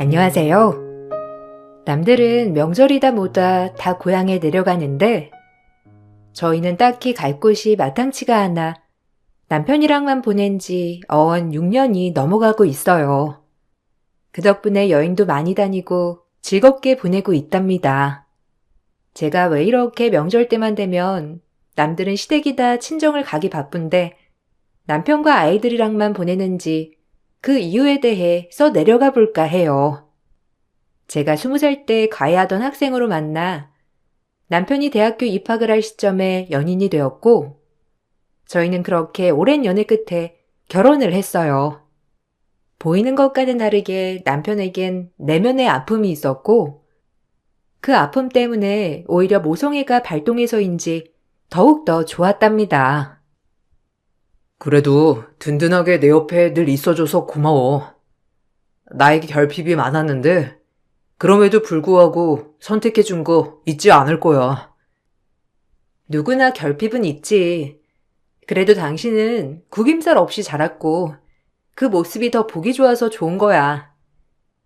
안녕하세요. 남들은 명절이다 뭐다 다 고향에 내려가는데 저희는 딱히 갈 곳이 마땅치가 않아 남편이랑만 보낸 지 어언 6년이 넘어가고 있어요. 그 덕분에 여행도 많이 다니고 즐겁게 보내고 있답니다. 제가 왜 이렇게 명절 때만 되면 남들은 시댁이다 친정을 가기 바쁜데 남편과 아이들이랑만 보내는지 그 이유에 대해 써 내려가 볼까 해요. 제가 20살 때 과외하던 학생으로 만나 남편이 대학교 입학을 할 시점에 연인이 되었고 저희는 그렇게 오랜 연애 끝에 결혼을 했어요. 보이는 것과는 다르게 남편에겐 내면의 아픔이 있었고 그 아픔 때문에 오히려 모성애가 발동해서인지 더욱더 좋았답니다. 그래도 든든하게 내 옆에 늘 있어줘서 고마워. 나에게 결핍이 많았는데 그럼에도 불구하고 선택해준 거 잊지 않을 거야. 누구나 결핍은 있지. 그래도 당신은 구김살 없이 자랐고 그 모습이 더 보기 좋아서 좋은 거야.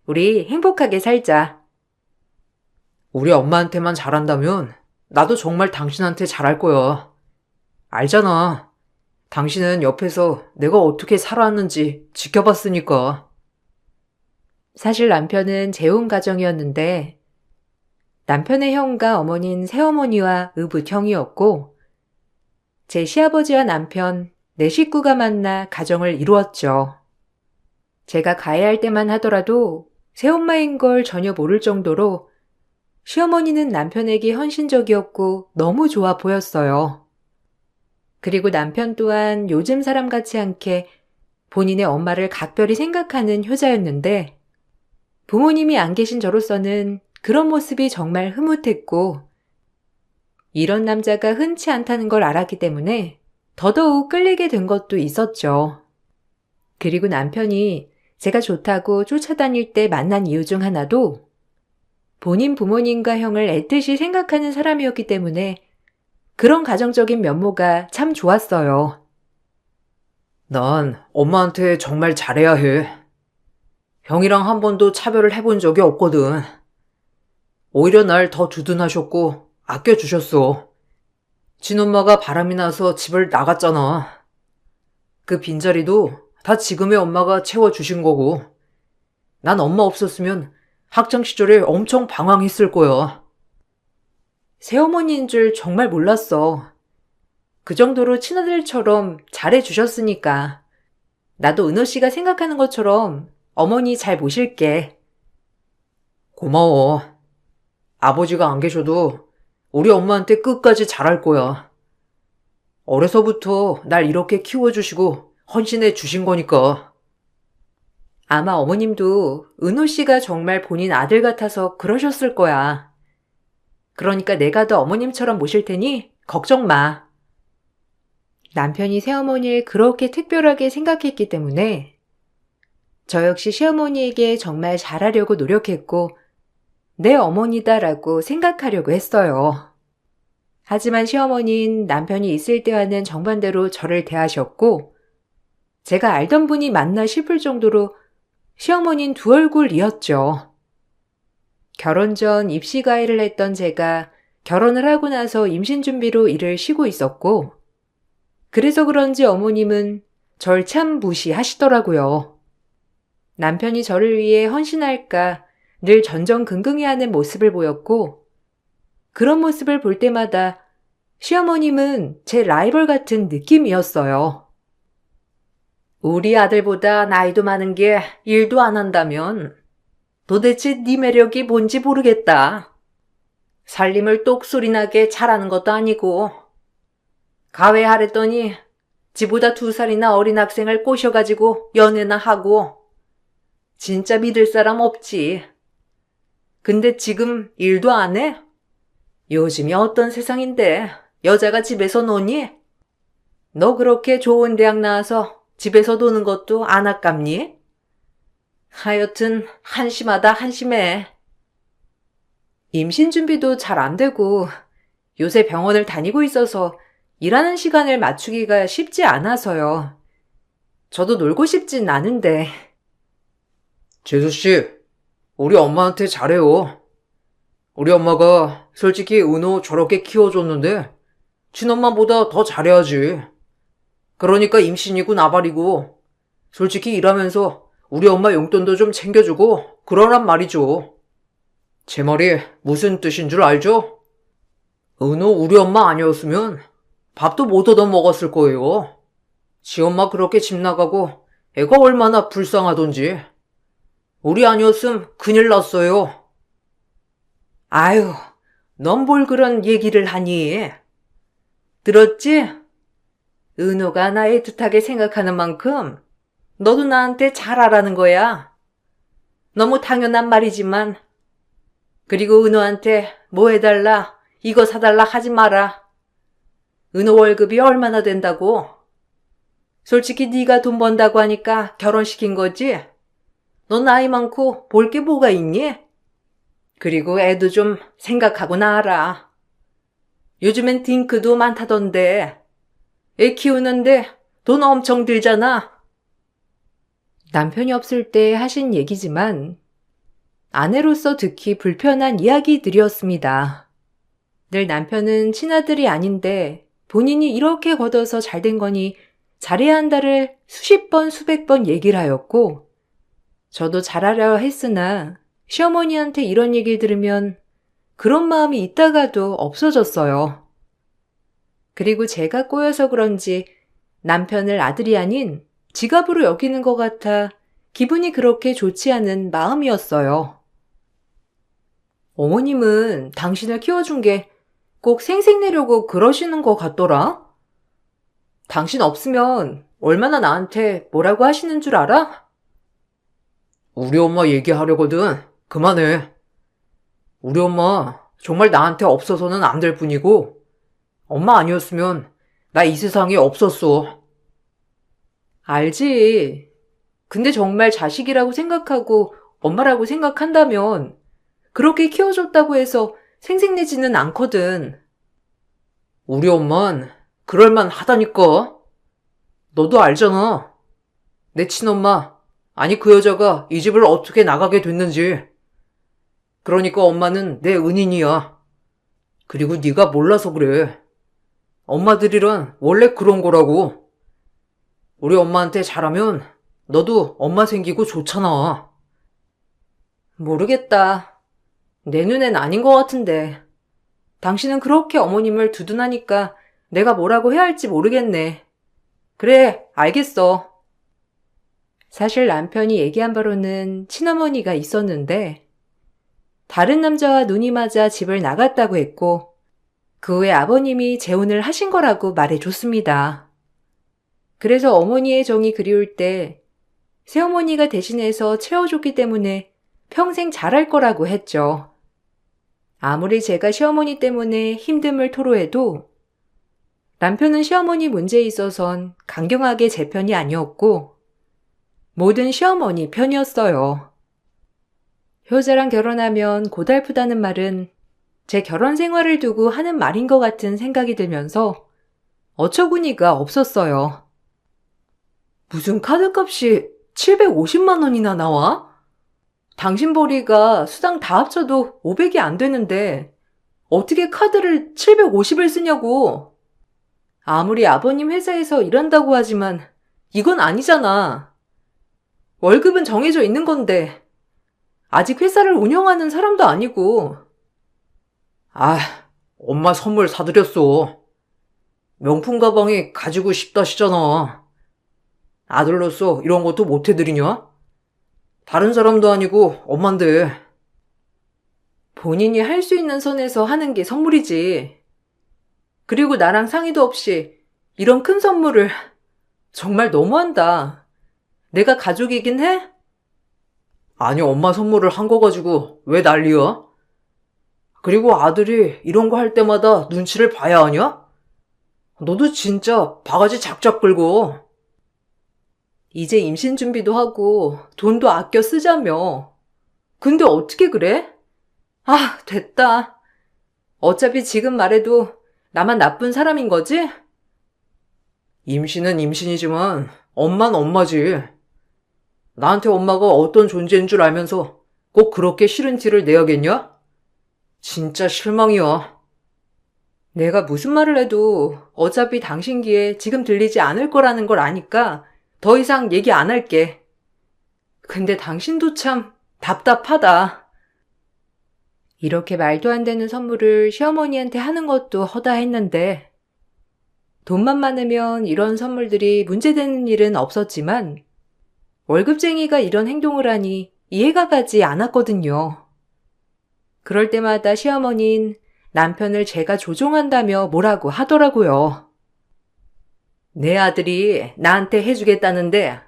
우리 행복하게 살자. 우리 엄마한테만 잘한다면 나도 정말 당신한테 잘할 거야. 알잖아. 당신은 옆에서 내가 어떻게 살아왔는지 지켜봤으니까. 사실 남편은 재혼 가정이었는데 남편의 형과 어머니는 새어머니와 의붓형이었고 제 시아버지와 남편, 내 식구가 만나 가정을 이루었죠. 제가 가해할 때만 하더라도 새엄마인 걸 전혀 모를 정도로 시어머니는 남편에게 헌신적이었고 너무 좋아 보였어요. 그리고 남편 또한 요즘 사람 같지 않게 본인의 엄마를 각별히 생각하는 효자였는데 부모님이 안 계신 저로서는 그런 모습이 정말 흐뭇했고 이런 남자가 흔치 않다는 걸 알았기 때문에 더더욱 끌리게 된 것도 있었죠. 그리고 남편이 제가 좋다고 쫓아다닐 때 만난 이유 중 하나도 본인 부모님과 형을 애틋이 생각하는 사람이었기 때문에 그런 가정적인 면모가 참 좋았어요. 난 엄마한테 정말 잘해야 해. 형이랑 한 번도 차별을 해본 적이 없거든. 오히려 날 더 두둔하셨고 아껴주셨어. 친엄마가 바람이 나서 집을 나갔잖아. 그 빈자리도 다 지금의 엄마가 채워주신 거고 난 엄마 없었으면 학창시절에 엄청 방황했을 거야. 새어머니인 줄 정말 몰랐어. 그 정도로 친아들처럼 잘해주셨으니까. 나도 은호 씨가 생각하는 것처럼 어머니 잘 모실게. 고마워. 아버지가 안 계셔도 우리 엄마한테 끝까지 잘할 거야. 어려서부터 날 이렇게 키워주시고 헌신해 주신 거니까. 아마 어머님도 은호 씨가 정말 본인 아들 같아서 그러셨을 거야. 그러니까 내가 더 어머님처럼 모실 테니 걱정 마. 남편이 새어머니를 그렇게 특별하게 생각했기 때문에 저 역시 시어머니에게 정말 잘하려고 노력했고 내 어머니다라고 생각하려고 했어요. 하지만 시어머니는 남편이 있을 때와는 정반대로 저를 대하셨고 제가 알던 분이 맞나 싶을 정도로 시어머니는 두 얼굴이었죠. 결혼 전 입시 과외를 했던 제가 결혼을 하고 나서 임신 준비로 일을 쉬고 있었고 그래서 그런지 어머님은 절 참 무시하시더라고요. 남편이 저를 위해 헌신할까 늘 전전긍긍해하는 모습을 보였고 그런 모습을 볼 때마다 시어머님은 제 라이벌 같은 느낌이었어요. 우리 아들보다 나이도 많은 게 일도 안 한다면 도대체 네 매력이 뭔지 모르겠다. 살림을 똑소리나게 잘하는 것도 아니고 가외하랬더니 지보다 2살이나 어린 학생을 꼬셔가지고 연애나 하고 진짜 믿을 사람 없지. 근데 지금 일도 안 해? 요즘이 어떤 세상인데 여자가 집에서 노니? 너 그렇게 좋은 대학 나와서 집에서 노는 것도 안 아깝니? 하여튼 한심하다 한심해. 임신 준비도 잘 안 되고 요새 병원을 다니고 있어서 일하는 시간을 맞추기가 쉽지 않아서요. 저도 놀고 싶진 않은데. 재수씨, 우리 엄마한테 잘해요. 우리 엄마가 솔직히 은호 저렇게 키워줬는데 친엄마보다 더 잘해야지. 그러니까 임신이고 나발이고 솔직히 일하면서 우리 엄마 용돈도 좀 챙겨주고 그러란 말이죠. 제 말이 무슨 뜻인 줄 알죠? 은호 우리 엄마 아니었으면 밥도 못 얻어 먹었을 거예요. 지 엄마 그렇게 집 나가고 애가 얼마나 불쌍하던지. 우리 아니었음 큰일 났어요. 아유, 넌 뭘 그런 얘기를 하니? 들었지? 은호가 나 애틋하게 생각하는 만큼 너도 나한테 잘하라는 거야. 너무 당연한 말이지만. 그리고 은호한테 뭐 해달라, 이거 사달라 하지 마라. 은호 월급이 얼마나 된다고? 솔직히 네가 돈 번다고 하니까 결혼시킨 거지? 너 나이 많고 볼 게 뭐가 있니? 그리고 애도 좀 생각하고 나와라. 요즘엔 딩크도 많다던데. 애 키우는데 돈 엄청 들잖아. 남편이 없을 때 하신 얘기지만 아내로서 듣기 불편한 이야기들이었습니다. 늘 남편은 친아들이 아닌데 본인이 이렇게 걷어서 잘된 거니 잘해야 한다를 수십 번 수백 번 얘기를 하였고, 저도 잘하려 했으나 시어머니한테 이런 얘기를 들으면 그런 마음이 있다가도 없어졌어요. 그리고 제가 꼬여서 그런지 남편을 아들이 아닌 지갑으로 여기는 것 같아 기분이 그렇게 좋지 않은 마음이었어요. 어머님은 당신을 키워준 게 꼭 생색내려고 그러시는 것 같더라? 당신 없으면 얼마나 나한테 뭐라고 하시는 줄 알아? 우리 엄마 얘기하려거든. 그만해. 우리 엄마 정말 나한테 없어서는 안 될 뿐이고 엄마 아니었으면 나 이 세상에 없었어. 알지. 근데 정말 자식이라고 생각하고 엄마라고 생각한다면 그렇게 키워줬다고 해서 생색내지는 않거든. 우리 엄만 그럴만 하다니까. 너도 알잖아. 내 친엄마, 아니 그 여자가 이 집을 어떻게 나가게 됐는지. 그러니까 엄마는 내 은인이야. 그리고 네가 몰라서 그래. 엄마들이란 원래 그런 거라고. 우리 엄마한테 잘하면 너도 엄마 생기고 좋잖아. 모르겠다. 내 눈엔 아닌 것 같은데. 당신은 그렇게 어머님을 두둔하니까 내가 뭐라고 해야 할지 모르겠네. 그래, 알겠어. 사실 남편이 얘기한 바로는 친어머니가 있었는데 다른 남자와 눈이 맞아 집을 나갔다고 했고 그 후에 아버님이 재혼을 하신 거라고 말해줬습니다. 그래서 어머니의 정이 그리울 때 새어머니가 대신해서 채워줬기 때문에 평생 잘할 거라고 했죠. 아무리 제가 시어머니 때문에 힘듦을 토로해도 남편은 시어머니 문제에 있어선 강경하게 제 편이 아니었고 모든 시어머니 편이었어요. 효자랑 결혼하면 고달프다는 말은 제 결혼 생활을 두고 하는 말인 것 같은 생각이 들면서 어처구니가 없었어요. 무슨 카드값이 750만 원이나 나와? 당신 벌이가 수당 다 합쳐도 500이 안 되는데 어떻게 카드를 750을 쓰냐고. 아무리 아버님 회사에서 일한다고 하지만 이건 아니잖아. 월급은 정해져 있는 건데 아직 회사를 운영하는 사람도 아니고. 아, 엄마 선물 사드렸어. 명품 가방이 가지고 싶다시잖아. 아들로서 이런 것도 못 해드리냐? 다른 사람도 아니고 엄만데. 본인이 할 수 있는 선에서 하는 게 선물이지. 그리고 나랑 상의도 없이 이런 큰 선물을 정말 너무한다. 내가 가족이긴 해? 아니 엄마 선물을 한 거 가지고 왜 난리야? 그리고 아들이 이런 거 할 때마다 눈치를 봐야 하냐? 너도 진짜 바가지 작작 끌고. 이제 임신 준비도 하고 돈도 아껴 쓰자며. 근데 어떻게 그래? 아, 됐다. 어차피 지금 말해도 나만 나쁜 사람인 거지? 임신은 임신이지만 엄만 엄마지. 나한테 엄마가 어떤 존재인 줄 알면서 꼭 그렇게 싫은 티를 내야겠냐? 진짜 실망이야. 내가 무슨 말을 해도 어차피 당신 귀에 지금 들리지 않을 거라는 걸 아니까 더 이상 얘기 안 할게. 근데 당신도 참 답답하다. 이렇게 말도 안 되는 선물을 시어머니한테 하는 것도 허다했는데 돈만 많으면 이런 선물들이 문제되는 일은 없었지만 월급쟁이가 이런 행동을 하니 이해가 가지 않았거든요. 그럴 때마다 시어머니는 남편을 제가 조종한다며 뭐라고 하더라고요. 내 아들이 나한테 해주겠다는데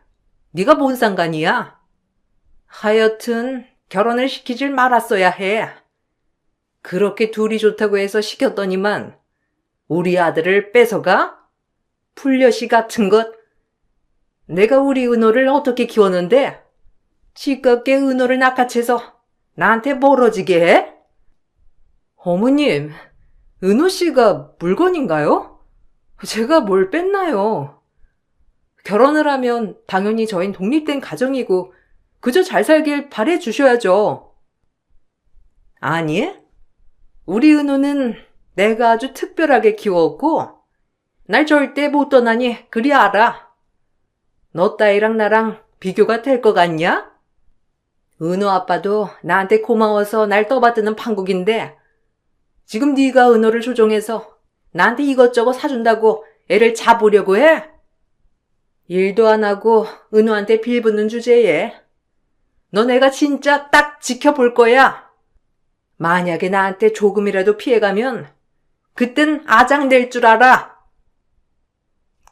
네가 뭔 상관이야? 하여튼 결혼을 시키질 말았어야 해. 그렇게 둘이 좋다고 해서 시켰더니만 우리 아들을 뺏어가? 풀려시 같은 것. 내가 우리 은호를 어떻게 키웠는데 지껏게 은호를 낚아채서 나한테 멀어지게 해? 어머님, 은호 씨가 물건인가요? 제가 뭘 뺐나요? 결혼을 하면 당연히 저흰 독립된 가정이고 그저 잘 살길 바래 주셔야죠. 아니, 우리 은호는 내가 아주 특별하게 키웠고 날 절대 못 떠나니 그리 알아. 너 따위랑 나랑 비교가 될 것 같냐? 은호 아빠도 나한테 고마워서 날 떠받드는 판국인데 지금 네가 은호를 조종해서 나한테 이것저것 사준다고 애를 잡으려고 해? 일도 안 하고 은호한테 빌붙는 주제에 너 내가 진짜 딱 지켜볼 거야. 만약에 나한테 조금이라도 피해가면 그땐 아장될 줄 알아.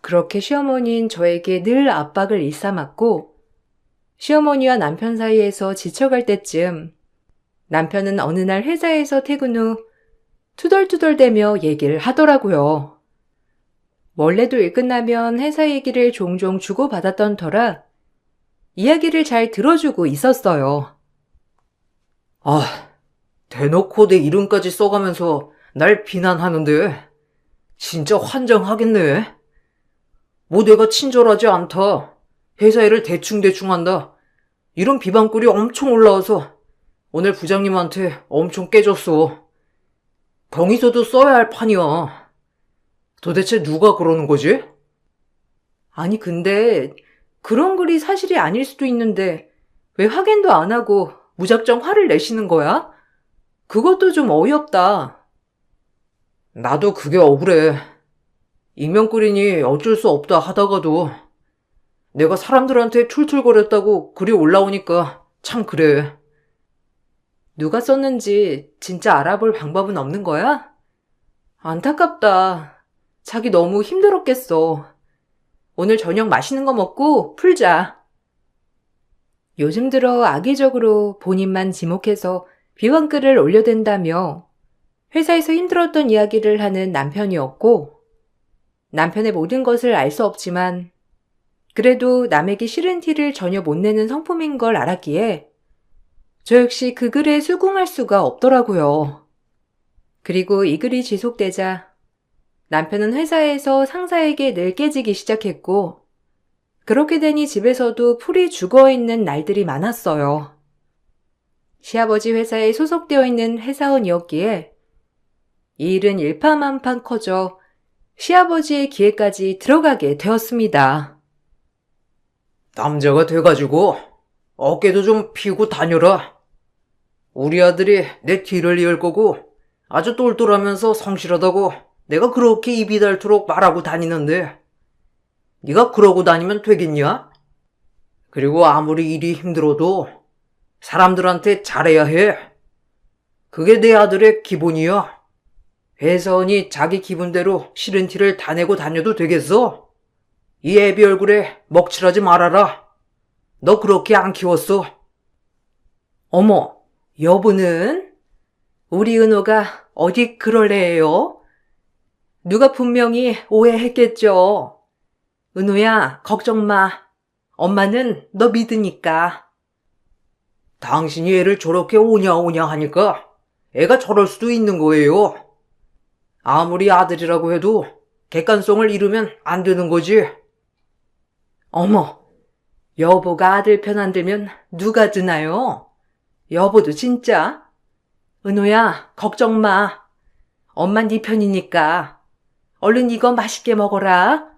그렇게 시어머니는 저에게 늘 압박을 일삼았고 시어머니와 남편 사이에서 지쳐갈 때쯤 남편은 어느 날 회사에서 퇴근 후 투덜투덜대며 얘기를 하더라고요. 원래도 일 끝나면 회사 얘기를 종종 주고받았던 터라 이야기를 잘 들어주고 있었어요. 아, 대놓고 내 이름까지 써가면서 날 비난하는데 진짜 환장하겠네. 뭐 내가 친절하지 않다. 회사 일을 대충대충 한다. 이런 비방글이 엄청 올라와서 오늘 부장님한테 엄청 깨졌어. 경위서도 써야 할 판이야. 도대체 누가 그러는 거지? 아니 근데 그런 글이 사실이 아닐 수도 있는데 왜 확인도 안 하고 무작정 화를 내시는 거야? 그것도 좀 어이없다. 나도 그게 억울해. 익명글이니 어쩔 수 없다 하다가도 내가 사람들한테 툴툴거렸다고 글이 올라오니까 참 그래. 누가 썼는지 진짜 알아볼 방법은 없는 거야? 안타깝다. 자기 너무 힘들었겠어. 오늘 저녁 맛있는 거 먹고 풀자. 요즘 들어 악의적으로 본인만 지목해서 비방글을 올려댄다며 회사에서 힘들었던 이야기를 하는 남편이었고 남편의 모든 것을 알 수 없지만 그래도 남에게 싫은 티를 전혀 못 내는 성품인 걸 알았기에 저 역시 그 글에 수긍할 수가 없더라고요. 그리고 이 글이 지속되자 남편은 회사에서 상사에게 늘 깨지기 시작했고 그렇게 되니 집에서도 풀이 죽어있는 날들이 많았어요. 시아버지 회사에 소속되어 있는 회사원이었기에 이 일은 일파만파 커져 시아버지의 귀에까지 들어가게 되었습니다. 남자가 돼가지고 어깨도 좀 피고 다녀라. 우리 아들이 내 뒤를 이을 거고 아주 똘똘하면서 성실하다고 내가 그렇게 입이 닳도록 말하고 다니는데 네가 그러고 다니면 되겠냐? 그리고 아무리 일이 힘들어도 사람들한테 잘해야 해. 그게 내 아들의 기본이야. 회사원이 자기 기분대로 싫은 티를 다 내고 다녀도 되겠어? 이 애비 얼굴에 먹칠하지 말아라. 너 그렇게 안 키웠어. 어머, 여보는? 우리 은호가 어디 그럴 애예요? 누가 분명히 오해했겠죠. 은호야, 걱정 마. 엄마는 너 믿으니까. 당신이 애를 저렇게 오냐오냐 하니까 애가 저럴 수도 있는 거예요. 아무리 아들이라고 해도 객관성을 잃으면 안 되는 거지. 어머, 여보가 아들 편 안 들면 누가 드나요? 여보도 진짜? 은호야, 걱정 마. 엄마 네 편이니까. 얼른 이거 맛있게 먹어라.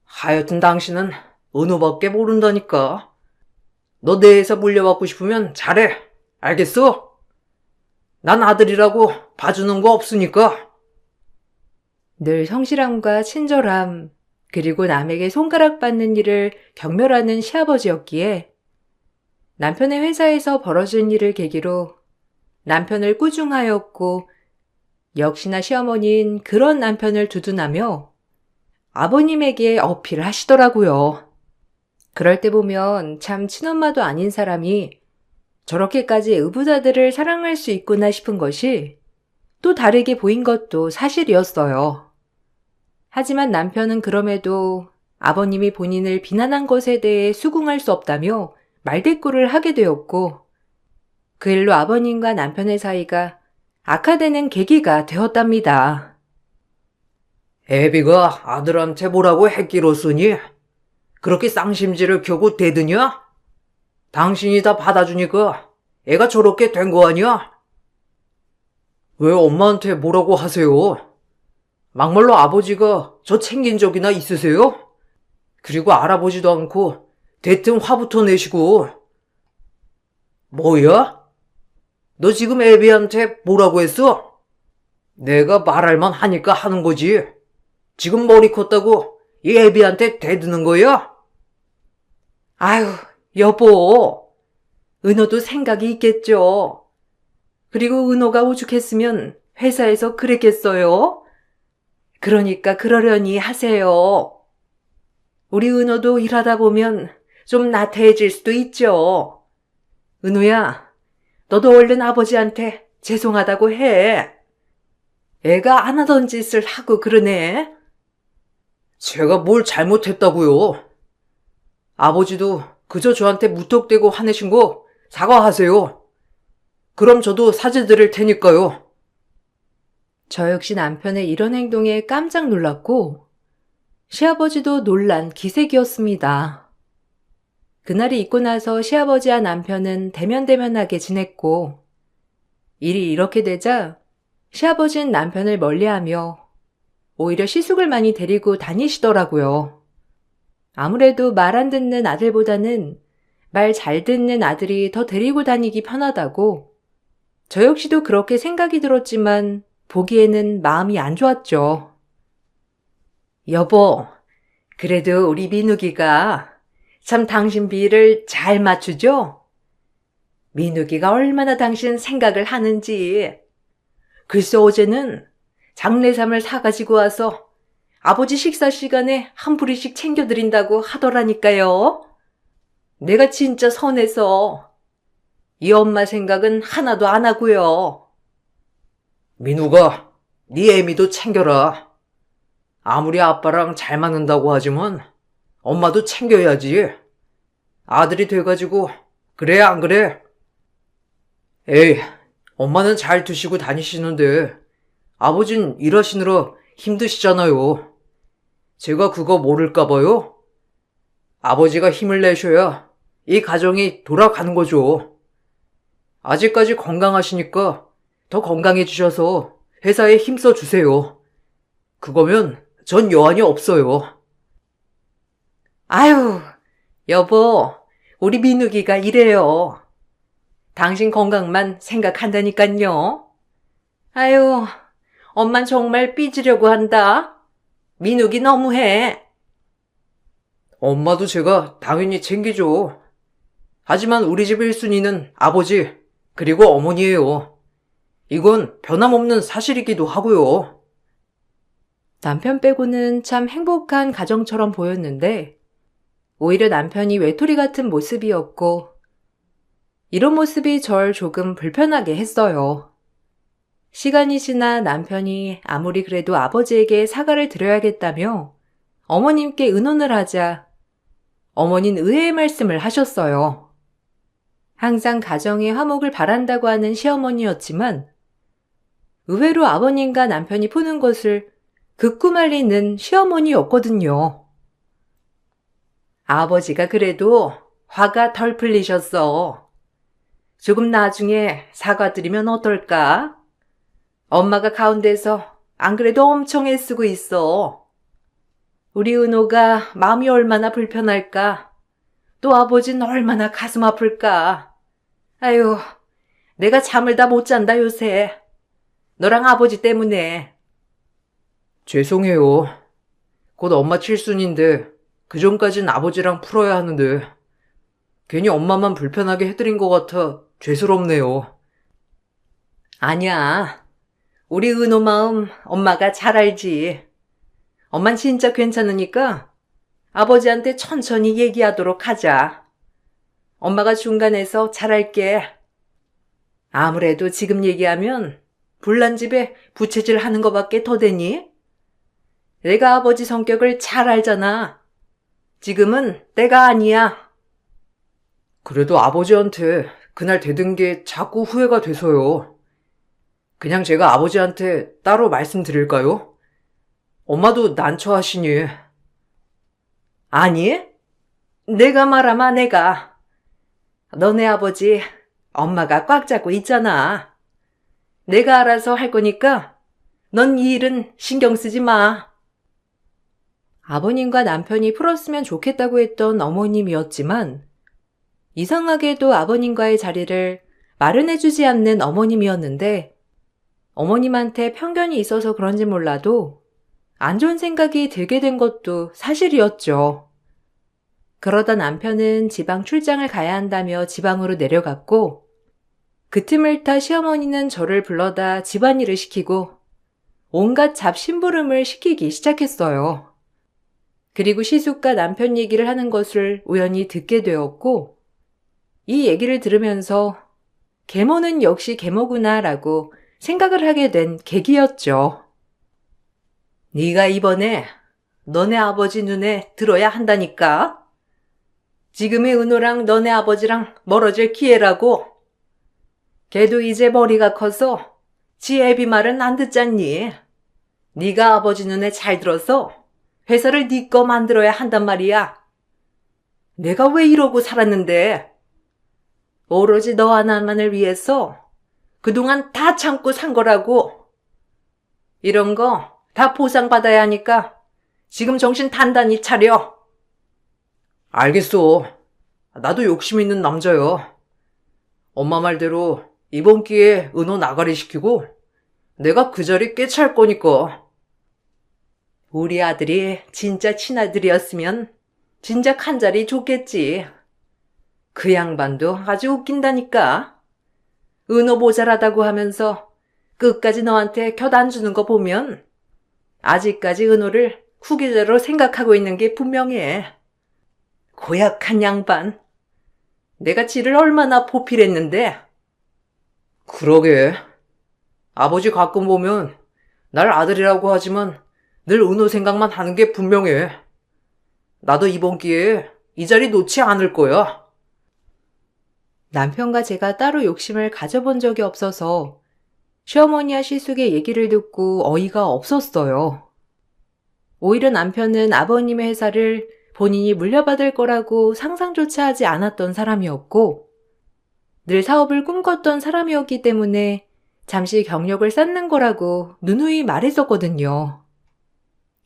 하여튼 당신은 은호밖에 모른다니까. 너 내에서 물려받고 싶으면 잘해. 알겠어? 난 아들이라고 봐주는 거 없으니까. 늘 성실함과 친절함, 그리고 남에게 손가락 받는 일을 경멸하는 시아버지였기에 남편의 회사에서 벌어진 일을 계기로 남편을 꾸중하였고 역시나 시어머니는 그런 남편을 두둔하며 아버님에게 어필을 하시더라고요. 그럴 때 보면 참 친엄마도 아닌 사람이 저렇게까지 의붓아들을 사랑할 수 있구나 싶은 것이 또 다르게 보인 것도 사실이었어요. 하지만 남편은 그럼에도 아버님이 본인을 비난한 것에 대해 수긍할 수 없다며 말대꾸를 하게 되었고 그 일로 아버님과 남편의 사이가 악화되는 계기가 되었답니다. 애비가 아들한테 뭐라고 했기로쓰니? 그렇게 쌍심지를 켜고 대드냐? 당신이 다 받아주니까 애가 저렇게 된 거 아니야? 왜 엄마한테 뭐라고 하세요? 막말로 아버지가 저 챙긴 적이나 있으세요? 그리고 알아보지도 않고 대뜸 화부터 내시고. 뭐야? 너 지금 애비한테 뭐라고 했어? 내가 말할만 하니까 하는 거지. 지금 머리 컸다고 이 애비한테 대드는 거야? 아유, 여보. 은호도 생각이 있겠죠. 그리고 은호가 오죽했으면 회사에서 그랬겠어요? 그러니까 그러려니 하세요. 우리 은호도 일하다 보면 좀 나태해질 수도 있죠. 은호야, 너도 얼른 아버지한테 죄송하다고 해. 애가 안 하던 짓을 하고 그러네. 제가 뭘 잘못했다고요? 아버지도 그저 저한테 무턱대고 화내신 거 사과하세요. 그럼 저도 사죄 드릴 테니까요. 저 역시 남편의 이런 행동에 깜짝 놀랐고 시아버지도 놀란 기색이었습니다. 그날이 있고 나서 시아버지와 남편은 대면대면하게 지냈고 일이 이렇게 되자 시아버지는 남편을 멀리하며 오히려 시숙을 많이 데리고 다니시더라고요. 아무래도 말 안 듣는 아들보다는 말 잘 듣는 아들이 더 데리고 다니기 편하다고 저 역시도 그렇게 생각이 들었지만 보기에는 마음이 안 좋았죠. 여보, 그래도 우리 민욱이가 참 당신 비를 잘 맞추죠? 민욱이가 얼마나 당신 생각을 하는지. 글쎄 어제는 장례삼을 사가지고 와서 아버지 식사 시간에 한 부리씩 챙겨드린다고 하더라니까요. 내가 진짜 선해서 이 엄마 생각은 하나도 안 하고요. 민우가 네 애미도 챙겨라. 아무리 아빠랑 잘 맞는다고 하지만 엄마도 챙겨야지. 아들이 돼가지고 그래 안 그래? 에이, 엄마는 잘 드시고 다니시는데 아버진 일하시느라 힘드시잖아요. 제가 그거 모를까 봐요? 아버지가 힘을 내셔야 이 가정이 돌아가는 거죠. 아직까지 건강하시니까 더 건강해지셔서 회사에 힘써 주세요. 그거면 전 여한이 없어요. 아유, 여보, 우리 민욱이가 이래요. 당신 건강만 생각한다니깐요. 아유, 엄만 정말 삐지려고 한다. 민욱이 너무해. 엄마도 제가 당연히 챙기죠. 하지만 우리 집 1순위는 아버지, 그리고 어머니예요. 이건 변함없는 사실이기도 하고요. 남편 빼고는 참 행복한 가정처럼 보였는데 오히려 남편이 외톨이 같은 모습이었고 이런 모습이 절 조금 불편하게 했어요. 시간이 지나 남편이 아무리 그래도 아버지에게 사과를 드려야겠다며 어머님께 의논을 하자 어머니는 의외의 말씀을 하셨어요. 항상 가정의 화목을 바란다고 하는 시어머니였지만 의외로 아버님과 남편이 푸는 것을 극구 말리는 시어머니였거든요. 아버지가 그래도 화가 덜 풀리셨어. 조금 나중에 사과드리면 어떨까? 엄마가 가운데서 안 그래도 엄청 애쓰고 있어. 우리 은호가 마음이 얼마나 불편할까? 또 아버지는 얼마나 가슴 아플까? 아유, 내가 잠을 다 못 잔다 요새. 너랑 아버지 때문에. 죄송해요. 곧 엄마 칠순인데 그 전까진 아버지랑 풀어야 하는데 괜히 엄마만 불편하게 해드린 것 같아 죄스럽네요. 아니야. 우리 은호 마음 엄마가 잘 알지. 엄만 진짜 괜찮으니까 아버지한테 천천히 얘기하도록 하자. 엄마가 중간에서 잘할게. 아무래도 지금 얘기하면 불난 집에 부채질 하는 거밖에 더 되니? 내가 아버지 성격을 잘 알잖아. 지금은 때가 아니야. 그래도 아버지한테 그날 대든 게 자꾸 후회가 돼서요. 그냥 제가 아버지한테 따로 말씀드릴까요? 엄마도 난처하시니. 아니? 내가 말하마 내가. 너네 아버지 엄마가 꽉 잡고 있잖아. 내가 알아서 할 거니까 넌 이 일은 신경 쓰지 마. 아버님과 남편이 풀었으면 좋겠다고 했던 어머님이었지만 이상하게도 아버님과의 자리를 마련해주지 않는 어머님이었는데 어머님한테 편견이 있어서 그런지 몰라도 안 좋은 생각이 들게 된 것도 사실이었죠. 그러다 남편은 지방 출장을 가야 한다며 지방으로 내려갔고 그 틈을 타 시어머니는 저를 불러다 집안일을 시키고 온갖 잡심부름을 시키기 시작했어요. 그리고 시숙과 남편 얘기를 하는 것을 우연히 듣게 되었고 이 얘기를 들으면서 계모는 역시 계모구나 라고 생각을 하게 된 계기였죠. 네가 이번에 너네 아버지 눈에 들어야 한다니까. 지금의 은호랑 너네 아버지랑 멀어질 기회라고. 걔도 이제 머리가 커서 지 애비 말은 안 듣잖니. 네가 아버지 눈에 잘 들어서 회사를 네 거 만들어야 한단 말이야. 내가 왜 이러고 살았는데. 오로지 너 하나만을 위해서 그동안 다 참고 산 거라고. 이런 거 다 보상받아야 하니까 지금 정신 단단히 차려. 알겠어. 나도 욕심 있는 남자야. 엄마 말대로 이번 기회에 은호 나가리 시키고 내가 그 자리 꿰찰 거니까. 우리 아들이 진짜 친아들이었으면 진작 한 자리 줬겠지. 그 양반도 아주 웃긴다니까. 은호 모자라다고 하면서 끝까지 너한테 곁 안 주는 거 보면 아직까지 은호를 후계자로 생각하고 있는 게 분명해. 고약한 양반. 내가 지를 얼마나 보필했는데. 그러게. 아버지 가끔 보면 날 아들이라고 하지만 늘 은호 생각만 하는 게 분명해. 나도 이번 기회에 이 자리 놓지 않을 거야. 남편과 제가 따로 욕심을 가져본 적이 없어서 시어머니와 시숙의 얘기를 듣고 어이가 없었어요. 오히려 남편은 아버님의 회사를 본인이 물려받을 거라고 상상조차 하지 않았던 사람이었고 늘 사업을 꿈꿨던 사람이었기 때문에 잠시 경력을 쌓는 거라고 누누이 말했었거든요.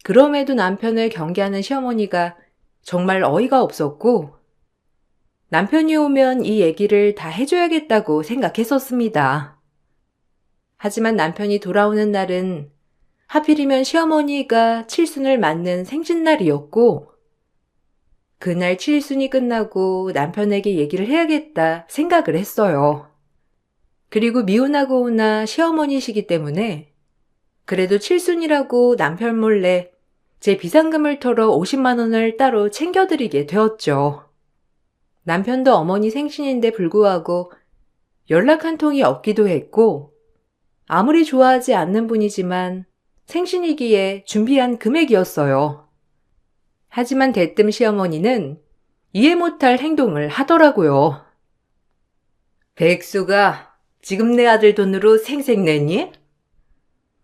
그럼에도 남편을 경계하는 시어머니가 정말 어이가 없었고 남편이 오면 이 얘기를 다 해줘야겠다고 생각했었습니다. 하지만 남편이 돌아오는 날은 하필이면 시어머니가 칠순을 맞는 생신날이었고 그날 칠순이 끝나고 남편에게 얘기를 해야겠다 생각을 했어요. 그리고 미혼하고 오나 시어머니시기 때문에 그래도 칠순이라고 남편 몰래 제 비상금을 털어 50만 원을 따로 챙겨드리게 되었죠. 남편도 어머니 생신인데 불구하고 연락 한 통이 없기도 했고 아무리 좋아하지 않는 분이지만 생신이기에 준비한 금액이었어요. 하지만 대뜸 시어머니는 이해 못할 행동을 하더라고요. 백수가 지금 내 아들 돈으로 생색 내니?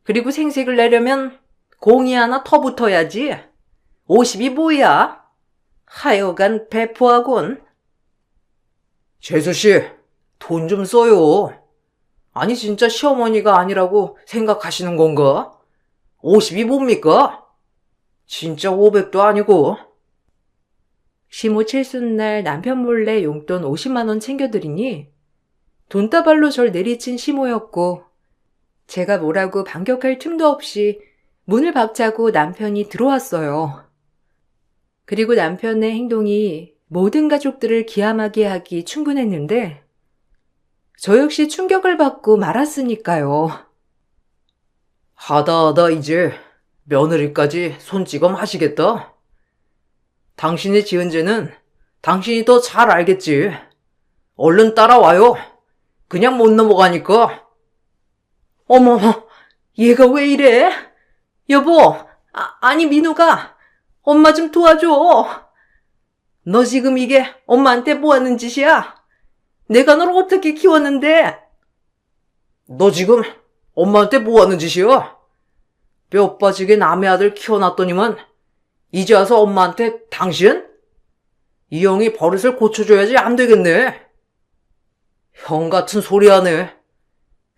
그리고 생색을 내려면 공이 하나 더 붙어야지. 50이 뭐야? 하여간 배포하곤. 재수씨, 돈 좀 써요. 아니, 진짜 시어머니가 아니라고 생각하시는 건가? 50이 뭡니까? 진짜 500도 아니고. 시모 칠순날 남편 몰래 용돈 50만 원 챙겨드리니 돈다발로 절 내리친 시모였고 제가 뭐라고 반격할 틈도 없이 문을 박차고 남편이 들어왔어요. 그리고 남편의 행동이 모든 가족들을 기함하게 하기 충분했는데 저 역시 충격을 받고 말았으니까요. 하다 이제 며느리까지 손찌검 하시겠다? 당신이 지은 죄는 당신이 더 잘 알겠지. 얼른 따라와요. 그냥 못 넘어가니까. 어머, 얘가 왜 이래? 여보, 아니 민우가 엄마 좀 도와줘. 너 지금 이게 엄마한테 뭐 하는 짓이야? 내가 널 어떻게 키웠는데? 너 지금 엄마한테 뭐 하는 짓이야? 뼈 빠지게 남의 아들 키워놨더니만 이제 와서 엄마한테 당신? 이 형이 버릇을 고쳐줘야지 안 되겠네. 형 같은 소리 하네.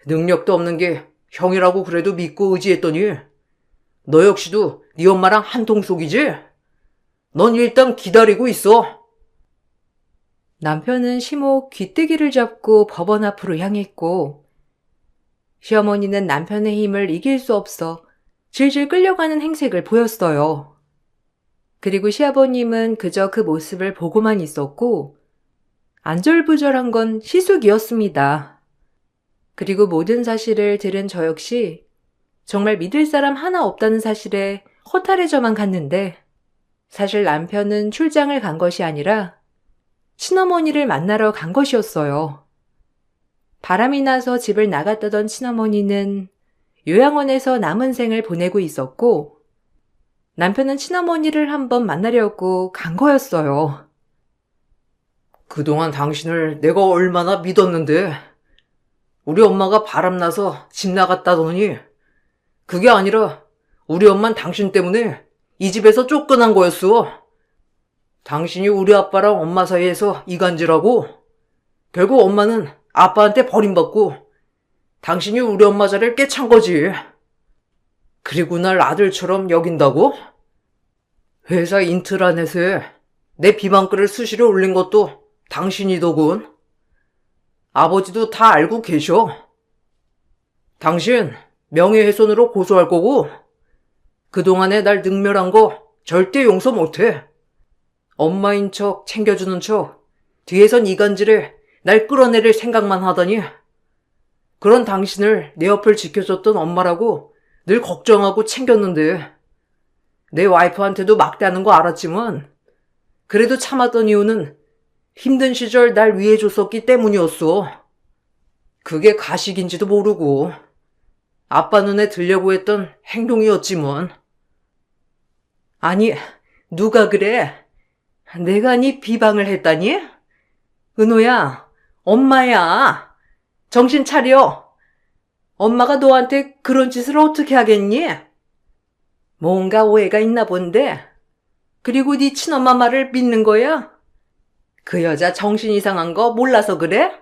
능력도 없는 게 형이라고 그래도 믿고 의지했더니 너 역시도 네 엄마랑 한통속이지? 넌 일단 기다리고 있어. 남편은 시모 귀때기를 잡고 법원 앞으로 향했고 시어머니는 남편의 힘을 이길 수 없어 질질 끌려가는 행색을 보였어요. 그리고 시아버님은 그저 그 모습을 보고만 있었고 안절부절한 건 시숙이었습니다. 그리고 모든 사실을 들은 저 역시 정말 믿을 사람 하나 없다는 사실에 허탈해져만 갔는데 사실 남편은 출장을 간 것이 아니라 친어머니를 만나러 간 것이었어요. 바람이 나서 집을 나갔다던 친어머니는 요양원에서 남은 생을 보내고 있었고 남편은 친어머니를 한번 만나려고 간 거였어요. 그동안 당신을 내가 얼마나 믿었는데 우리 엄마가 바람나서 집 나갔다더니 그게 아니라 우리 엄만 당신 때문에 이 집에서 쫓겨난 거였어. 당신이 우리 아빠랑 엄마 사이에서 이간질하고 결국 엄마는 아빠한테 버림받고 당신이 우리 엄마 자리를 꿰찬 거지. 그리고 날 아들처럼 여긴다고? 회사 인트라넷에 내 비방글을 수시로 올린 것도 당신이더군. 아버지도 다 알고 계셔. 당신 명예훼손으로 고소할 거고 그동안에 날 능멸한 거 절대 용서 못해. 엄마인 척 챙겨주는 척 뒤에선 이간질에 날 끌어내릴 생각만 하다니. 그런 당신을 내 옆을 지켜줬던 엄마라고 늘 걱정하고 챙겼는데 내 와이프한테도 막대하는 거 알았지만 그래도 참았던 이유는 힘든 시절 날 위해줬었기 때문이었어. 그게 가식인지도 모르고 아빠 눈에 들려고 했던 행동이었지만. 아니, 누가 그래? 내가 네 비방을 했다니? 은호야, 엄마야. 정신 차려. 엄마가 너한테 그런 짓을 어떻게 하겠니? 뭔가 오해가 있나 본데. 그리고 네 친엄마 말을 믿는 거야? 그 여자 정신 이상한 거 몰라서 그래?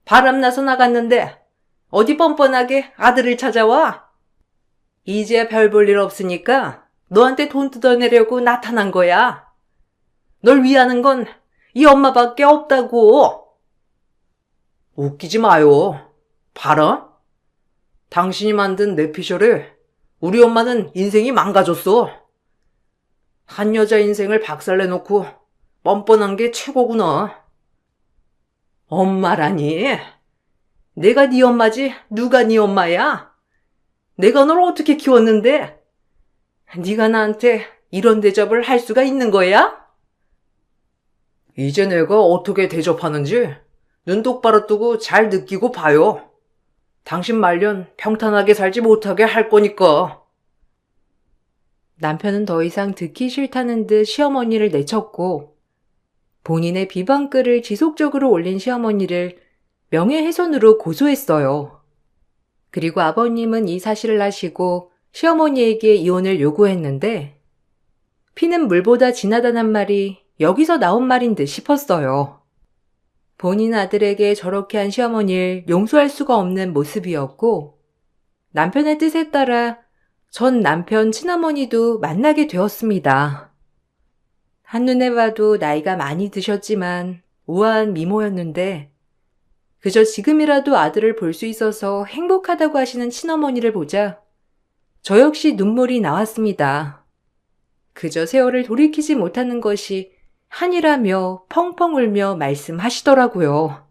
바람나서 나갔는데 어디 뻔뻔하게 아들을 찾아와? 이제 별 볼 일 없으니까 너한테 돈 뜯어내려고 나타난 거야. 널 위하는 건 이 엄마밖에 없다고. 웃기지 마요. 봐라. 당신이 만든 뇌피셜에 우리 엄마는 인생이 망가졌어. 한 여자 인생을 박살내놓고 뻔뻔한 게 최고구나. 엄마라니? 내가 네 엄마지 누가 네 엄마야? 내가 널 어떻게 키웠는데? 네가 나한테 이런 대접을 할 수가 있는 거야? 이제 내가 어떻게 대접하는지 눈 똑바로 뜨고 잘 느끼고 봐요. 당신 말년 평탄하게 살지 못하게 할 거니까. 남편은 더 이상 듣기 싫다는 듯 시어머니를 내쳤고 본인의 비방글을 지속적으로 올린 시어머니를 명예훼손으로 고소했어요. 그리고 아버님은 이 사실을 아시고 시어머니에게 이혼을 요구했는데 피는 물보다 진하다는 말이 여기서 나온 말인 듯 싶었어요. 본인 아들에게 저렇게 한 시어머니를 용서할 수가 없는 모습이었고, 남편의 뜻에 따라 전 남편 친어머니도 만나게 되었습니다. 한눈에 봐도 나이가 많이 드셨지만 우아한 미모였는데, 그저 지금이라도 아들을 볼 수 있어서 행복하다고 하시는 친어머니를 보자 저 역시 눈물이 나왔습니다. 그저 세월을 돌이키지 못하는 것이 한이라며 펑펑 울며 말씀하시더라고요.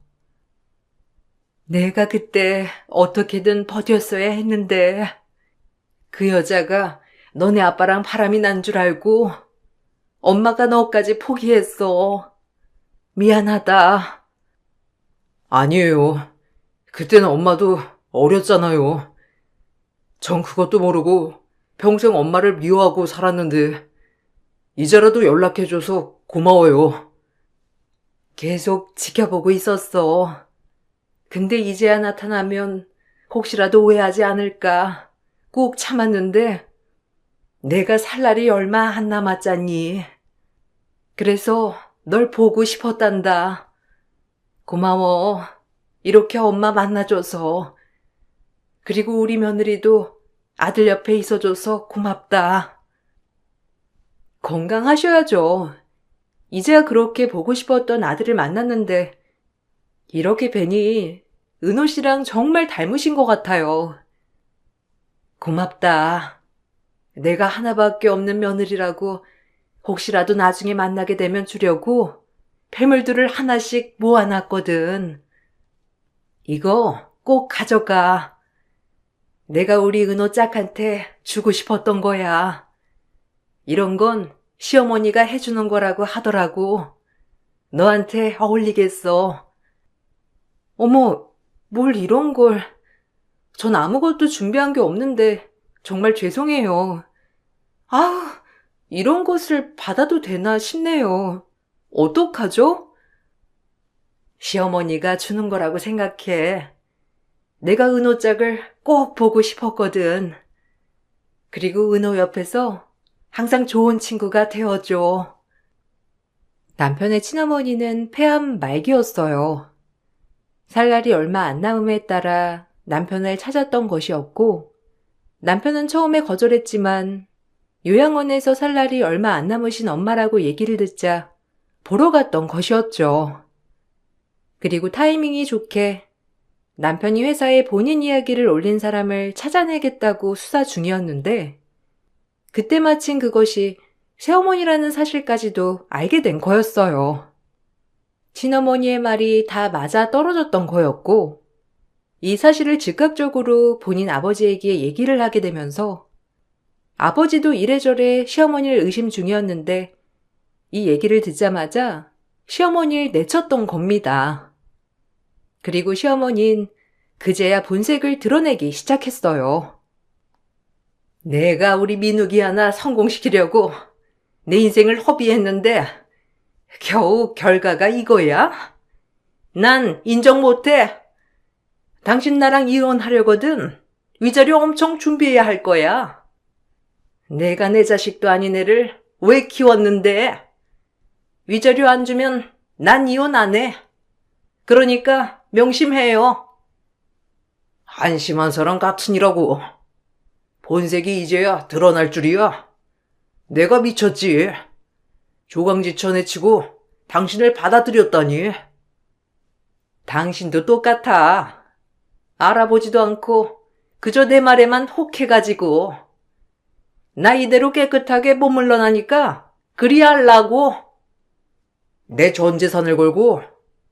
내가 그때 어떻게든 버텼어야 했는데 그 여자가 너네 아빠랑 바람이 난 줄 알고 엄마가 너까지 포기했어. 미안하다. 아니에요. 그때는 엄마도 어렸잖아요. 전 그것도 모르고 평생 엄마를 미워하고 살았는데 이제라도 연락해줘서 고마워요. 계속 지켜보고 있었어. 근데 이제야 나타나면 혹시라도 오해하지 않을까 꾹 참았는데 내가 살 날이 얼마 안 남았잖니. 그래서 널 보고 싶었단다. 고마워. 이렇게 엄마 만나줘서. 그리고 우리 며느리도 아들 옆에 있어줘서 고맙다. 건강하셔야죠. 이제야 그렇게 보고 싶었던 아들을 만났는데 이렇게 뵈니 은호 씨랑 정말 닮으신 것 같아요. 고맙다. 내가 하나밖에 없는 며느리라고 혹시라도 나중에 만나게 되면 주려고 폐물들을 하나씩 모아놨거든. 이거 꼭 가져가. 내가 우리 은호 짝한테 주고 싶었던 거야. 이런 건 시어머니가 해주는 거라고 하더라고. 너한테 어울리겠어. 어머, 뭘 이런 걸. 전 아무것도 준비한 게 없는데 정말 죄송해요. 아우, 이런 것을 받아도 되나 싶네요. 어떡하죠? 시어머니가 주는 거라고 생각해. 내가 은호 짝을 꼭 보고 싶었거든. 그리고 은호 옆에서 항상 좋은 친구가 되어줘. 남편의 친어머니는 폐암 말기였어요. 살 날이 얼마 안 남음에 따라 남편을 찾았던 것이었고, 남편은 처음에 거절했지만 요양원에서 살 날이 얼마 안 남으신 엄마라고 얘기를 듣자 보러 갔던 것이었죠. 그리고 타이밍이 좋게 남편이 회사에 본인 이야기를 올린 사람을 찾아내겠다고 수사 중이었는데 그때 마침 그것이 새어머니라는 사실까지도 알게 된 거였어요. 친어머니의 말이 다 맞아 떨어졌던 거였고 이 사실을 즉각적으로 본인 아버지에게 얘기를 하게 되면서 아버지도 이래저래 시어머니를 의심 중이었는데 이 얘기를 듣자마자 시어머니를 내쳤던 겁니다. 그리고 시어머니는 그제야 본색을 드러내기 시작했어요. 내가 우리 민욱이 하나 성공시키려고 내 인생을 허비했는데 겨우 결과가 이거야? 난 인정 못해. 당신 나랑 이혼하려거든. 위자료 엄청 준비해야 할 거야. 내가 내 자식도 아닌 애를 왜 키웠는데? 위자료 안 주면 난 이혼 안 해. 그러니까 명심해요. 한심한 사람 같으니라고. 본색이 이제야 드러날 줄이야. 내가 미쳤지. 조강지천에 치고 당신을 받아들였다니. 당신도 똑같아. 알아보지도 않고 그저 내 말에만 혹해가지고. 나 이대로 깨끗하게 못 물러나니까 그리 알라고. 내 전 재산을 걸고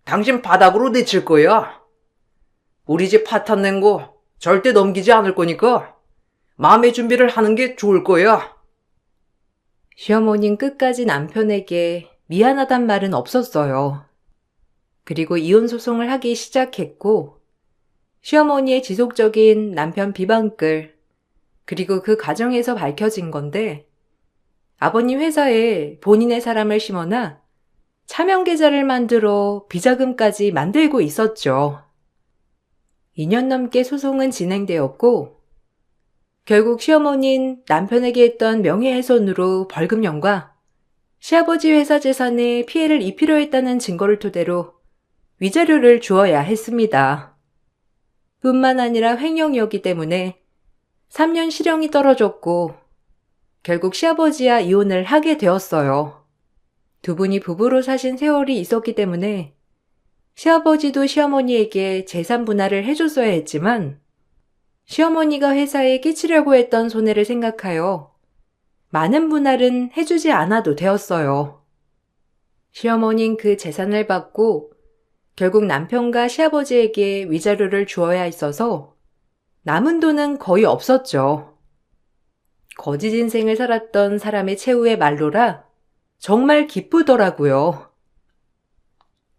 당신 바닥으로 내칠 거야. 우리 집 파탄 낸 거 절대 넘기지 않을 거니까 마음의 준비를 하는 게 좋을 거야. 시어머니는 끝까지 남편에게 미안하단 말은 없었어요. 그리고 이혼 소송을 하기 시작했고 시어머니의 지속적인 남편 비방글 그리고 그 과정에서 밝혀진 건데 아버님 회사에 본인의 사람을 심어놔 차명 계좌를 만들어 비자금까지 만들고 있었죠. 2년 넘게 소송은 진행되었고 결국 시어머니는 남편에게 했던 명예훼손으로 벌금형과 시아버지 회사 재산에 피해를 입히려 했다는 증거를 토대로 위자료를 주어야 했습니다. 뿐만 아니라 횡령이었기 때문에 3년 실형이 떨어졌고 결국 시아버지와 이혼을 하게 되었어요. 두 분이 부부로 사신 세월이 있었기 때문에 시아버지도 시어머니에게 재산 분할을 해줬어야 했지만 시어머니가 회사에 끼치려고 했던 손해를 생각하여 많은 분할은 해주지 않아도 되었어요. 시어머니는 그 재산을 받고 결국 남편과 시아버지에게 위자료를 주어야 했어서 남은 돈은 거의 없었죠. 거짓 인생을 살았던 사람의 최후의 말로라 정말 기쁘더라고요.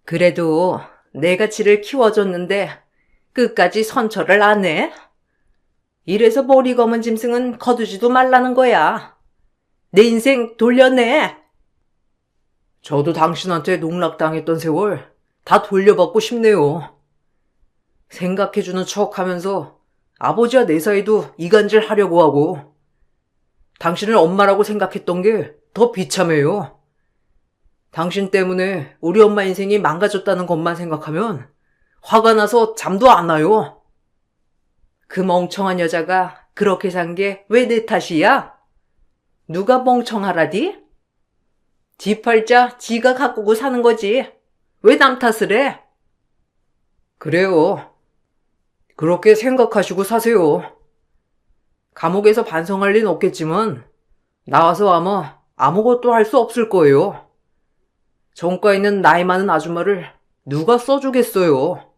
그래도 내가 지를 키워줬는데 끝까지 선처를 안 해? 이래서 머리 검은 짐승은 거두지도 말라는 거야. 내 인생 돌려내. 저도 당신한테 농락당했던 세월 다 돌려받고 싶네요. 생각해주는 척 하면서 아버지와 내 사이도 이간질 하려고 하고 당신을 엄마라고 생각했던 게 더 비참해요. 당신 때문에 우리 엄마 인생이 망가졌다는 것만 생각하면 화가 나서 잠도 안 와요. 그 멍청한 여자가 그렇게 산 게 왜 내 탓이야? 누가 멍청하라디? 지 팔자 지가 가꾸고 사는 거지. 왜 남 탓을 해? 그래요. 그렇게 생각하시고 사세요. 감옥에서 반성할 리는 없겠지만 나와서 아마 아무것도 할 수 없을 거예요. 정가 있는 나이 많은 아줌마를 누가 써주겠어요.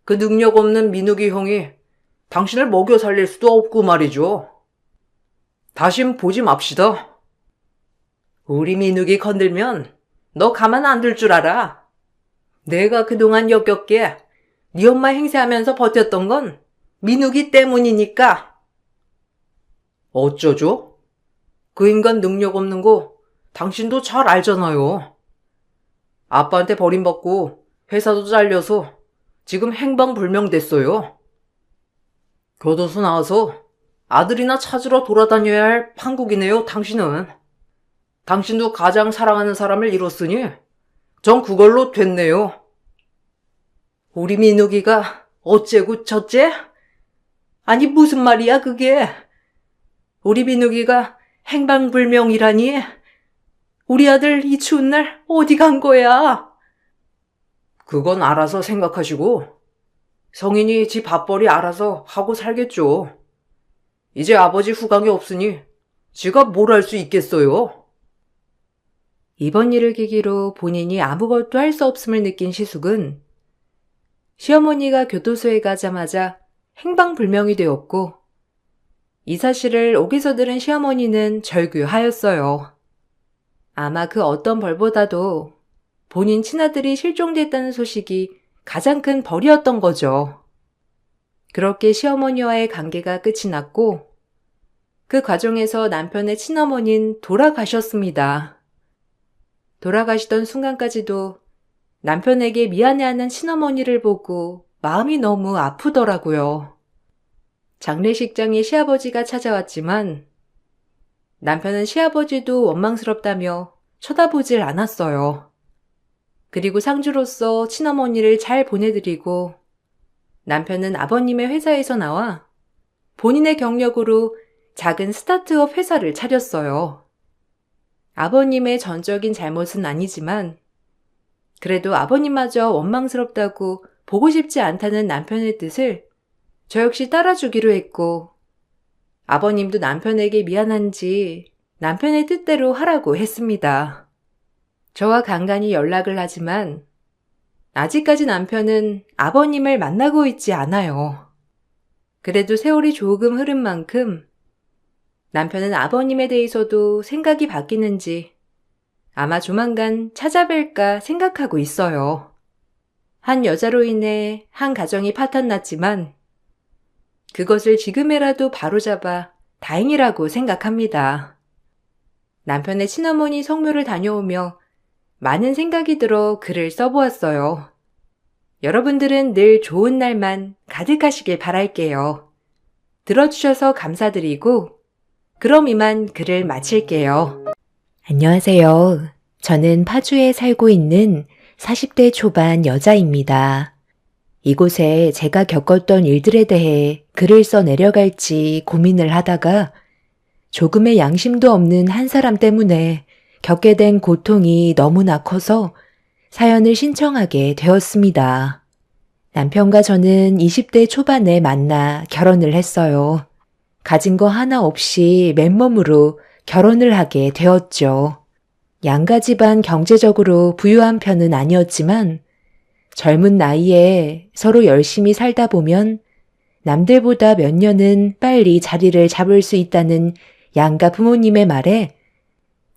그 능력 없는 민욱이 형이 당신을 먹여 살릴 수도 없고 말이죠. 다신 보지 맙시다. 우리 민욱이 건들면 너 가만 안 둘 줄 알아. 내가 그동안 역겹게 네 엄마 행세하면서 버텼던 건 민욱이 때문이니까. 어쩌죠? 그 인간 능력 없는 거 당신도 잘 알잖아요. 아빠한테 버림받고 회사도 잘려서 지금 행방불명 됐어요. 교도소 나와서 아들이나 찾으러 돌아다녀야 할 판국이네요, 당신은. 당신도 가장 사랑하는 사람을 잃었으니 전 그걸로 됐네요. 우리 민욱이가 어째고 저째? 아니 무슨 말이야 그게? 우리 민욱이가 행방불명이라니? 우리 아들 이 추운 날 어디 간 거야? 그건 알아서 생각하시고 성인이 지 밥벌이 알아서 하고 살겠죠. 이제 아버지 후광이 없으니 지가 뭘 할 수 있겠어요? 이번 일을 계기로 본인이 아무것도 할 수 없음을 느낀 시숙은 시어머니가 교도소에 가자마자 행방불명이 되었고 이 사실을 옥에서 들은 시어머니는 절규하였어요. 아마 그 어떤 벌보다도 본인 친아들이 실종됐다는 소식이 가장 큰 벌이었던 거죠. 그렇게 시어머니와의 관계가 끝이 났고 그 과정에서 남편의 친어머니는 돌아가셨습니다. 돌아가시던 순간까지도 남편에게 미안해하는 친어머니를 보고 마음이 너무 아프더라고요. 장례식장에 시아버지가 찾아왔지만 남편은 시아버지도 원망스럽다며 쳐다보질 않았어요. 그리고 상주로서 친어머니를 잘 보내드리고 남편은 아버님의 회사에서 나와 본인의 경력으로 작은 스타트업 회사를 차렸어요. 아버님의 전적인 잘못은 아니지만 그래도 아버님마저 원망스럽다고 보고 싶지 않다는 남편의 뜻을 저 역시 따라주기로 했고 아버님도 남편에게 미안한지 남편의 뜻대로 하라고 했습니다. 저와 간간히 연락을 하지만 아직까지 남편은 아버님을 만나고 있지 않아요. 그래도 세월이 조금 흐른 만큼 남편은 아버님에 대해서도 생각이 바뀌는지 아마 조만간 찾아뵐까 생각하고 있어요. 한 여자로 인해 한 가정이 파탄났지만 그것을 지금이라도 바로잡아 다행이라고 생각합니다. 남편의 친어머니 성묘를 다녀오며 많은 생각이 들어 글을 써보았어요. 여러분들은 늘 좋은 날만 가득하시길 바랄게요. 들어주셔서 감사드리고 그럼 이만 글을 마칠게요. 안녕하세요. 저는 파주에 살고 있는 40대 초반 여자입니다. 이곳에 제가 겪었던 일들에 대해 글을 써 내려갈지 고민을 하다가 조금의 양심도 없는 한 사람 때문에 겪게 된 고통이 너무나 커서 사연을 신청하게 되었습니다. 남편과 저는 20대 초반에 만나 결혼을 했어요. 가진 거 하나 없이 맨몸으로 결혼을 하게 되었죠. 양가 집안 경제적으로 부유한 편은 아니었지만 젊은 나이에 서로 열심히 살다 보면 남들보다 몇 년은 빨리 자리를 잡을 수 있다는 양가 부모님의 말에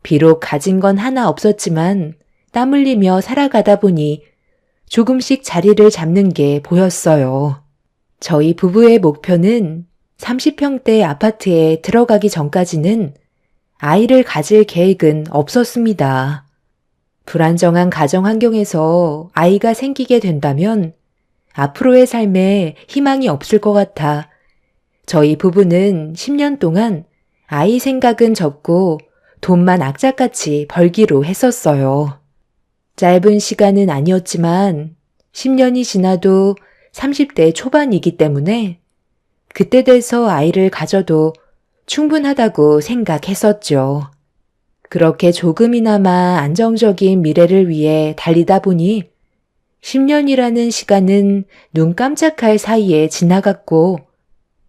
비록 가진 건 하나 없었지만 땀 흘리며 살아가다 보니 조금씩 자리를 잡는 게 보였어요. 저희 부부의 목표는 30평대 아파트에 들어가기 전까지는 아이를 가질 계획은 없었습니다. 불안정한 가정 환경에서 아이가 생기게 된다면 앞으로의 삶에 희망이 없을 것 같아 저희 부부는 10년 동안 아이 생각은 접고 돈만 악착같이 벌기로 했었어요. 짧은 시간은 아니었지만 10년이 지나도 30대 초반이기 때문에 그때 돼서 아이를 가져도 충분하다고 생각했었죠. 그렇게 조금이나마 안정적인 미래를 위해 달리다 보니 10년이라는 시간은 눈 깜짝할 사이에 지나갔고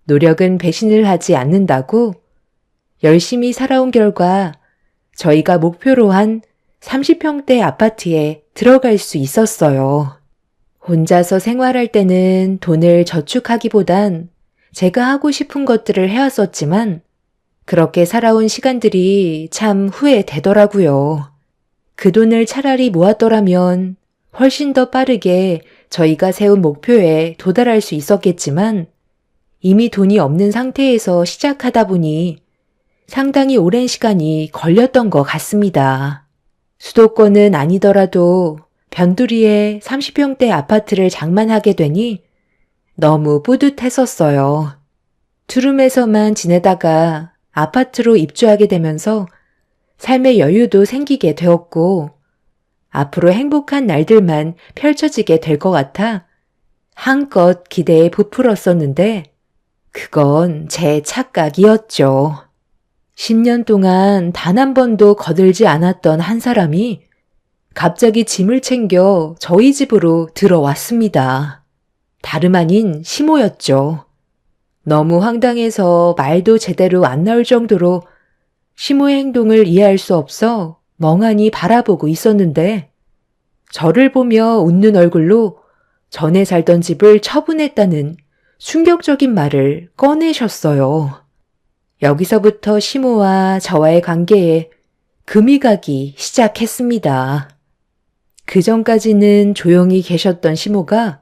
노력은 배신을 하지 않는다고 열심히 살아온 결과 저희가 목표로 한 30평대 아파트에 들어갈 수 있었어요. 혼자서 생활할 때는 돈을 저축하기보단 제가 하고 싶은 것들을 해왔었지만 그렇게 살아온 시간들이 참 후회되더라고요. 그 돈을 차라리 모았더라면 훨씬 더 빠르게 저희가 세운 목표에 도달할 수 있었겠지만 이미 돈이 없는 상태에서 시작하다 보니 상당히 오랜 시간이 걸렸던 것 같습니다. 수도권은 아니더라도 변두리에 30평대 아파트를 장만하게 되니 너무 뿌듯했었어요. 투룸에서만 지내다가 아파트로 입주하게 되면서 삶의 여유도 생기게 되었고 앞으로 행복한 날들만 펼쳐지게 될 것 같아 한껏 기대에 부풀었었는데 그건 제 착각이었죠. 10년 동안 단 한 번도 거들지 않았던 한 사람이 갑자기 짐을 챙겨 저희 집으로 들어왔습니다. 다름 아닌 시모였죠. 너무 황당해서 말도 제대로 안 나올 정도로 시모의 행동을 이해할 수 없어 멍하니 바라보고 있었는데 저를 보며 웃는 얼굴로 전에 살던 집을 처분했다는 충격적인 말을 꺼내셨어요. 여기서부터 시모와 저와의 관계에 금이 가기 시작했습니다. 그 전까지는 조용히 계셨던 시모가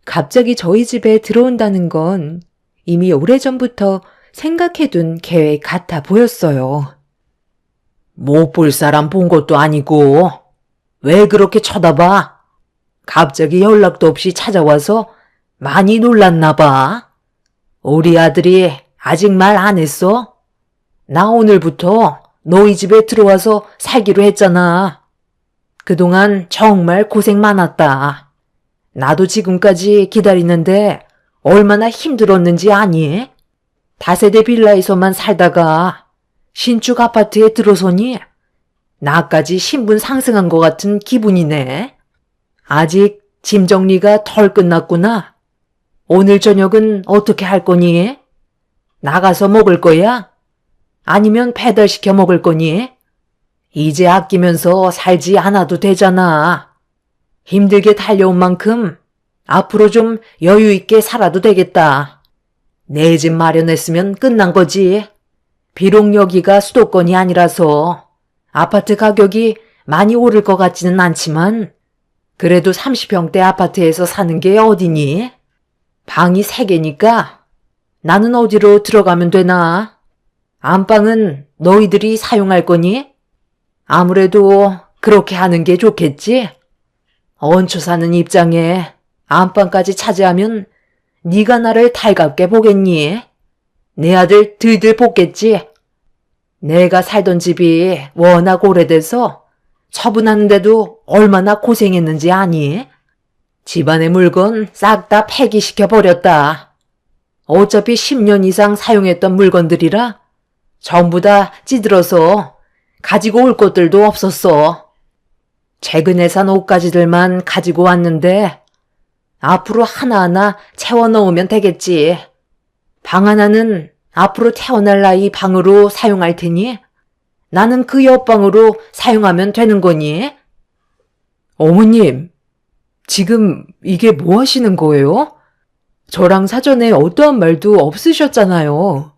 갑자기 저희 집에 들어온다는 건 이미 오래전부터 생각해둔 계획 같아 보였어요. 못 볼 사람 본 것도 아니고 왜 그렇게 쳐다봐? 갑자기 연락도 없이 찾아와서 많이 놀랐나 봐. 우리 아들이 아직 말 안 했어? 나 오늘부터 너희 집에 들어와서 살기로 했잖아. 그동안 정말 고생 많았다. 나도 지금까지 기다리는데 얼마나 힘들었는지 아니? 다세대 빌라에서만 살다가 신축 아파트에 들어서니 나까지 신분 상승한 것 같은 기분이네. 아직 짐 정리가 덜 끝났구나. 오늘 저녁은 어떻게 할 거니? 나가서 먹을 거야? 아니면 배달시켜 먹을 거니? 이제 아끼면서 살지 않아도 되잖아. 힘들게 달려온 만큼 앞으로 좀 여유 있게 살아도 되겠다. 내 집 마련했으면 끝난 거지. 비록 여기가 수도권이 아니라서 아파트 가격이 많이 오를 것 같지는 않지만 그래도 30평대 아파트에서 사는 게 어디니? 방이 3개니까 나는 어디로 들어가면 되나? 안방은 너희들이 사용할 거니? 아무래도 그렇게 하는 게 좋겠지? 얹혀 사는 입장에 안방까지 차지하면 네가 나를 달갑게 보겠니? 내 아들 들들 볶겠지? 내가 살던 집이 워낙 오래돼서 처분하는데도 얼마나 고생했는지 아니? 집안의 물건 싹 다 폐기시켜버렸다. 어차피 10년 이상 사용했던 물건들이라 전부 다 찌들어서 가지고 올 것들도 없었어. 최근에 산 옷가지들만 가지고 왔는데 앞으로 하나하나 채워 넣으면 되겠지. 방 하나는 앞으로 태어날 나이 방으로 사용할 테니 나는 그 옆방으로 사용하면 되는 거니? 어머님, 지금 이게 뭐 하시는 거예요? 저랑 사전에 어떠한 말도 없으셨잖아요.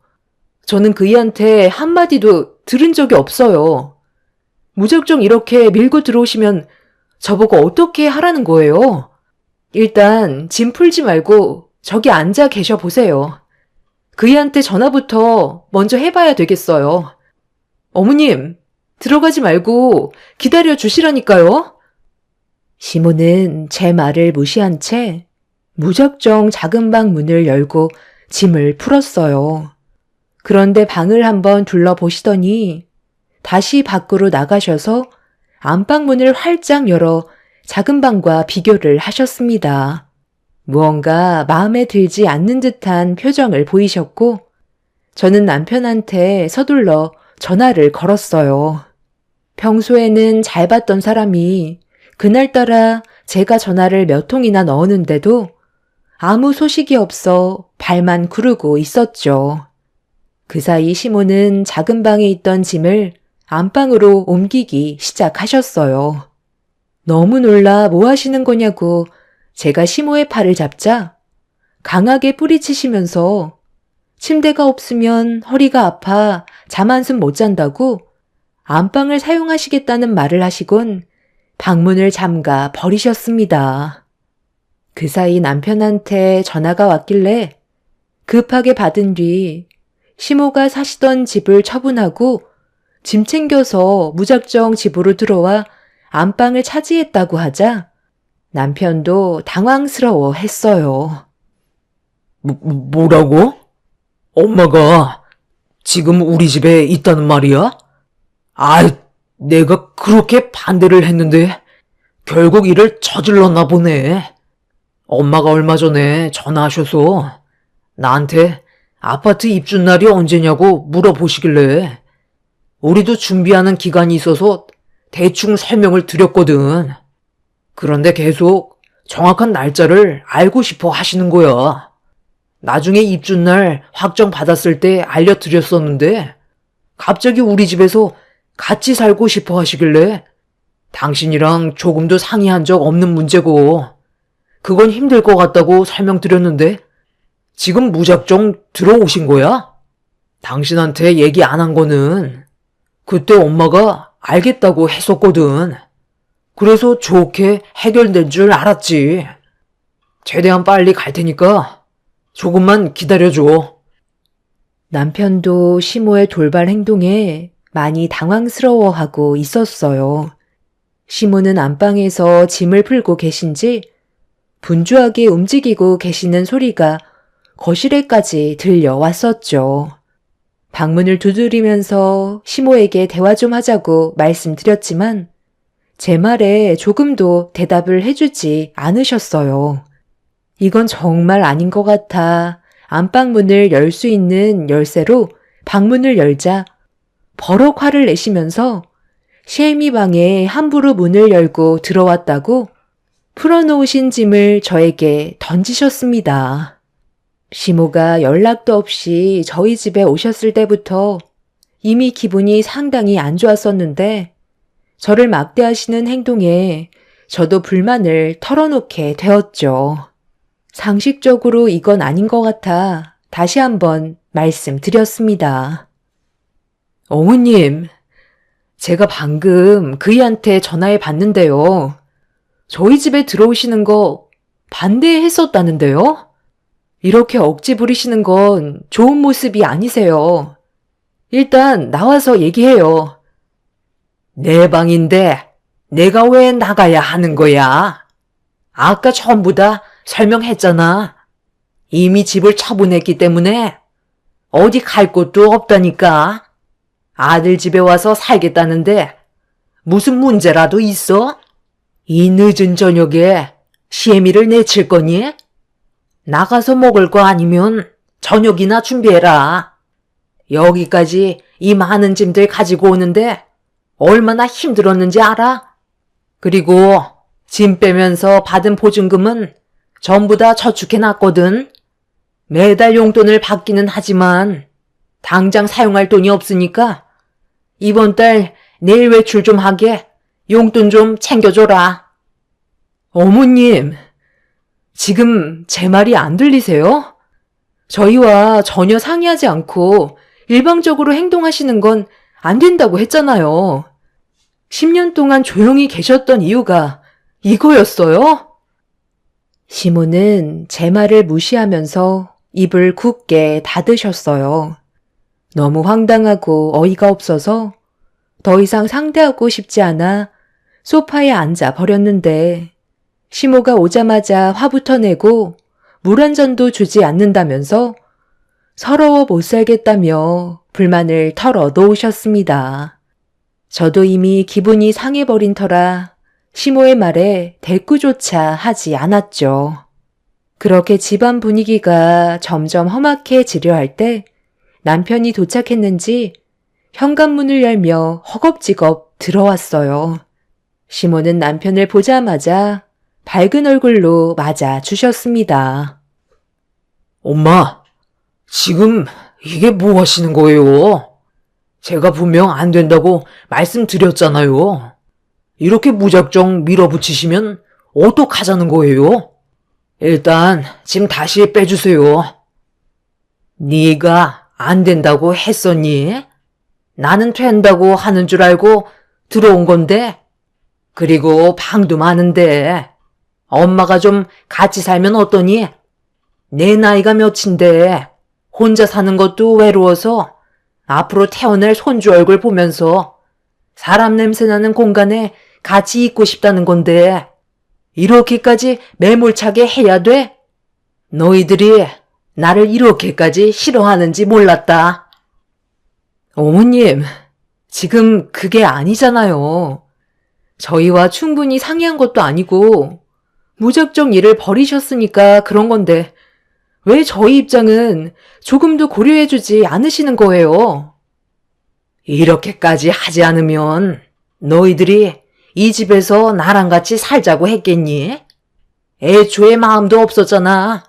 저는 그이한테 한마디도 들은 적이 없어요. 무작정 이렇게 밀고 들어오시면 저보고 어떻게 하라는 거예요? 일단 짐 풀지 말고 저기 앉아 계셔 보세요. 그이한테 전화부터 먼저 해봐야 되겠어요. 어머님, 들어가지 말고 기다려 주시라니까요. 시모는 제 말을 무시한 채 무작정 작은 방 문을 열고 짐을 풀었어요. 그런데 방을 한번 둘러보시더니 다시 밖으로 나가셔서 안방문을 활짝 열어 작은 방과 비교를 하셨습니다. 무언가 마음에 들지 않는 듯한 표정을 보이셨고 저는 남편한테 서둘러 전화를 걸었어요. 평소에는 잘 봤던 사람이 그날따라 제가 전화를 몇 통이나 넣었는데도 아무 소식이 없어 발만 구르고 있었죠. 그 사이 시모는 작은 방에 있던 짐을 안방으로 옮기기 시작하셨어요. 너무 놀라 뭐 하시는 거냐고 제가 시모의 팔을 잡자 강하게 뿌리치시면서 침대가 없으면 허리가 아파 잠 한숨 못 잔다고 안방을 사용하시겠다는 말을 하시곤 방문을 잠가 버리셨습니다. 그 사이 남편한테 전화가 왔길래 급하게 받은 뒤 시모가 사시던 집을 처분하고 짐 챙겨서 무작정 집으로 들어와 안방을 차지했다고 하자 남편도 당황스러워 했어요. 뭐라고? 엄마가 지금 우리 집에 있다는 말이야? 내가 그렇게 반대를 했는데 결국 일을 저질렀나 보네. 엄마가 얼마 전에 전화하셔서 나한테 아파트 입주 날이 언제냐고 물어보시길래 우리도 준비하는 기간이 있어서 대충 설명을 드렸거든. 그런데 계속 정확한 날짜를 알고 싶어 하시는 거야. 나중에 입주날 확정 받았을 때 알려드렸었는데 갑자기 우리 집에서 같이 살고 싶어 하시길래 당신이랑 조금도 상의한 적 없는 문제고 그건 힘들 것 같다고 설명드렸는데 지금 무작정 들어오신 거야? 당신한테 얘기 안 한 거는 그때 엄마가 알겠다고 했었거든. 그래서 좋게 해결된 줄 알았지. 최대한 빨리 갈 테니까 조금만 기다려줘. 남편도 시모의 돌발 행동에 많이 당황스러워하고 있었어요. 시모는 안방에서 짐을 풀고 계신지 분주하게 움직이고 계시는 소리가 거실에까지 들려왔었죠. 방문을 두드리면서 시모에게 대화 좀 하자고 말씀드렸지만 제 말에 조금도 대답을 해주지 않으셨어요. 이건 정말 아닌 것 같아 안방문을 열 수 있는 열쇠로 방문을 열자 버럭 화를 내시면서 셰미 방에 함부로 문을 열고 들어왔다고 풀어놓으신 짐을 저에게 던지셨습니다. 시모가 연락도 없이 저희 집에 오셨을 때부터 이미 기분이 상당히 안 좋았었는데 저를 막대하시는 행동에 저도 불만을 털어놓게 되었죠. 상식적으로 이건 아닌 것 같아 다시 한번 말씀드렸습니다. 어머님, 제가 방금 그이한테 전화해 봤는데요. 저희 집에 들어오시는 거 반대했었다는데요? 이렇게 억지 부리시는 건 좋은 모습이 아니세요. 일단 나와서 얘기해요. 내 방인데 내가 왜 나가야 하는 거야? 아까 전부 다 설명했잖아. 이미 집을 처분했기 때문에 어디 갈 곳도 없다니까. 아들 집에 와서 살겠다는데 무슨 문제라도 있어? 이 늦은 저녁에 시애미를 내칠 거니? 나가서 먹을 거 아니면 저녁이나 준비해라. 여기까지 이 많은 짐들 가지고 오는데 얼마나 힘들었는지 알아? 그리고 짐 빼면서 받은 보증금은 전부 다 저축해놨거든. 매달 용돈을 받기는 하지만 당장 사용할 돈이 없으니까 이번 달 내일 외출 좀 하게 용돈 좀 챙겨줘라. 어머님, 지금 제 말이 안 들리세요? 저희와 전혀 상의하지 않고 일방적으로 행동하시는 건 안 된다고 했잖아요. 10년 동안 조용히 계셨던 이유가 이거였어요? 시모는 제 말을 무시하면서 입을 굳게 닫으셨어요. 너무 황당하고 어이가 없어서 더 이상 상대하고 싶지 않아 소파에 앉아 버렸는데 시모가 오자마자 화부터 내고 물 한 잔도 주지 않는다면서 서러워 못 살겠다며 불만을 털어 놓으셨습니다. 저도 이미 기분이 상해버린 터라 시모의 말에 대꾸조차 하지 않았죠. 그렇게 집안 분위기가 점점 험악해지려 할 때 남편이 도착했는지 현관문을 열며 허겁지겁 들어왔어요. 시모는 남편을 보자마자 밝은 얼굴로 맞아 주셨습니다. 엄마, 지금 이게 뭐 하시는 거예요? 제가 분명 안 된다고 말씀드렸잖아요. 이렇게 무작정 밀어붙이시면 어떡하자는 거예요? 일단 짐 다시 빼주세요. 네가 안 된다고 했었니? 나는 된다고 하는 줄 알고 들어온 건데. 그리고 방도 많은데 엄마가 좀 같이 살면 어떠니? 내 나이가 몇인데 혼자 사는 것도 외로워서 앞으로 태어날 손주 얼굴 보면서 사람 냄새나는 공간에 같이 있고 싶다는 건데 이렇게까지 매몰차게 해야 돼? 너희들이 나를 이렇게까지 싫어하는지 몰랐다. 어머님, 지금 그게 아니잖아요. 저희와 충분히 상의한 것도 아니고 무작정 일을 벌이셨으니까 그런 건데 왜 저희 입장은 조금도 고려해주지 않으시는 거예요? 이렇게까지 하지 않으면 너희들이 이 집에서 나랑 같이 살자고 했겠니? 애초에 마음도 없었잖아.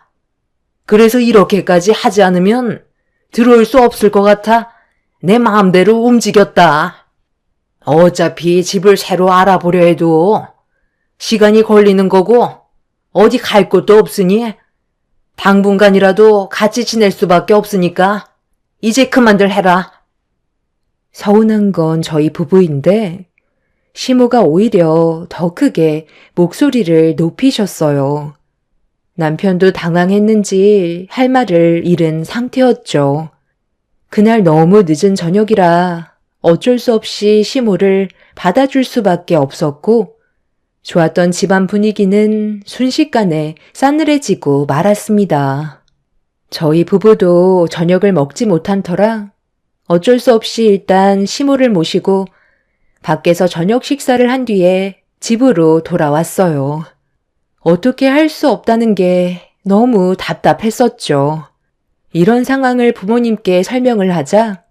그래서 이렇게까지 하지 않으면 들어올 수 없을 것 같아 내 마음대로 움직였다. 어차피 집을 새로 알아보려 해도 시간이 걸리는 거고 어디 갈 곳도 없으니 당분간이라도 같이 지낼 수밖에 없으니까 이제 그만들 해라. 서운한 건 저희 부부인데 시모가 오히려 더 크게 목소리를 높이셨어요. 남편도 당황했는지 할 말을 잃은 상태였죠. 그날 너무 늦은 저녁이라 어쩔 수 없이 시모를 받아줄 수밖에 없었고 좋았던 집안 분위기는 순식간에 싸늘해지고 말았습니다. 저희 부부도 저녁을 먹지 못한 터라 어쩔 수 없이 일단 시모를 모시고 밖에서 저녁 식사를 한 뒤에 집으로 돌아왔어요. 어떻게 할 수 없다는 게 너무 답답했었죠. 이런 상황을 부모님께 설명을 하자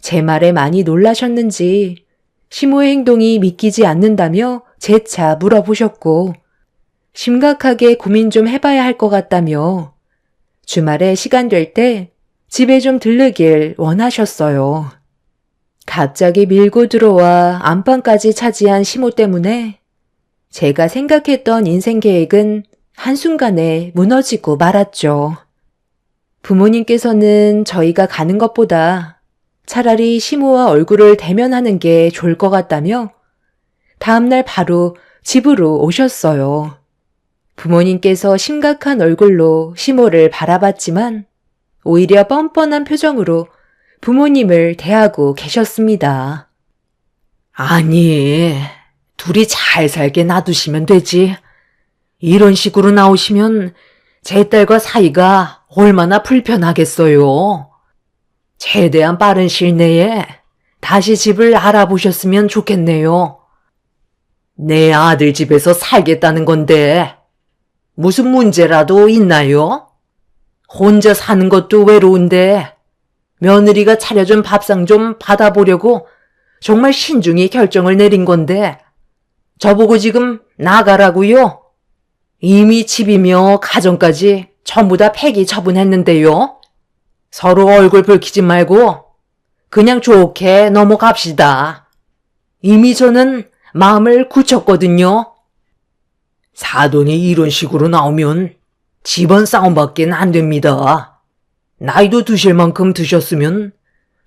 제 말에 많이 놀라셨는지 시모의 행동이 믿기지 않는다며 재차 물어보셨고 심각하게 고민 좀 해봐야 할 것 같다며 주말에 시간 될 때 집에 좀 들르길 원하셨어요. 갑자기 밀고 들어와 안방까지 차지한 시모 때문에 제가 생각했던 인생 계획은 한순간에 무너지고 말았죠. 부모님께서는 저희가 가는 것보다 차라리 시모와 얼굴을 대면하는 게 좋을 것 같다며 다음날 바로 집으로 오셨어요. 부모님께서 심각한 얼굴로 시모를 바라봤지만 오히려 뻔뻔한 표정으로 부모님을 대하고 계셨습니다. 아니, 둘이 잘 살게 놔두시면 되지. 이런 식으로 나오시면 제 딸과 사이가 얼마나 불편하겠어요. 최대한 빠른 시일 내에 다시 집을 알아보셨으면 좋겠네요. 내 아들 집에서 살겠다는 건데 무슨 문제라도 있나요? 혼자 사는 것도 외로운데 며느리가 차려준 밥상 좀 받아보려고 정말 신중히 결정을 내린 건데 저보고 지금 나가라고요? 이미 집이며 가정까지 전부 다 폐기 처분했는데요. 서로 얼굴 붉히지 말고 그냥 좋게 넘어갑시다. 이미 저는 마음을 굳혔거든요. 사돈이 이런 식으로 나오면 집안 싸움밖에 안 됩니다. 나이도 드실 만큼 드셨으면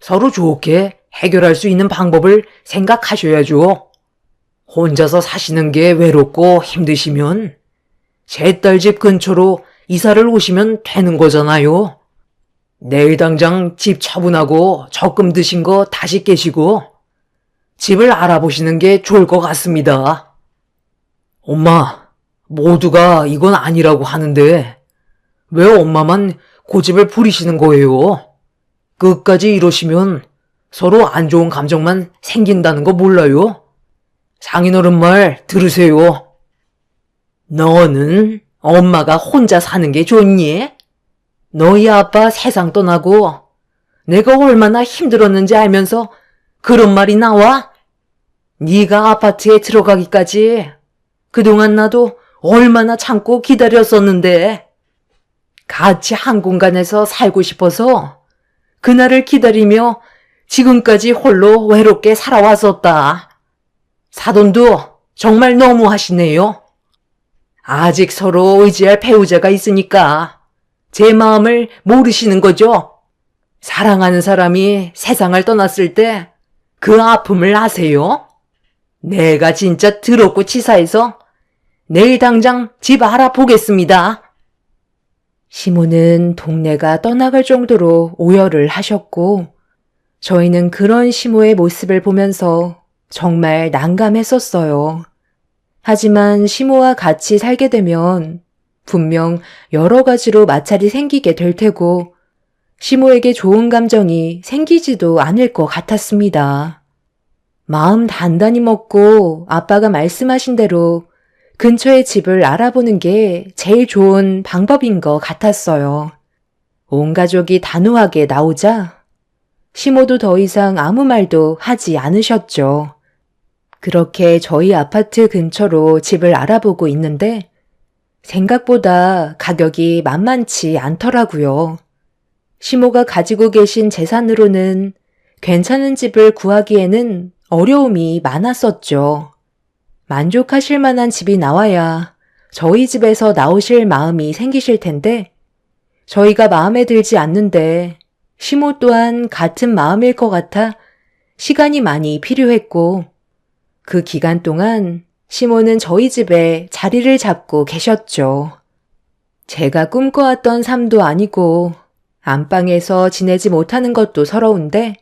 서로 좋게 해결할 수 있는 방법을 생각하셔야죠. 혼자서 사시는 게 외롭고 힘드시면 제 딸 집 근처로 이사를 오시면 되는 거잖아요. 내일 당장 집 처분하고 적금 드신 거 다시 깨시고 집을 알아보시는 게 좋을 것 같습니다. 엄마, 모두가 이건 아니라고 하는데 왜 엄마만 고집을 부리시는 거예요? 끝까지 이러시면 서로 안 좋은 감정만 생긴다는 거 몰라요? 장인어른 말 들으세요. 너는 엄마가 혼자 사는 게 좋니? 너희 아빠 세상 떠나고 내가 얼마나 힘들었는지 알면서 그런 말이 나와? 네가 아파트에 들어가기까지 그동안 나도 얼마나 참고 기다렸었는데 같이 한 공간에서 살고 싶어서 그날을 기다리며 지금까지 홀로 외롭게 살아왔었다. 사돈도 정말 너무하시네요. 아직 서로 의지할 배우자가 있으니까 제 마음을 모르시는 거죠. 사랑하는 사람이 세상을 떠났을 때 그 아픔을 아세요? 내가 진짜 더럽고 치사해서 내일 당장 집 알아보겠습니다. 시모는 동네가 떠나갈 정도로 오열을 하셨고 저희는 그런 시모의 모습을 보면서 정말 난감했었어요. 하지만 시모와 같이 살게 되면 분명 여러 가지로 마찰이 생기게 될 테고 시모에게 좋은 감정이 생기지도 않을 것 같았습니다. 마음 단단히 먹고 아빠가 말씀하신 대로 근처의 집을 알아보는 게 제일 좋은 방법인 것 같았어요. 온 가족이 단호하게 나오자 시모도 더 이상 아무 말도 하지 않으셨죠. 그렇게 저희 아파트 근처로 집을 알아보고 있는데 생각보다 가격이 만만치 않더라고요. 시모가 가지고 계신 재산으로는 괜찮은 집을 구하기에는 어려움이 많았었죠. 만족하실 만한 집이 나와야 저희 집에서 나오실 마음이 생기실 텐데 저희가 마음에 들지 않는데 시모 또한 같은 마음일 것 같아 시간이 많이 필요했고 그 기간 동안 시모는 저희 집에 자리를 잡고 계셨죠. 제가 꿈꿔왔던 삶도 아니고 안방에서 지내지 못하는 것도 서러운데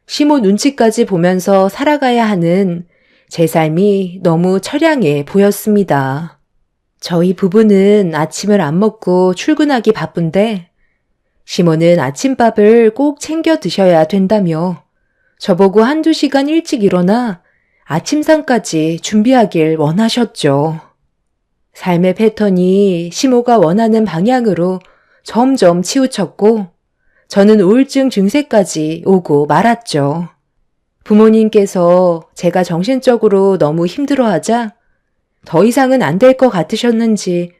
시모 눈치까지 보면서 살아가야 하는 제 삶이 너무 처량해 보였습니다. 저희 부부는 아침을 안 먹고 출근하기 바쁜데 시모는 아침밥을 꼭 챙겨 드셔야 된다며 저보고 한두 시간 일찍 일어나 아침상까지 준비하길 원하셨죠. 삶의 패턴이 시모가 원하는 방향으로 점점 치우쳤고 저는 우울증 증세까지 오고 말았죠. 부모님께서 제가 정신적으로 너무 힘들어하자 더 이상은 안 될 것 같으셨는지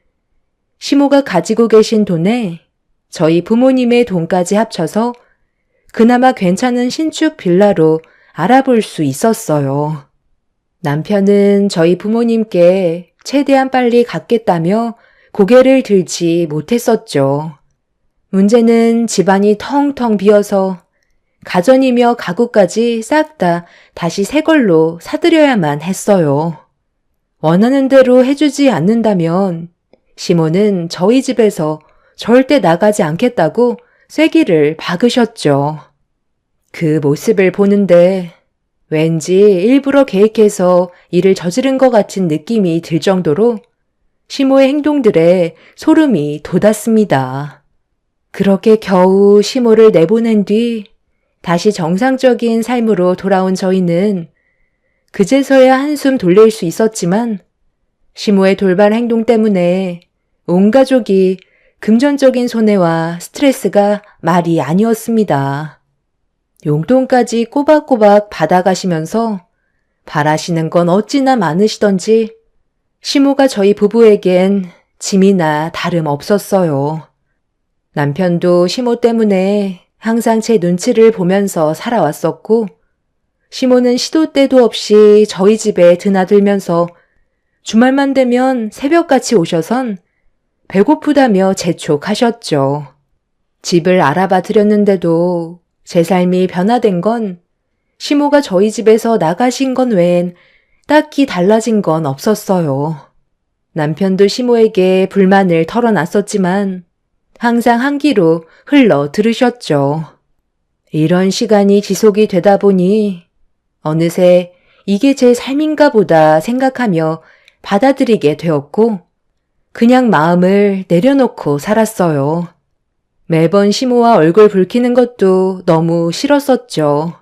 시모가 가지고 계신 돈에 저희 부모님의 돈까지 합쳐서 그나마 괜찮은 신축 빌라로 알아볼 수 있었어요. 남편은 저희 부모님께 최대한 빨리 갚겠다며 고개를 들지 못했었죠. 문제는 집안이 텅텅 비어서 가전이며 가구까지 싹 다 다시 새 걸로 사들여야만 했어요. 원하는 대로 해주지 않는다면 시모는 저희 집에서 절대 나가지 않겠다고 쐐기를 박으셨죠. 그 모습을 보는데 왠지 일부러 계획해서 일을 저지른 것 같은 느낌이 들 정도로 시모의 행동들에 소름이 돋았습니다. 그렇게 겨우 시모를 내보낸 뒤 다시 정상적인 삶으로 돌아온 저희는 그제서야 한숨 돌릴 수 있었지만 시모의 돌발 행동 때문에 온 가족이 금전적인 손해와 스트레스가 말이 아니었습니다. 용돈까지 꼬박꼬박 받아가시면서 바라시는 건 어찌나 많으시던지 시모가 저희 부부에겐 짐이나 다름없었어요. 남편도 시모 때문에 항상 제 눈치를 보면서 살아왔었고 시모는 시도 때도 없이 저희 집에 드나들면서 주말만 되면 새벽같이 오셔선 배고프다며 재촉하셨죠. 집을 알아봐 드렸는데도 제 삶이 변화된 건 시모가 저희 집에서 나가신 건 외엔 딱히 달라진 건 없었어요. 남편도 시모에게 불만을 털어놨었지만 항상 한 귀로 흘러 들으셨죠. 이런 시간이 지속이 되다 보니 어느새 이게 제 삶인가 보다 생각하며 받아들이게 되었고 그냥 마음을 내려놓고 살았어요. 매번 시모와 얼굴 붉히는 것도 너무 싫었었죠.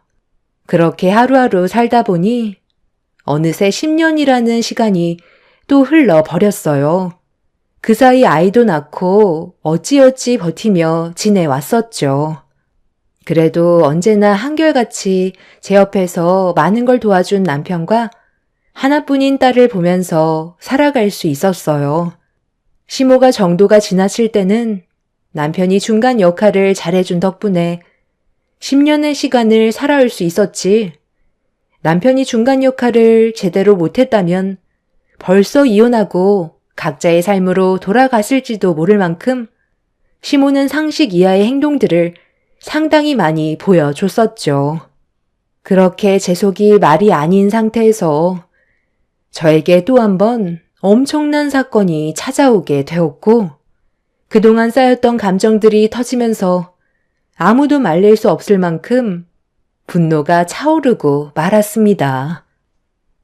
그렇게 하루하루 살다 보니 어느새 10년이라는 시간이 또 흘러버렸어요. 그 사이 아이도 낳고 어찌어찌 버티며 지내왔었죠. 그래도 언제나 한결같이 제 옆에서 많은 걸 도와준 남편과 하나뿐인 딸을 보면서 살아갈 수 있었어요. 시모가 정도가 지났을 때는 남편이 중간 역할을 잘해준 덕분에 10년의 시간을 살아올 수 있었지. 남편이 중간 역할을 제대로 못했다면 벌써 이혼하고 각자의 삶으로 돌아갔을지도 모를 만큼 시모는 상식 이하의 행동들을 상당히 많이 보여줬었죠. 그렇게 제 속이 말이 아닌 상태에서 저에게 또 한 번 엄청난 사건이 찾아오게 되었고 그동안 쌓였던 감정들이 터지면서 아무도 말릴 수 없을 만큼 분노가 차오르고 말았습니다.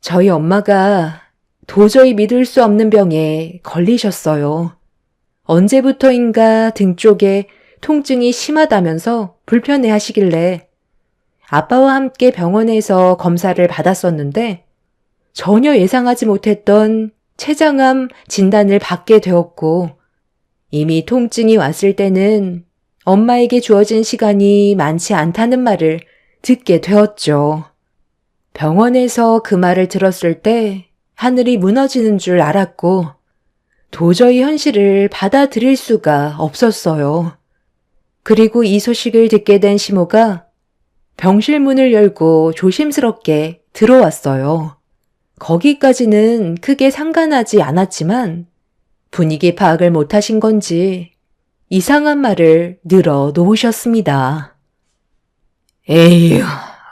저희 엄마가 도저히 믿을 수 없는 병에 걸리셨어요. 언제부터인가 등 쪽에 통증이 심하다면서 불편해 하시길래 아빠와 함께 병원에서 검사를 받았었는데 전혀 예상하지 못했던 췌장암 진단을 받게 되었고 이미 통증이 왔을 때는 엄마에게 주어진 시간이 많지 않다는 말을 듣게 되었죠. 병원에서 그 말을 들었을 때 하늘이 무너지는 줄 알았고 도저히 현실을 받아들일 수가 없었어요. 그리고 이 소식을 듣게 된 시모가 병실 문을 열고 조심스럽게 들어왔어요. 거기까지는 크게 상관하지 않았지만 분위기 파악을 못하신 건지 이상한 말을 늘어 놓으셨습니다. 에휴,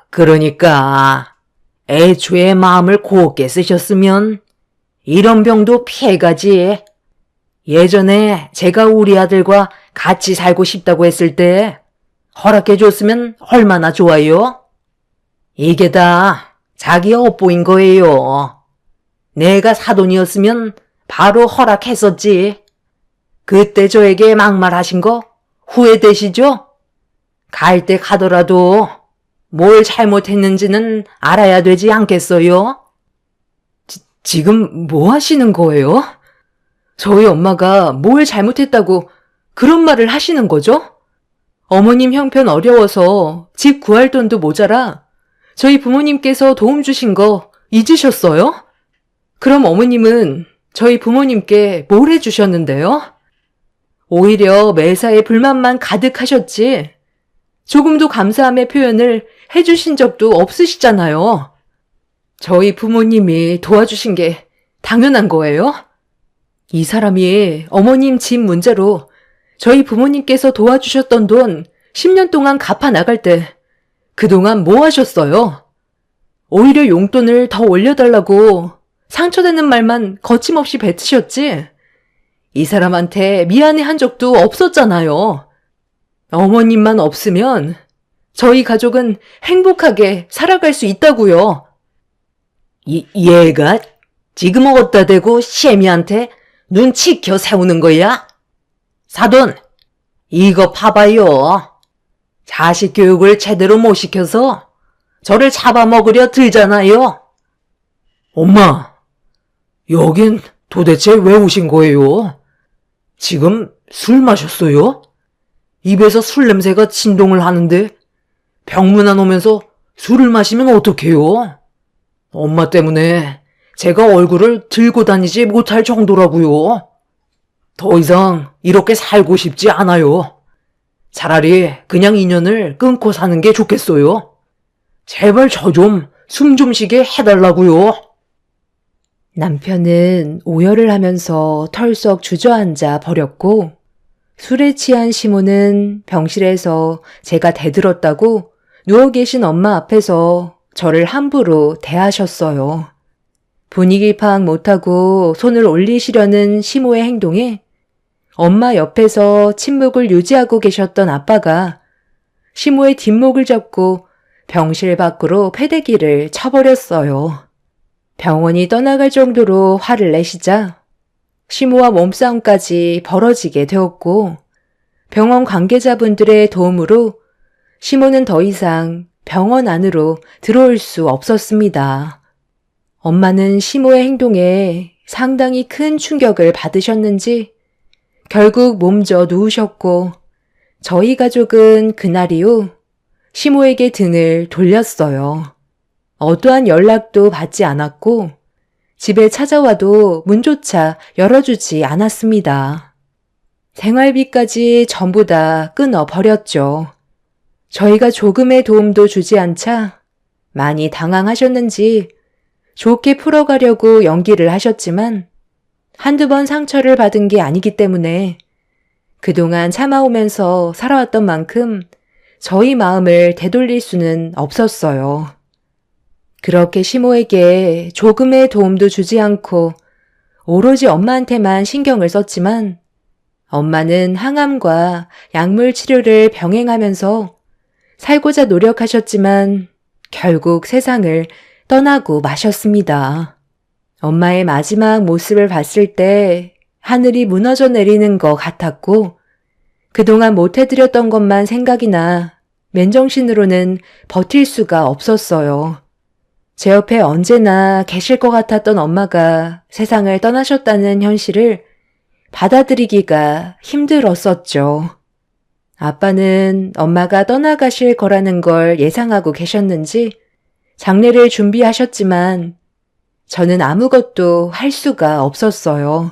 그러니까 애초에 마음을 곱게 쓰셨으면 이런 병도 피해가지. 예전에 제가 우리 아들과 같이 살고 싶다고 했을 때 허락해줬으면 얼마나 좋아요? 이게 다 자기 업보인 거예요. 내가 사돈이었으면 바로 허락했었지. 그때 저에게 막말하신 거 후회되시죠? 갈 때 가더라도 뭘 잘못했는지는 알아야 되지 않겠어요? 지금 뭐 하시는 거예요? 저희 엄마가 뭘 잘못했다고 그런 말을 하시는 거죠? 어머님 형편 어려워서 집 구할 돈도 모자라 저희 부모님께서 도움 주신 거 잊으셨어요? 그럼 어머님은 저희 부모님께 뭘 해주셨는데요? 오히려 매사에 불만만 가득하셨지 조금도 감사함의 표현을 해주신 적도 없으시잖아요. 저희 부모님이 도와주신 게 당연한 거예요? 이 사람이 어머님 집 문제로 저희 부모님께서 도와주셨던 돈 10년 동안 갚아 나갈 때 그동안 뭐 하셨어요? 오히려 용돈을 더 올려달라고 상처되는 말만 거침없이 뱉으셨지? 이 사람한테 미안해 한 적도 없었잖아요. 어머님만 없으면 저희 가족은 행복하게 살아갈 수 있다고요. 얘가 지금 어디다 대고 시애미한테 눈 치켜 세우는 거야? 사돈, 이거 봐봐요. 자식 교육을 제대로 못 시켜서 저를 잡아먹으려 들잖아요. 엄마, 여긴 도대체 왜 오신 거예요? 지금 술 마셨어요? 입에서 술 냄새가 진동을 하는데 병문안 오면서 술을 마시면 어떡해요? 엄마 때문에 제가 얼굴을 들고 다니지 못할 정도라고요. 더 이상 이렇게 살고 싶지 않아요. 차라리 그냥 인연을 끊고 사는 게 좋겠어요. 제발 저 좀 숨 좀 쉬게 해달라고요. 남편은 오열을 하면서 털썩 주저앉아 버렸고 술에 취한 시모는 병실에서 제가 대들었다고 누워 계신 엄마 앞에서 저를 함부로 대하셨어요. 분위기 파악 못하고 손을 올리시려는 시모의 행동에 엄마 옆에서 침묵을 유지하고 계셨던 아빠가 시모의 뒷목을 잡고 병실 밖으로 패대기를 쳐버렸어요. 병원이 떠나갈 정도로 화를 내시자 시모와 몸싸움까지 벌어지게 되었고 병원 관계자분들의 도움으로 시모는 더 이상 병원 안으로 들어올 수 없었습니다. 엄마는 시모의 행동에 상당히 큰 충격을 받으셨는지 결국 몸져 누우셨고 저희 가족은 그날 이후 시모에게 등을 돌렸어요. 어떠한 연락도 받지 않았고 집에 찾아와도 문조차 열어주지 않았습니다. 생활비까지 전부 다 끊어버렸죠. 저희가 조금의 도움도 주지 않자 많이 당황하셨는지 좋게 풀어가려고 연기를 하셨지만 한두 번 상처를 받은 게 아니기 때문에 그동안 참아오면서 살아왔던 만큼 저희 마음을 되돌릴 수는 없었어요. 그렇게 시모에게 조금의 도움도 주지 않고 오로지 엄마한테만 신경을 썼지만 엄마는 항암과 약물 치료를 병행하면서 살고자 노력하셨지만 결국 세상을 떠나고 마셨습니다. 엄마의 마지막 모습을 봤을 때 하늘이 무너져 내리는 것 같았고 그동안 못해드렸던 것만 생각이 나 맨정신으로는 버틸 수가 없었어요. 제 옆에 언제나 계실 것 같았던 엄마가 세상을 떠나셨다는 현실을 받아들이기가 힘들었었죠. 아빠는 엄마가 떠나가실 거라는 걸 예상하고 계셨는지 장례를 준비하셨지만 저는 아무것도 할 수가 없었어요.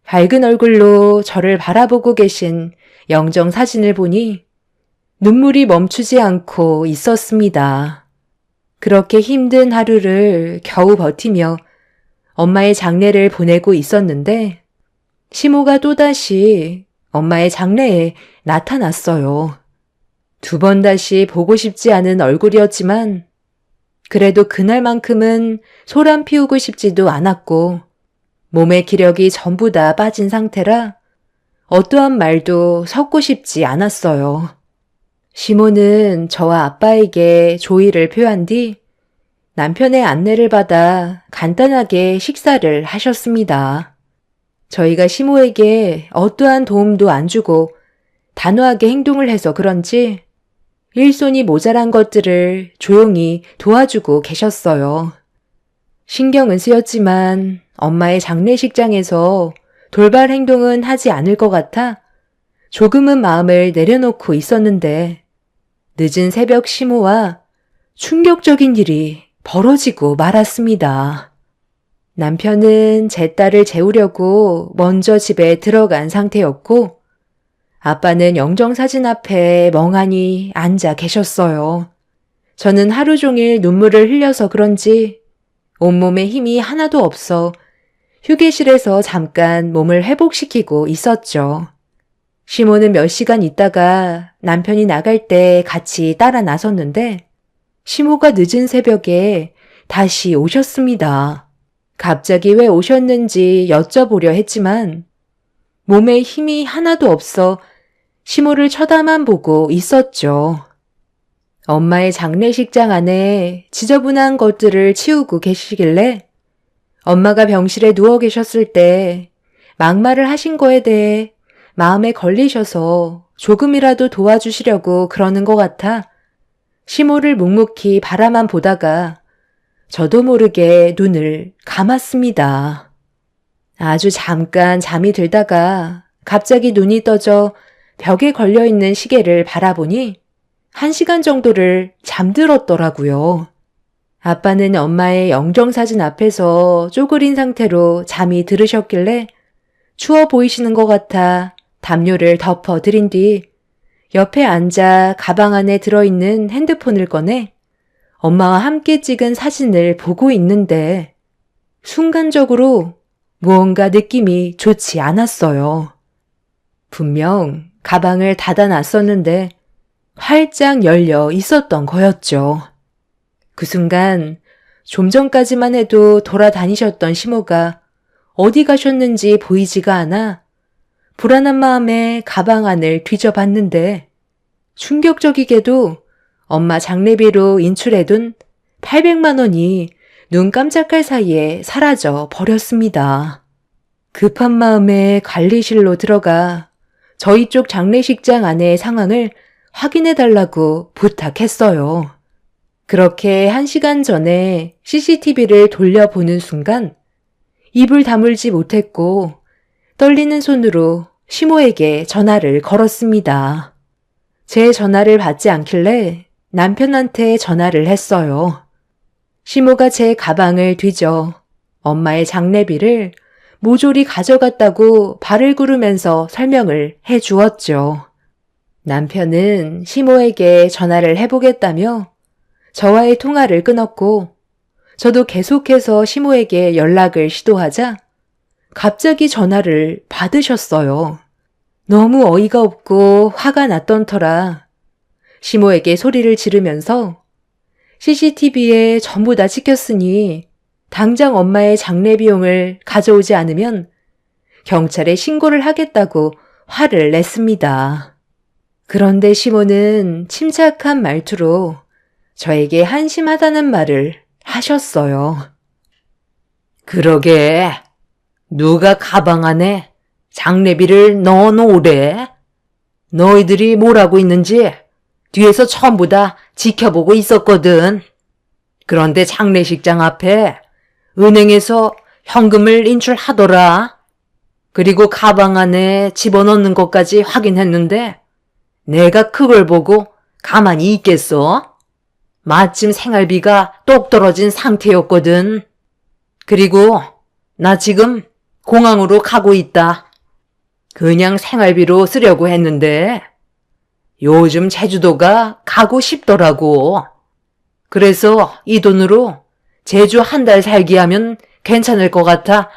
밝은 얼굴로 저를 바라보고 계신 영정 사진을 보니 눈물이 멈추지 않고 있었습니다. 그렇게 힘든 하루를 겨우 버티며 엄마의 장례를 보내고 있었는데 시모가 또다시 엄마의 장례에 나타났어요. 두 번 다시 보고 싶지 않은 얼굴이었지만 그래도 그날만큼은 소란 피우고 싶지도 않았고 몸의 기력이 전부 다 빠진 상태라 어떠한 말도 섞고 싶지 않았어요. 시모는 저와 아빠에게 조의를 표한 뒤 남편의 안내를 받아 간단하게 식사를 하셨습니다. 저희가 시모에게 어떠한 도움도 안 주고 단호하게 행동을 해서 그런지 일손이 모자란 것들을 조용히 도와주고 계셨어요. 신경은 쓰였지만 엄마의 장례식장에서 돌발 행동은 하지 않을 것 같아 조금은 마음을 내려놓고 있었는데 늦은 새벽 시모와 충격적인 일이 벌어지고 말았습니다. 남편은 제 딸을 재우려고 먼저 집에 들어간 상태였고 아빠는 영정사진 앞에 멍하니 앉아 계셨어요. 저는 하루 종일 눈물을 흘려서 그런지 온몸에 힘이 하나도 없어 휴게실에서 잠깐 몸을 회복시키고 있었죠. 시모는 몇 시간 있다가 남편이 나갈 때 같이 따라 나섰는데 시모가 늦은 새벽에 다시 오셨습니다. 갑자기 왜 오셨는지 여쭤보려 했지만 몸에 힘이 하나도 없어 시모를 쳐다만 보고 있었죠. 엄마의 장례식장 안에 지저분한 것들을 치우고 계시길래 엄마가 병실에 누워 계셨을 때 막말을 하신 거에 대해 마음에 걸리셔서 조금이라도 도와주시려고 그러는 것 같아 시모를 묵묵히 바라만 보다가 저도 모르게 눈을 감았습니다. 아주 잠깐 잠이 들다가 갑자기 눈이 떠져 벽에 걸려있는 시계를 바라보니 1시간 정도를 잠들었더라고요. 아빠는 엄마의 영정사진 앞에서 쪼그린 상태로 잠이 들으셨길래 추워 보이시는 것 같아 담요를 덮어드린 뒤 옆에 앉아 가방 안에 들어있는 핸드폰을 꺼내 엄마와 함께 찍은 사진을 보고 있는데 순간적으로 무언가 느낌이 좋지 않았어요. 분명 가방을 닫아놨었는데 활짝 열려 있었던 거였죠. 그 순간 좀 전까지만 해도 돌아다니셨던 시모가 어디 가셨는지 보이지가 않아 불안한 마음에 가방 안을 뒤져봤는데 충격적이게도 엄마 장례비로 인출해둔 800만 원이 눈 깜짝할 사이에 사라져 버렸습니다. 급한 마음에 관리실로 들어가 저희 쪽 장례식장 안의 상황을 확인해달라고 부탁했어요. 그렇게 1시간 전에 CCTV를 돌려보는 순간 입을 다물지 못했고 떨리는 손으로 시모에게 전화를 걸었습니다. 제 전화를 받지 않길래 남편한테 전화를 했어요. 시모가 제 가방을 뒤져 엄마의 장례비를 모조리 가져갔다고 발을 구르면서 설명을 해 주었죠. 남편은 시모에게 전화를 해보겠다며 저와의 통화를 끊었고 저도 계속해서 시모에게 연락을 시도하자 갑자기 전화를 받으셨어요. 너무 어이가 없고 화가 났던 터라 시모에게 소리를 지르면서 CCTV에 전부 다 찍혔으니 당장 엄마의 장례 비용을 가져오지 않으면 경찰에 신고를 하겠다고 화를 냈습니다. 그런데 시모는 침착한 말투로 저에게 한심하다는 말을 하셨어요. 그러게, 누가 가방 안에 장례비를 넣어놓으래? 너희들이 뭘 하고 있는지 뒤에서 전부 다 지켜보고 있었거든. 그런데 장례식장 앞에 은행에서 현금을 인출하더라. 그리고 가방 안에 집어넣는 것까지 확인했는데 내가 그걸 보고 가만히 있겠어? 마침 생활비가 똑 떨어진 상태였거든. 그리고 나 지금 공항으로 가고 있다. 그냥 생활비로 쓰려고 했는데 요즘 제주도가 가고 싶더라고. 그래서 이 돈으로 제주 1달 살기 하면 괜찮을 것 같아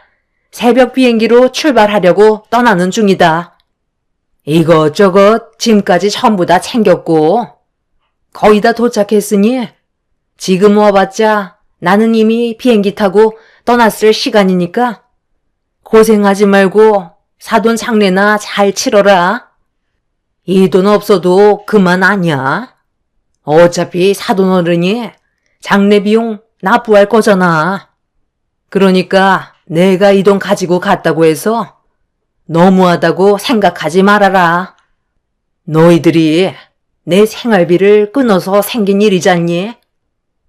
새벽 비행기로 출발하려고 떠나는 중이다. 이것저것 짐까지 전부 다 챙겼고 거의 다 도착했으니 지금 와봤자 나는 이미 비행기 타고 떠났을 시간이니까 고생하지 말고 사돈 장례나 잘 치러라. 이 돈 없어도 그만 아니야. 어차피 사돈 어른이 장례 비용 납부할 거잖아. 그러니까 내가 이 돈 가지고 갔다고 해서 너무하다고 생각하지 말아라. 너희들이 내 생활비를 끊어서 생긴 일이잖니?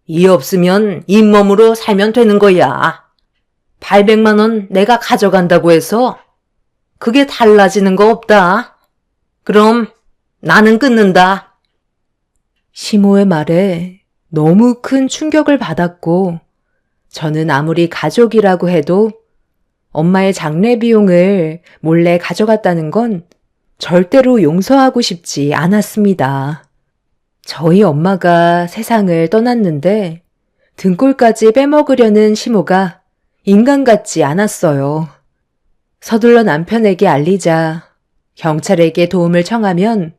이 없으면 잇몸으로 살면 되는 거야. 800만 원 내가 가져간다고 해서 그게 달라지는 거 없다. 그럼 나는 끊는다. 시모의 말에 너무 큰 충격을 받았고 저는 아무리 가족이라고 해도 엄마의 장례 비용을 몰래 가져갔다는 건 절대로 용서하고 싶지 않았습니다. 저희 엄마가 세상을 떠났는데 등골까지 빼먹으려는 시모가 인간 같지 않았어요. 서둘러 남편에게 알리자 경찰에게 도움을 청하면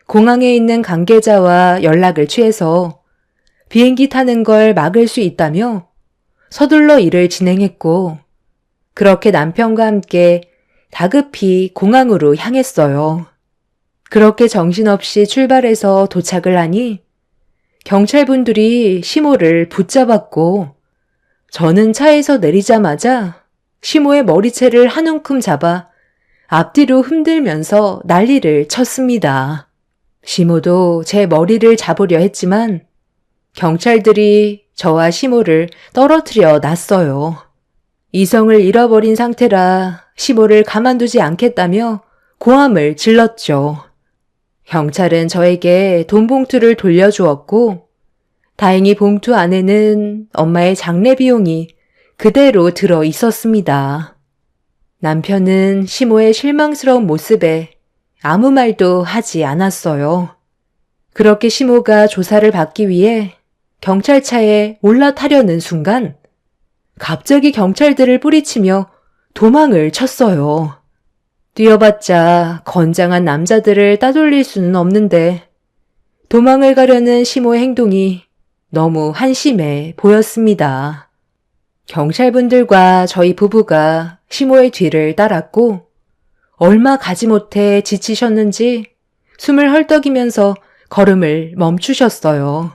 공항에 있는 관계자와 연락을 취해서 비행기 타는 걸 막을 수 있다며 서둘러 일을 진행했고 그렇게 남편과 함께 다급히 공항으로 향했어요. 그렇게 정신없이 출발해서 도착을 하니 경찰분들이 시모를 붙잡았고 저는 차에서 내리자마자 시모의 머리채를 한 움큼 잡아 앞뒤로 흔들면서 난리를 쳤습니다. 시모도 제 머리를 잡으려 했지만 경찰들이 저와 시모를 떨어뜨려 놨어요. 이성을 잃어버린 상태라 시모를 가만두지 않겠다며 고함을 질렀죠. 경찰은 저에게 돈 봉투를 돌려주었고 다행히 봉투 안에는 엄마의 장례 비용이 그대로 들어 있었습니다. 남편은 시모의 실망스러운 모습에 아무 말도 하지 않았어요. 그렇게 시모가 조사를 받기 위해 경찰차에 올라타려는 순간 갑자기 경찰들을 뿌리치며 도망을 쳤어요. 뛰어봤자 건장한 남자들을 따돌릴 수는 없는데 도망을 가려는 시모의 행동이 너무 한심해 보였습니다. 경찰분들과 저희 부부가 시모의 뒤를 따랐고 얼마 가지 못해 지치셨는지 숨을 헐떡이면서 걸음을 멈추셨어요.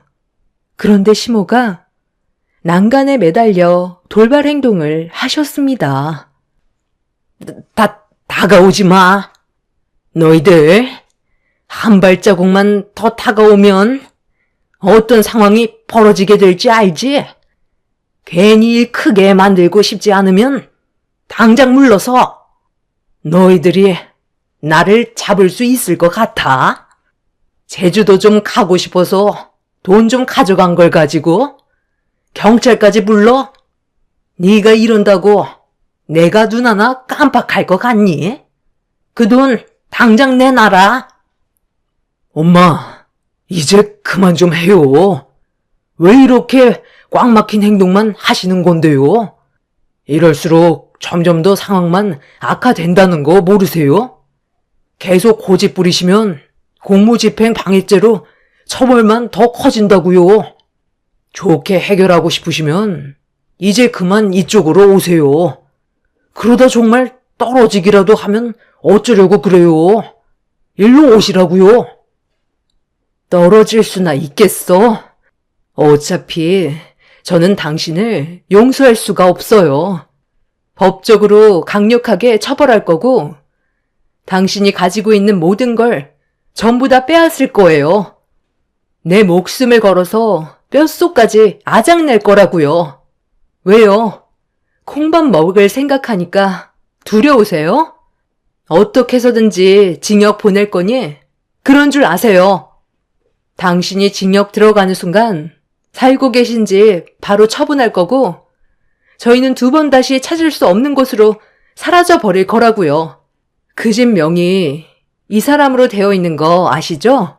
그런데 시모가 난간에 매달려 돌발 행동을 하셨습니다. 다가오지 마. 너희들 한 발자국만 더 다가오면 어떤 상황이 벌어지게 될지 알지? 괜히 일 크게 만들고 싶지 않으면 당장 물러서. 너희들이 나를 잡을 수 있을 것 같아? 제주도 좀 가고 싶어서 돈 좀 가져간 걸 가지고 경찰까지 불러? 네가 이런다고 내가 눈 하나 깜빡할 것 같니? 그 돈 당장 내놔라. 엄마, 이제 그만 좀 해요. 왜 이렇게 꽉 막힌 행동만 하시는 건데요? 이럴수록 점점 더 상황만 악화된다는 거 모르세요? 계속 고집 부리시면 공무집행 방해죄로 처벌만 더 커진다고요. 좋게 해결하고 싶으시면 이제 그만 이쪽으로 오세요. 그러다 정말 떨어지기라도 하면 어쩌려고 그래요? 일로 오시라고요. 떨어질 수나 있겠어? 어차피 저는 당신을 용서할 수가 없어요. 법적으로 강력하게 처벌할 거고 당신이 가지고 있는 모든 걸 전부 다 빼앗을 거예요. 내 목숨을 걸어서 뼛속까지 아작낼 거라고요. 왜요? 콩밥 먹을 생각하니까 두려우세요? 어떻게 해서든지 징역 보낼 거니 그런 줄 아세요. 당신이 징역 들어가는 순간 살고 계신 집 바로 처분할 거고 저희는 두 번 다시 찾을 수 없는 곳으로 사라져 버릴 거라고요. 그 집 명이 이 사람으로 되어 있는 거 아시죠?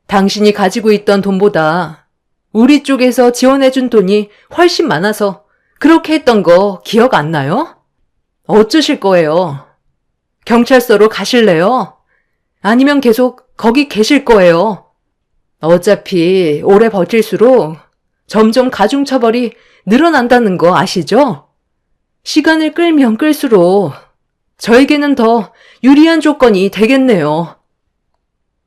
당신이 가지고 있던 돈보다 우리 쪽에서 지원해준 돈이 훨씬 많아서 그렇게 했던 거 기억 안 나요? 어쩌실 거예요? 경찰서로 가실래요? 아니면 계속 거기 계실 거예요? 어차피 오래 버틸수록 점점 가중처벌이 늘어난다는 거 아시죠? 시간을 끌면 끌수록 저에게는 더 유리한 조건이 되겠네요.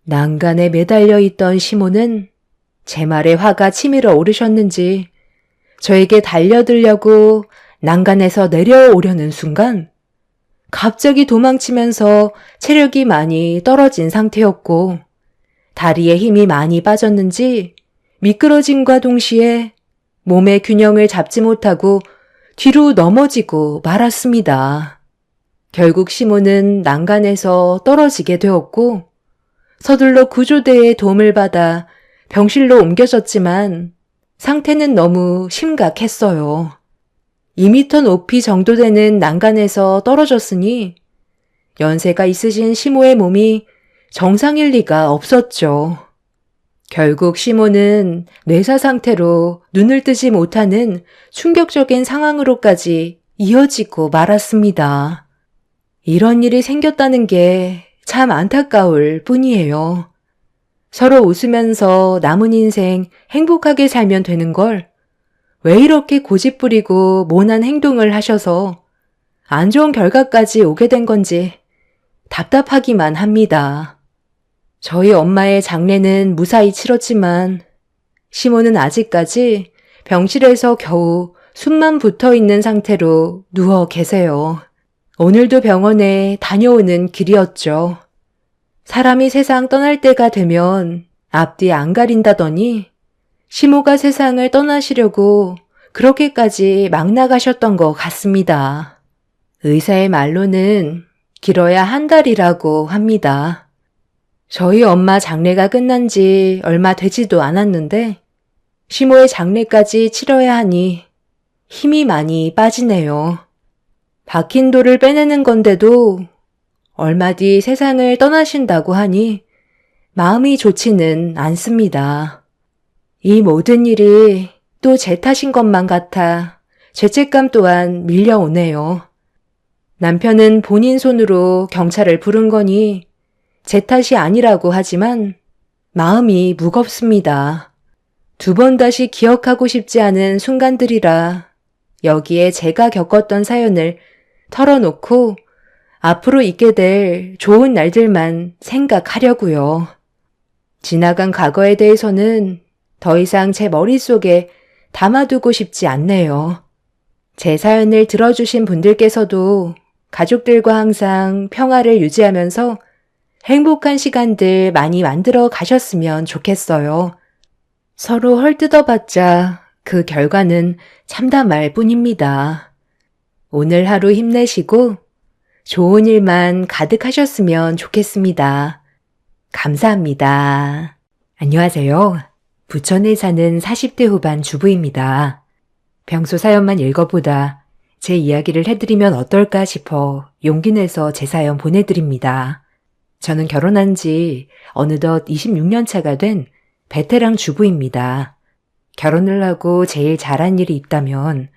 난간에 매달려 있던 시모는 제 말에 화가 치밀어 오르셨는지 저에게 달려들려고 난간에서 내려오려는 순간 갑자기 도망치면서 체력이 많이 떨어진 상태였고 다리에 힘이 많이 빠졌는지 미끄러짐과 동시에 몸의 균형을 잡지 못하고 뒤로 넘어지고 말았습니다. 결국 시모는 난간에서 떨어지게 되었고 서둘러 구조대의 도움을 받아 병실로 옮겨졌지만 상태는 너무 심각했어요. 2m 높이 정도 되는 난간에서 떨어졌으니 연세가 있으신 시모의 몸이 정상일 리가 없었죠. 결국 시모는 뇌사 상태로 눈을 뜨지 못하는 충격적인 상황으로까지 이어지고 말았습니다. 이런 일이 생겼다는 게 참 안타까울 뿐이에요. 서로 웃으면서 남은 인생 행복하게 살면 되는 걸 왜 이렇게 고집부리고 모난 행동을 하셔서 안 좋은 결과까지 오게 된 건지 답답하기만 합니다. 저희 엄마의 장례는 무사히 치렀지만 시모는 아직까지 병실에서 겨우 숨만 붙어 있는 상태로 누워 계세요. 오늘도 병원에 다녀오는 길이었죠. 사람이 세상 떠날 때가 되면 앞뒤 안 가린다더니 시모가 세상을 떠나시려고 그렇게까지 막 나가셨던 것 같습니다. 의사의 말로는 길어야 한 달이라고 합니다. 저희 엄마 장례가 끝난 지 얼마 되지도 않았는데 시모의 장례까지 치러야 하니 힘이 많이 빠지네요. 박힌 돌을 빼내는 건데도 얼마 뒤 세상을 떠나신다고 하니 마음이 좋지는 않습니다. 이 모든 일이 또 제 탓인 것만 같아 죄책감 또한 밀려오네요. 남편은 본인 손으로 경찰을 부른 거니 제 탓이 아니라고 하지만 마음이 무겁습니다. 2번 다시 기억하고 싶지 않은 순간들이라 여기에 제가 겪었던 사연을 털어놓고 앞으로 있게 될 좋은 날들만 생각하려고요. 지나간 과거에 대해서는 더 이상 제 머릿속에 담아두고 싶지 않네요. 제 사연을 들어주신 분들께서도 가족들과 항상 평화를 유지하면서 행복한 시간들 많이 만들어 가셨으면 좋겠어요. 서로 헐뜯어봤자 그 결과는 참담할 뿐입니다. 오늘 하루 힘내시고 좋은 일만 가득하셨으면 좋겠습니다. 감사합니다. 안녕하세요. 부천에 사는 40대 후반 주부입니다. 평소 사연만 읽어보다 제 이야기를 해드리면 어떨까 싶어 용기 내서 제 사연 보내드립니다. 저는 결혼한 지 어느덧 26년 차가 된 베테랑 주부입니다. 결혼을 하고 제일 잘한 일이 있다면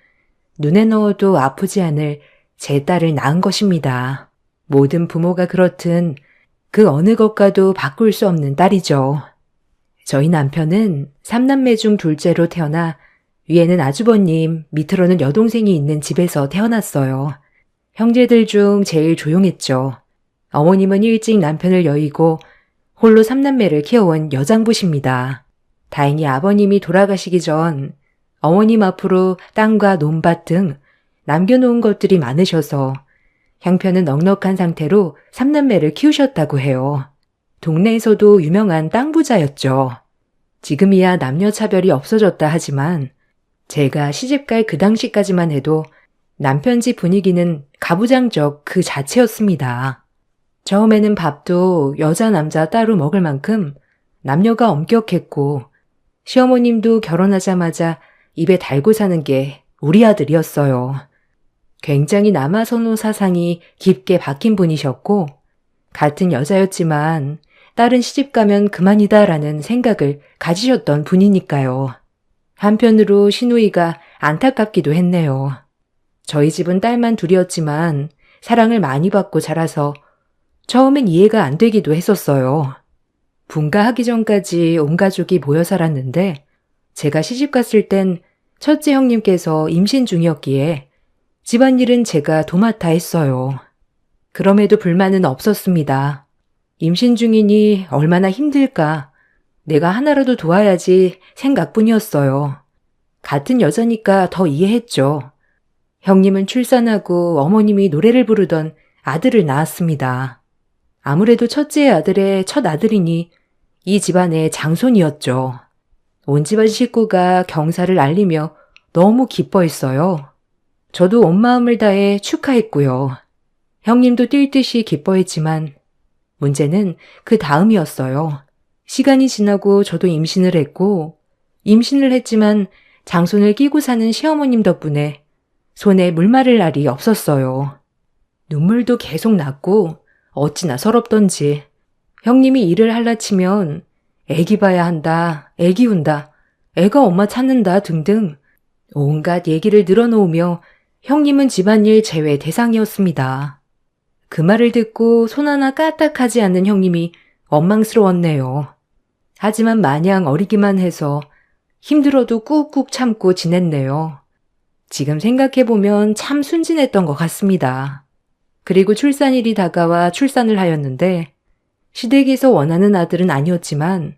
눈에 넣어도 아프지 않을 제 딸을 낳은 것입니다. 모든 부모가 그렇든 그 어느 것과도 바꿀 수 없는 딸이죠. 저희 남편은 3남매 중 둘째로 태어나 위에는 아주버님, 밑으로는 여동생이 있는 집에서 태어났어요. 형제들 중 제일 조용했죠. 어머님은 일찍 남편을 여의고 홀로 3남매를 키워온 여장부십니다. 다행히 아버님이 돌아가시기 전 어머님 앞으로 땅과 논밭 등 남겨놓은 것들이 많으셔서 형편은 넉넉한 상태로 3남매를 키우셨다고 해요. 동네에서도 유명한 땅 부자였죠. 지금이야 남녀 차별이 없어졌다 하지만 제가 시집갈 그 당시까지만 해도 남편 집 분위기는 가부장적 그 자체였습니다. 처음에는 밥도 여자 남자 따로 먹을 만큼 남녀가 엄격했고 시어머님도 결혼하자마자 입에 달고 사는 게 우리 아들이었어요. 굉장히 남아선호 사상이 깊게 박힌 분이셨고 같은 여자였지만 딸은 시집가면 그만이다라는 생각을 가지셨던 분이니까요. 한편으로 시누이가 안타깝기도 했네요. 저희 집은 딸만 둘이었지만 사랑을 많이 받고 자라서 처음엔 이해가 안 되기도 했었어요. 분가하기 전까지 온 가족이 모여 살았는데 제가 시집갔을 땐 첫째 형님께서 임신 중이었기에 집안일은 제가 도맡아 했어요. 그럼에도 불만은 없었습니다. 임신 중이니 얼마나 힘들까. 내가 하나라도 도와야지 생각뿐이었어요. 같은 여자니까 더 이해했죠. 형님은 출산하고 어머님이 노래를 부르던 아들을 낳았습니다. 아무래도 첫째 아들의 첫 아들이니 이 집안의 장손이었죠. 온 집안 식구가 경사를 알리며 너무 기뻐했어요. 저도 온 마음을 다해 축하했고요. 형님도 뛸 듯이 기뻐했지만 문제는 그 다음이었어요. 시간이 지나고 저도 임신을 했고 임신을 했지만 장손을 끼고 사는 시어머님 덕분에 손에 물 마를 날이 없었어요. 눈물도 계속 났고 어찌나 서럽던지 형님이 일을 할라치면 애기 봐야 한다, 애기 운다, 애가 엄마 찾는다 등등 온갖 얘기를 늘어놓으며 형님은 집안일 제외 대상이었습니다. 그 말을 듣고 손 하나 까딱하지 않는 형님이 원망스러웠네요. 하지만 마냥 어리기만 해서 힘들어도 꾹꾹 참고 지냈네요. 지금 생각해보면 참 순진했던 것 같습니다. 그리고 출산일이 다가와 출산을 하였는데 시댁에서 원하는 아들은 아니었지만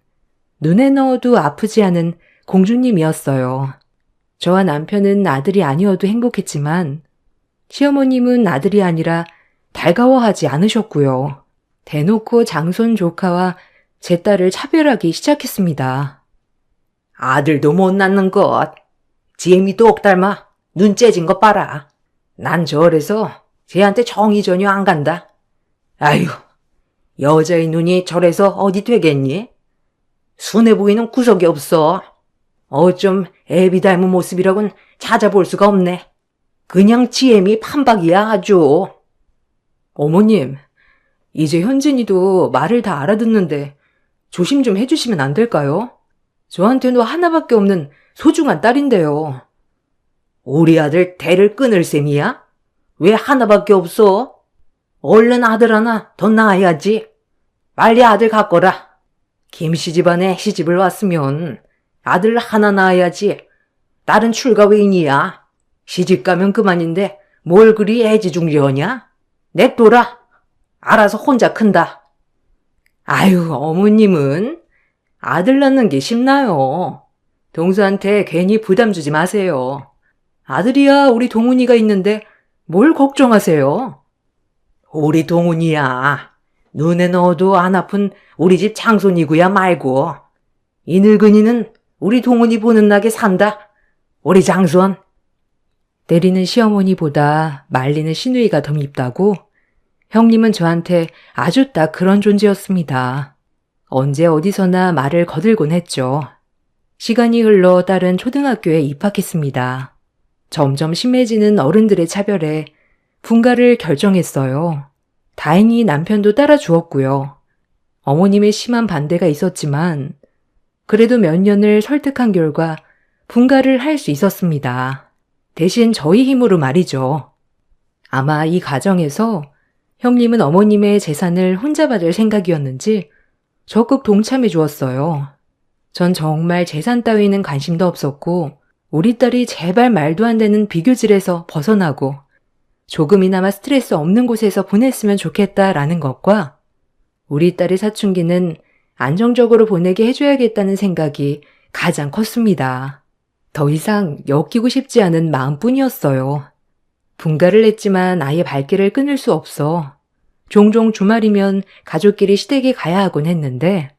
눈에 넣어도 아프지 않은 공주님이었어요. 저와 남편은 아들이 아니어도 행복했지만 시어머님은 아들이 아니라 달가워하지 않으셨고요. 대놓고 장손 조카와 제 딸을 차별하기 시작했습니다. 아들도 못 낳는 것. 지혜미도 옥 닮아. 눈 째진 거 봐라. 난 저래서 쟤한테 정이 전혀 안 간다. 아휴, 여자의 눈이 저래서 어디 되겠니? 순해 보이는 구석이 없어. 어쩜 애비 닮은 모습이라곤 찾아볼 수가 없네. 그냥 지혜미 판박이야 아주. 어머님, 이제 현진이도 말을 다 알아듣는데 조심 좀 해주시면 안 될까요? 저한테도 하나밖에 없는 소중한 딸인데요. 우리 아들 대를 끊을 셈이야? 왜 하나밖에 없어? 얼른 아들 하나 더 낳아야지. 빨리 아들 갖거라. 김씨 집안에 시집을 왔으면 아들 하나 낳아야지. 딸은 출가 외인이야. 시집 가면 그만인데 뭘 그리 애지중지하냐? 냅둬라. 알아서 혼자 큰다. 아유, 어머님은 아들 낳는 게 쉽나요? 동수한테 괜히 부담 주지 마세요. 아들이야 우리 동훈이가 있는데 뭘 걱정하세요? 우리 동훈이야. 눈에 넣어도 안 아픈 우리 집 장손이구야 말고. 이 늙은이는 우리 동훈이 보는 낙에 산다. 우리 장손. 때리는 시어머니보다 말리는 시누이가 더 밉다고? 형님은 저한테 아주 딱 그런 존재였습니다. 언제 어디서나 말을 거들곤 했죠. 시간이 흘러 딸은 초등학교에 입학했습니다. 점점 심해지는 어른들의 차별에 분가를 결정했어요. 다행히 남편도 따라주었고요. 어머님의 심한 반대가 있었지만 그래도 몇 년을 설득한 결과 분가를 할 수 있었습니다. 대신 저희 힘으로 말이죠. 아마 이 과정에서 형님은 어머님의 재산을 혼자 받을 생각이었는지 적극 동참해 주었어요. 전 정말 재산 따위는 관심도 없었고 우리 딸이 제발 말도 안 되는 비교질에서 벗어나고 조금이나마 스트레스 없는 곳에서 보냈으면 좋겠다라는 것과 우리 딸의 사춘기는 안정적으로 보내게 해줘야겠다는 생각이 가장 컸습니다. 더 이상 엮이고 싶지 않은 마음뿐이었어요. 분가를 했지만 아예 발길을 끊을 수 없어 종종 주말이면 가족끼리 시댁에 가야 하곤 했는데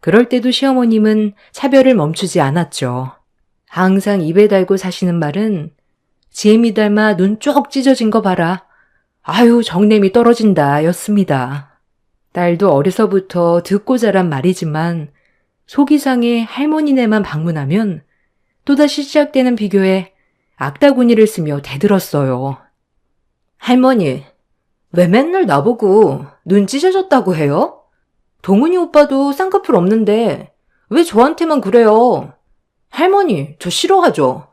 그럴 때도 시어머님은 차별을 멈추지 않았죠. 항상 입에 달고 사시는 말은 지혜미 닮아 눈 쪽 찢어진 거 봐라. 아유 정냄이 떨어진다 였습니다. 딸도 어려서부터 듣고 자란 말이지만 속이 상해 할머니네만 방문하면 또다시 시작되는 비교에 악다구니를 쓰며 대들었어요. 할머니, 왜 맨날 나보고 눈 찢어졌다고 해요? 동훈이 오빠도 쌍꺼풀 없는데 왜 저한테만 그래요? 할머니, 저 싫어하죠?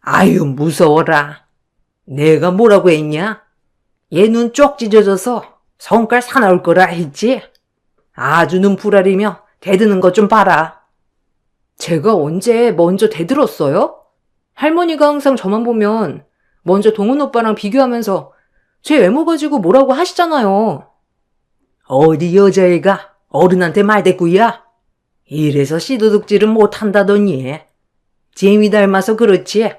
아유, 무서워라. 내가 뭐라고 했냐? 얘 눈 쪽 찢어져서 성깔 사나울 거라 했지? 아주 눈 부라리며 대드는 것 좀 봐라. 제가 언제 먼저 대들었어요? 할머니가 항상 저만 보면 먼저 동훈 오빠랑 비교하면서 제 외모 가지고 뭐라고 하시잖아요. 어디 여자애가 어른한테 말대꾸야? 이래서 씨도둑질은 못한다더니. 재미 닮아서 그렇지.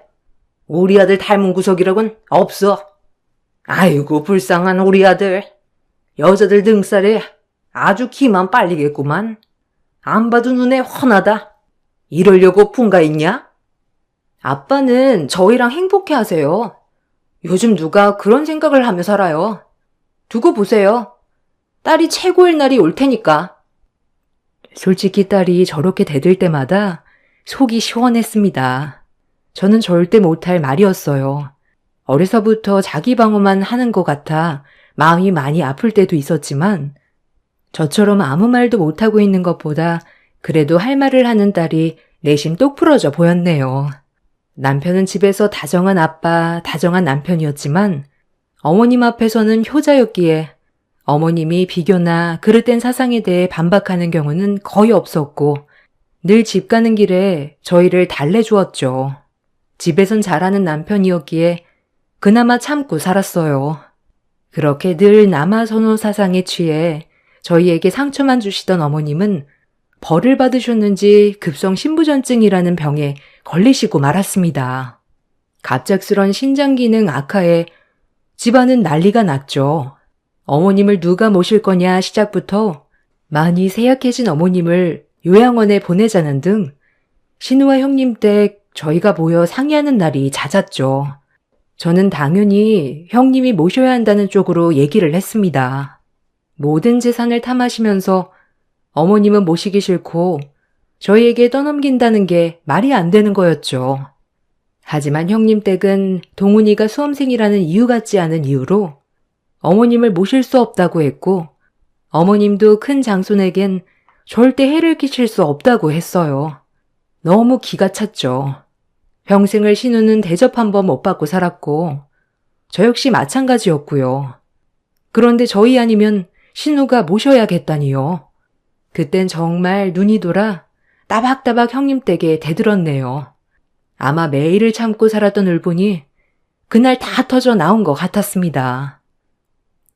우리 아들 닮은 구석이라곤 없어. 아이고 불쌍한 우리 아들. 여자들 등살에 아주 기만 빨리겠구만. 안 봐도 눈에 훤하다. 이러려고 분가했냐? 아빠는 저희랑 행복해 하세요. 요즘 누가 그런 생각을 하며 살아요. 두고 보세요. 딸이 최고일 날이 올 테니까. 솔직히 딸이 저렇게 대들 때마다 속이 시원했습니다. 저는 절대 못할 말이었어요. 어려서부터 자기 방어만 하는 것 같아 마음이 많이 아플 때도 있었지만 저처럼 아무 말도 못하고 있는 것보다 그래도 할 말을 하는 딸이 내심 똑 부러져 보였네요. 남편은 집에서 다정한 아빠, 다정한 남편이었지만 어머님 앞에서는 효자였기에 어머님이 비교나 그릇된 사상에 대해 반박하는 경우는 거의 없었고 늘 집 가는 길에 저희를 달래주었죠. 집에선 잘하는 남편이었기에 그나마 참고 살았어요. 그렇게 늘 남아선호 사상에 취해 저희에게 상처만 주시던 어머님은 벌을 받으셨는지 급성 신부전증이라는 병에 걸리시고 말았습니다. 갑작스런 신장 기능 악화에 집안은 난리가 났죠. 어머님을 누가 모실 거냐 시작부터 많이 세약해진 어머님을 요양원에 보내자는 등 신우와 형님 댁 저희가 모여 상의하는 날이 잦았죠. 저는 당연히 형님이 모셔야 한다는 쪽으로 얘기를 했습니다. 모든 재산을 탐하시면서 어머님은 모시기 싫고 저희에게 떠넘긴다는 게 말이 안 되는 거였죠. 하지만 형님 댁은 동훈이가 수험생이라는 이유 같지 않은 이유로 어머님을 모실 수 없다고 했고 어머님도 큰 장손에겐 절대 해를 끼칠 수 없다고 했어요. 너무 기가 찼죠. 평생을 신우는 대접 한 번 못 받고 살았고 저 역시 마찬가지였고요. 그런데 저희 아니면 신우가 모셔야겠다니요. 그땐 정말 눈이 돌아 따박따박 형님 댁에 대들었네요. 아마 매일을 참고 살았던 울분이 그날 다 터져 나온 것 같았습니다.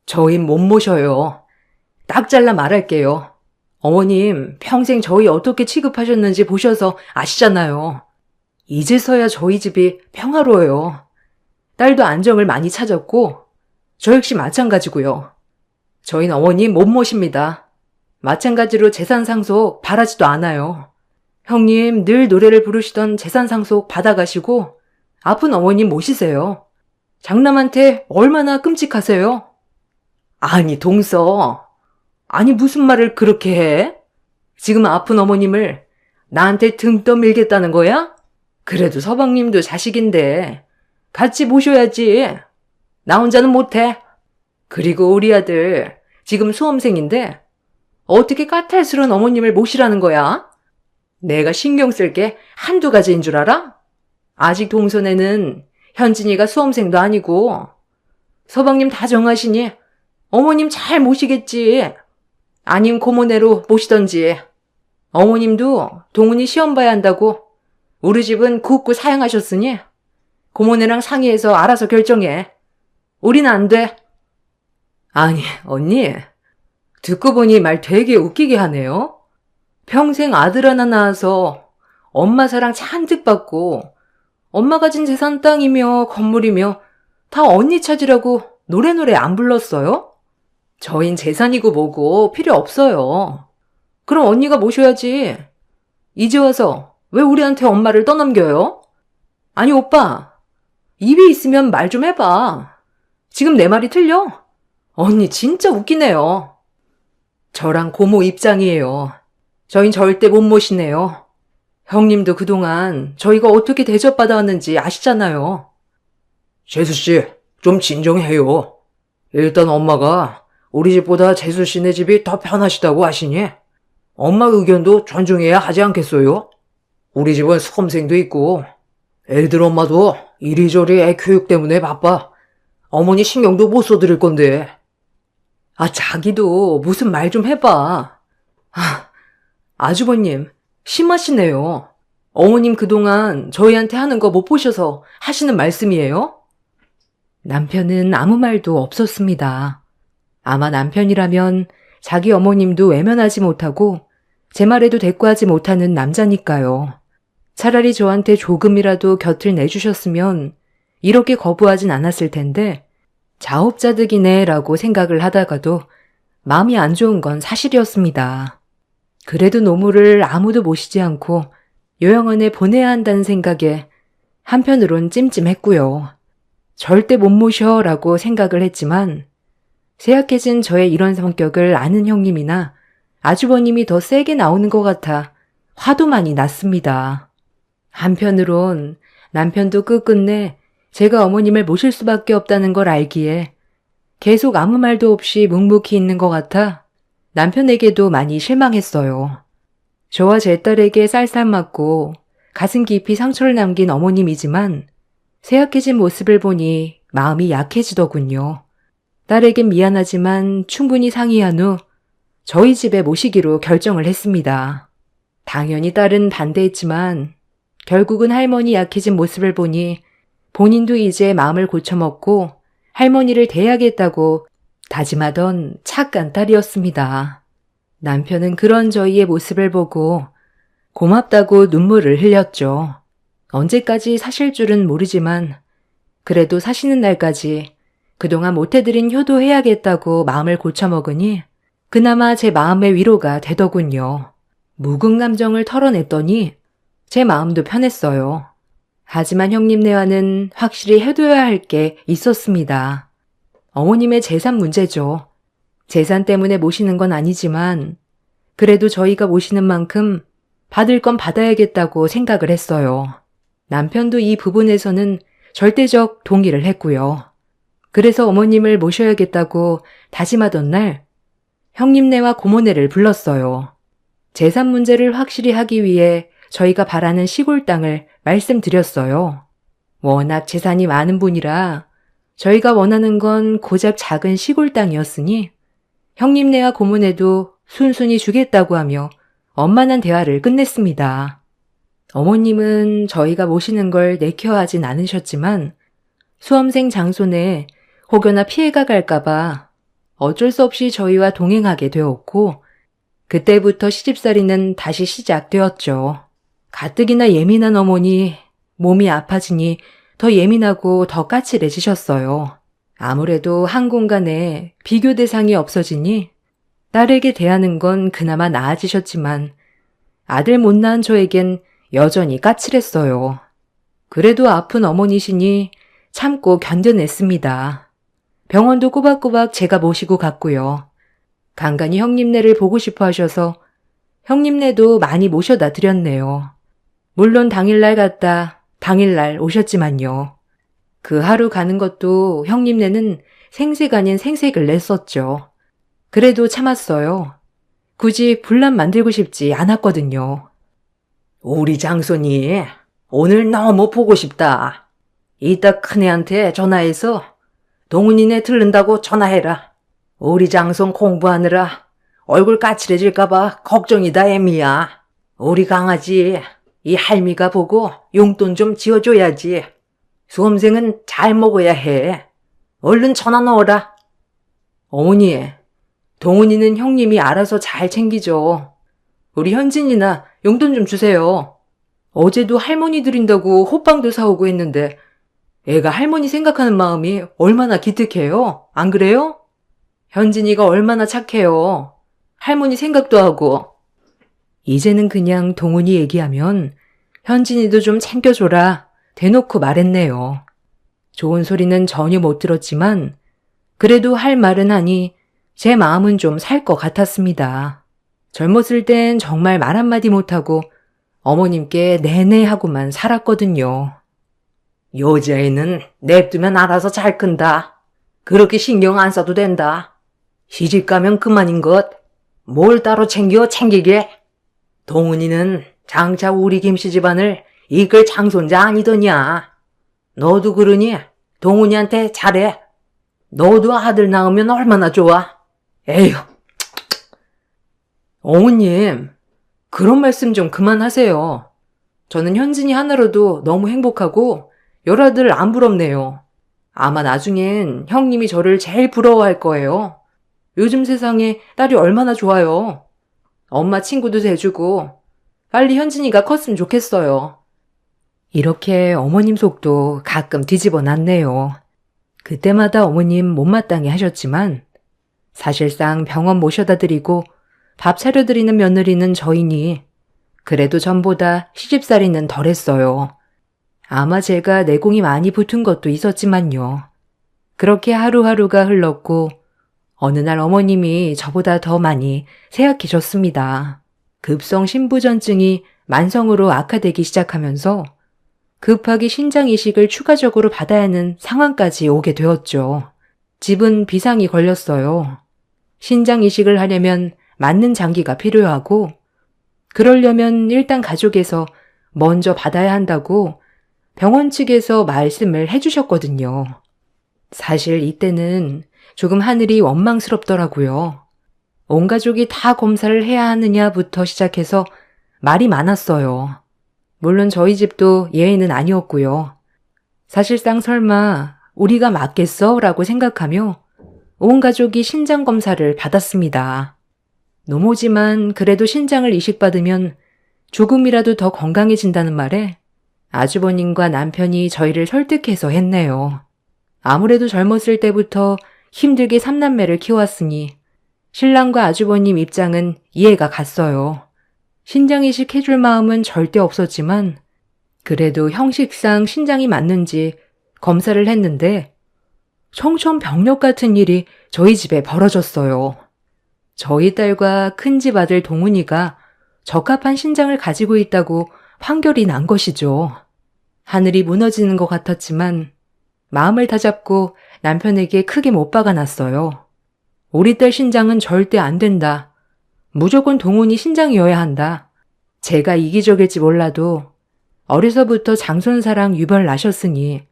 저희 못 모셔요. 딱 잘라 말할게요. 어머님 평생 저희 어떻게 취급하셨는지 보셔서 아시잖아요. 이제서야 저희 집이 평화로워요. 딸도 안정을 많이 찾았고 저 역시 마찬가지고요. 저희는 어머님 못 모십니다. 마찬가지로 재산 상속 바라지도 않아요. 형님 늘 노래를 부르시던 재산 상속 받아가시고 아픈 어머님 모시세요. 장남한테 얼마나 끔찍하세요? 아니 동서, 아니 무슨 말을 그렇게 해? 지금 아픈 어머님을 나한테 등 떠밀겠다는 거야? 그래도 서방님도 자식인데 같이 모셔야지. 나 혼자는 못해. 그리고 우리 아들 지금 수험생인데 어떻게 까탈스러운 어머님을 모시라는 거야? 내가 신경 쓸 게 한두 가지인 줄 알아? 아직 동선에는 현진이가 수험생도 아니고 서방님 다 정하시니 어머님 잘 모시겠지. 아님 고모네로 모시던지. 어머님도 동훈이 시험 봐야 한다고 우리 집은 굳고 사양하셨으니 고모네랑 상의해서 알아서 결정해. 우린 안 돼. 아니 언니, 듣고 보니 말 되게 웃기게 하네요. 평생 아들 하나 낳아서 엄마 사랑 잔뜩 받고 엄마 가진 재산 땅이며 건물이며 다 언니 찾으라고 노래 안 불렀어요? 저흰 재산이고 뭐고 필요 없어요. 그럼 언니가 모셔야지. 이제 와서 왜 우리한테 엄마를 떠넘겨요? 아니 오빠, 입이 있으면 말 좀 해봐. 지금 내 말이 틀려? 언니 진짜 웃기네요. 저랑 고모 입장이에요. 저흰 절대 못 모시네요. 형님도 그동안 저희가 어떻게 대접받아왔는지 아시잖아요. 재수씨, 좀 진정해요. 일단 엄마가 우리 집보다 재수씨네 집이 더 편하시다고 하시니 엄마 의견도 존중해야 하지 않겠어요? 우리 집은 수험생도 있고 애들 엄마도 이리저리 애 교육 때문에 바빠. 어머니 신경도 못 써드릴 건데. 아, 자기도 무슨 말 좀 해봐. 아주버님, 심하시네요. 어머님 그동안 저희한테 하는 거 못 보셔서 하시는 말씀이에요? 남편은 아무 말도 없었습니다. 아마 남편이라면 자기 어머님도 외면하지 못하고 제 말에도 대꾸하지 못하는 남자니까요. 차라리 저한테 조금이라도 곁을 내주셨으면 이렇게 거부하진 않았을 텐데 자업자득이네 라고 생각을 하다가도 마음이 안 좋은 건 사실이었습니다. 그래도 노모를 아무도 모시지 않고 요양원에 보내야 한다는 생각에 한편으론 찜찜했고요. 절대 못 모셔 라고 생각을 했지만 쇠약해진 저의 이런 성격을 아는 형님이나 아주버님이 더 세게 나오는 것 같아 화도 많이 났습니다. 한편으론 남편도 끝끝내 제가 어머님을 모실 수밖에 없다는 걸 알기에 계속 아무 말도 없이 묵묵히 있는 것 같아 남편에게도 많이 실망했어요. 저와 제 딸에게 쌀쌀 맞고 가슴 깊이 상처를 남긴 어머님이지만 쇠약해진 모습을 보니 마음이 약해지더군요. 딸에겐 미안하지만 충분히 상의한 후 저희 집에 모시기로 결정을 했습니다. 당연히 딸은 반대했지만 결국은 할머니 약해진 모습을 보니 본인도 이제 마음을 고쳐먹고 할머니를 대하겠다고 다짐하던 착한 딸이었습니다. 남편은 그런 저희의 모습을 보고 고맙다고 눈물을 흘렸죠. 언제까지 사실 줄은 모르지만 그래도 사시는 날까지 그동안 못해드린 효도해야겠다고 마음을 고쳐먹으니 그나마 제 마음의 위로가 되더군요. 묵은 감정을 털어냈더니 제 마음도 편했어요. 하지만 형님네와는 확실히 해둬야 할 게 있었습니다. 어머님의 재산 문제죠. 재산 때문에 모시는 건 아니지만 그래도 저희가 모시는 만큼 받을 건 받아야겠다고 생각을 했어요. 남편도 이 부분에서는 절대적 동의를 했고요. 그래서 어머님을 모셔야겠다고 다짐하던 날 형님네와 고모네를 불렀어요. 재산 문제를 확실히 하기 위해 저희가 바라는 시골 땅을 말씀드렸어요. 워낙 재산이 많은 분이라 저희가 원하는 건 고작 작은 시골 땅이었으니 형님네와 고모네도 순순히 주겠다고 하며 원만한 대화를 끝냈습니다. 어머님은 저희가 모시는 걸 내켜하진 않으셨지만 수험생 장손에 혹여나 피해가 갈까봐 어쩔 수 없이 저희와 동행하게 되었고 그때부터 시집살이는 다시 시작되었죠. 가뜩이나 예민한 어머니 몸이 아파지니 더 예민하고 더 까칠해지셨어요. 아무래도 한 공간에 비교 대상이 없어지니 딸에게 대하는 건 그나마 나아지셨지만 아들 못 낳은 저에겐 여전히 까칠했어요. 그래도 아픈 어머니시니 참고 견뎌냈습니다. 병원도 꼬박꼬박 제가 모시고 갔고요. 간간히 형님네를 보고 싶어 하셔서 형님네도 많이 모셔다 드렸네요. 물론 당일날 갔다 당일날 오셨지만요. 그 하루 가는 것도 형님네는 생색 아닌 생색을 냈었죠. 그래도 참았어요. 굳이 분란 만들고 싶지 않았거든요. 우리 장손이 오늘 너무 보고 싶다. 이따 큰애한테 전화해서 동훈이네 들른다고 전화해라. 우리 장손 공부하느라 얼굴 까칠해질까봐 걱정이다 애미야. 우리 강아지 이 할미가 보고 용돈 좀 지어줘야지. 수험생은 잘 먹어야 해. 얼른 전화 넣어라. 어머니, 동훈이는 형님이 알아서 잘 챙기죠. 우리 현진이나 용돈 좀 주세요. 어제도 할머니 드린다고 호빵도 사오고 했는데 애가 할머니 생각하는 마음이 얼마나 기특해요. 안 그래요? 현진이가 얼마나 착해요. 할머니 생각도 하고. 이제는 그냥 동훈이 얘기하면 현진이도 좀 챙겨줘라 대놓고 말했네요. 좋은 소리는 전혀 못 들었지만 그래도 할 말은 하니 제 마음은 좀 살 것 같았습니다. 젊었을 땐 정말 말 한마디 못하고 어머님께 네네 하고만 살았거든요. 여자애는 냅두면 알아서 잘 큰다. 그렇게 신경 안 써도 된다. 시집 가면 그만인 것. 뭘 따로 챙기게. 동훈이는 장차 우리 김씨 집안을 이끌 장손자 아니더냐. 너도 그러니 동훈이한테 잘해. 너도 아들 낳으면 얼마나 좋아. 에휴. 어머님, 그런 말씀 좀 그만하세요. 저는 현진이 하나로도 너무 행복하고 열아들 안 부럽네요. 아마 나중엔 형님이 저를 제일 부러워할 거예요. 요즘 세상에 딸이 얼마나 좋아요. 엄마 친구도 돼주고 빨리 현진이가 컸으면 좋겠어요. 이렇게 어머님 속도 가끔 뒤집어 놨네요. 그때마다 어머님 못마땅해 하셨지만 사실상 병원 모셔다 드리고 밥 차려드리는 며느리는 저이니 그래도 전보다 시집살이는 덜했어요. 아마 제가 내공이 많이 붙은 것도 있었지만요. 그렇게 하루하루가 흘렀고 어느 날 어머님이 저보다 더 많이 쇠약해졌습니다. 급성 신부전증이 만성으로 악화되기 시작하면서 급하게 신장 이식을 추가적으로 받아야 하는 상황까지 오게 되었죠. 집은 비상이 걸렸어요. 신장 이식을 하려면 맞는 장기가 필요하고 그러려면 일단 가족에서 먼저 받아야 한다고 병원 측에서 말씀을 해주셨거든요. 사실 이때는 조금 하늘이 원망스럽더라고요. 온 가족이 다 검사를 해야 하느냐부터 시작해서 말이 많았어요. 물론 저희 집도 예외는 아니었고요. 사실상 설마 우리가 맞겠어? 라고 생각하며 온 가족이 신장 검사를 받았습니다. 노모지만 그래도 신장을 이식받으면 조금이라도 더 건강해진다는 말에 아주버님과 남편이 저희를 설득해서 했네요. 아무래도 젊었을 때부터 힘들게 삼남매를 키워왔으니 신랑과 아주버님 입장은 이해가 갔어요. 신장이식 해줄 마음은 절대 없었지만 그래도 형식상 신장이 맞는지 검사를 했는데 청천벽력 같은 일이 저희 집에 벌어졌어요. 저희 딸과 큰집 아들 동훈이가 적합한 신장을 가지고 있다고 판결이 난 것이죠. 하늘이 무너지는 것 같았지만 마음을 다잡고 남편에게 크게 못 박아놨어요. 우리 딸 신장은 절대 안 된다. 무조건 동훈이 신장이어야 한다. 제가 이기적일지 몰라도 어려서부터 장손사랑 유별 나셨으니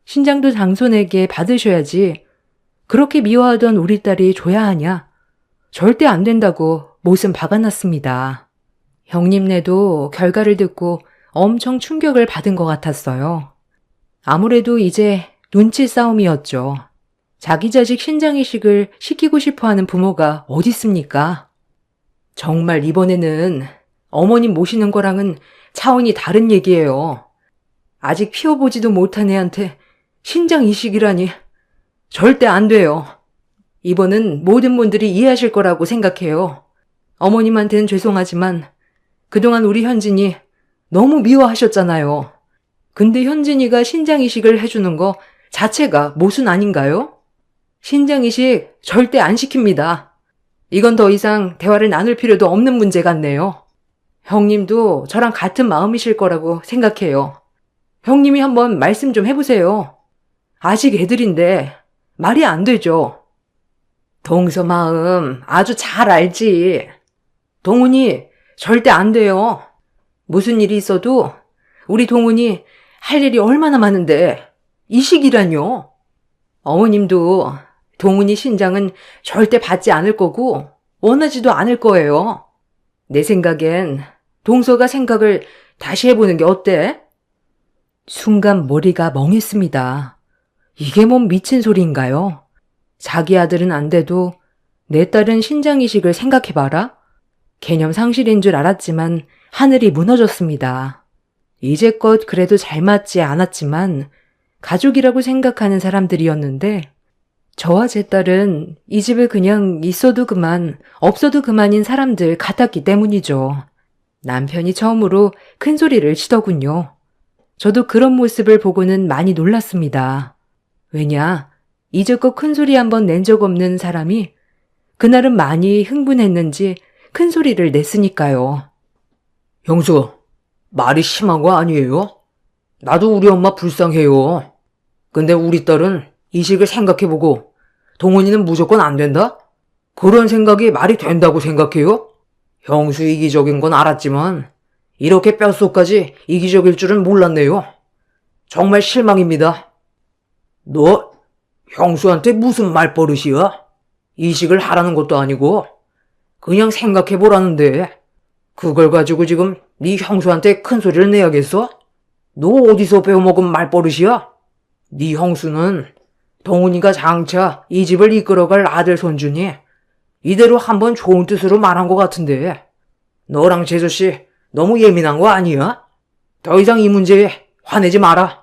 신장도 장손에게 받으셔야지 그렇게 미워하던 우리 딸이 줘야 하냐? 절대 안 된다고 못은 박아놨습니다. 형님네도 결과를 듣고 엄청 충격을 받은 것 같았어요. 아무래도 이제 눈치 싸움이었죠. 자기 자식 신장이식을 시키고 싶어하는 부모가 어디 있습니까? 정말 이번에는 어머님 모시는 거랑은 차원이 다른 얘기예요. 아직 피워보지도 못한 애한테 신장이식이라니 절대 안 돼요. 이번은 모든 분들이 이해하실 거라고 생각해요. 어머님한테는 죄송하지만 그동안 우리 현진이 너무 미워하셨잖아요. 근데 현진이가 신장이식을 해주는 거 자체가 모순 아닌가요? 신장이식 절대 안 시킵니다. 이건 더 이상 대화를 나눌 필요도 없는 문제 같네요. 형님도 저랑 같은 마음이실 거라고 생각해요. 형님이 한번 말씀 좀 해보세요. 아직 애들인데 말이 안 되죠. 동서 마음 아주 잘 알지. 동훈이 절대 안 돼요. 무슨 일이 있어도 우리 동훈이 할 일이 얼마나 많은데 이식이란요. 어머님도 동훈이 신장은 절대 받지 않을 거고 원하지도 않을 거예요. 내 생각엔 동서가 생각을 다시 해보는 게 어때? 순간 머리가 멍했습니다. 이게 뭔 미친 소리인가요? 자기 아들은 안 돼도 내 딸은 신장이식을 생각해봐라? 개념 상실인 줄 알았지만 하늘이 무너졌습니다. 이제껏 그래도 잘 맞지 않았지만 가족이라고 생각하는 사람들이었는데 저와 제 딸은 이 집에 그냥 있어도 그만 없어도 그만인 사람들 같았기 때문이죠. 남편이 처음으로 큰 소리를 치더군요. 저도 그런 모습을 보고는 많이 놀랐습니다. 왜냐, 이제껏 큰 소리 한번 낸 적 없는 사람이 그날은 많이 흥분했는지 큰 소리를 냈으니까요. 형수, 말이 심한 거 아니에요? 나도 우리 엄마 불쌍해요. 근데 우리 딸은 이식을 생각해보고 동훈이는 무조건 안 된다? 그런 생각이 말이 된다고 생각해요? 형수 이기적인 건 알았지만 이렇게 뼛속까지 이기적일 줄은 몰랐네요. 정말 실망입니다. 너 형수한테 무슨 말버릇이야? 이식을 하라는 것도 아니고 그냥 생각해보라는데 그걸 가지고 지금 네 형수한테 큰 소리를 내야겠어? 너 어디서 배워먹은 말버릇이야? 네 형수는 동훈이가 장차 이 집을 이끌어갈 아들 손주니 이대로 한번 좋은 뜻으로 말한 것 같은데 너랑 재수씨 너무 예민한 거 아니야? 더 이상 이 문제에 화내지 마라.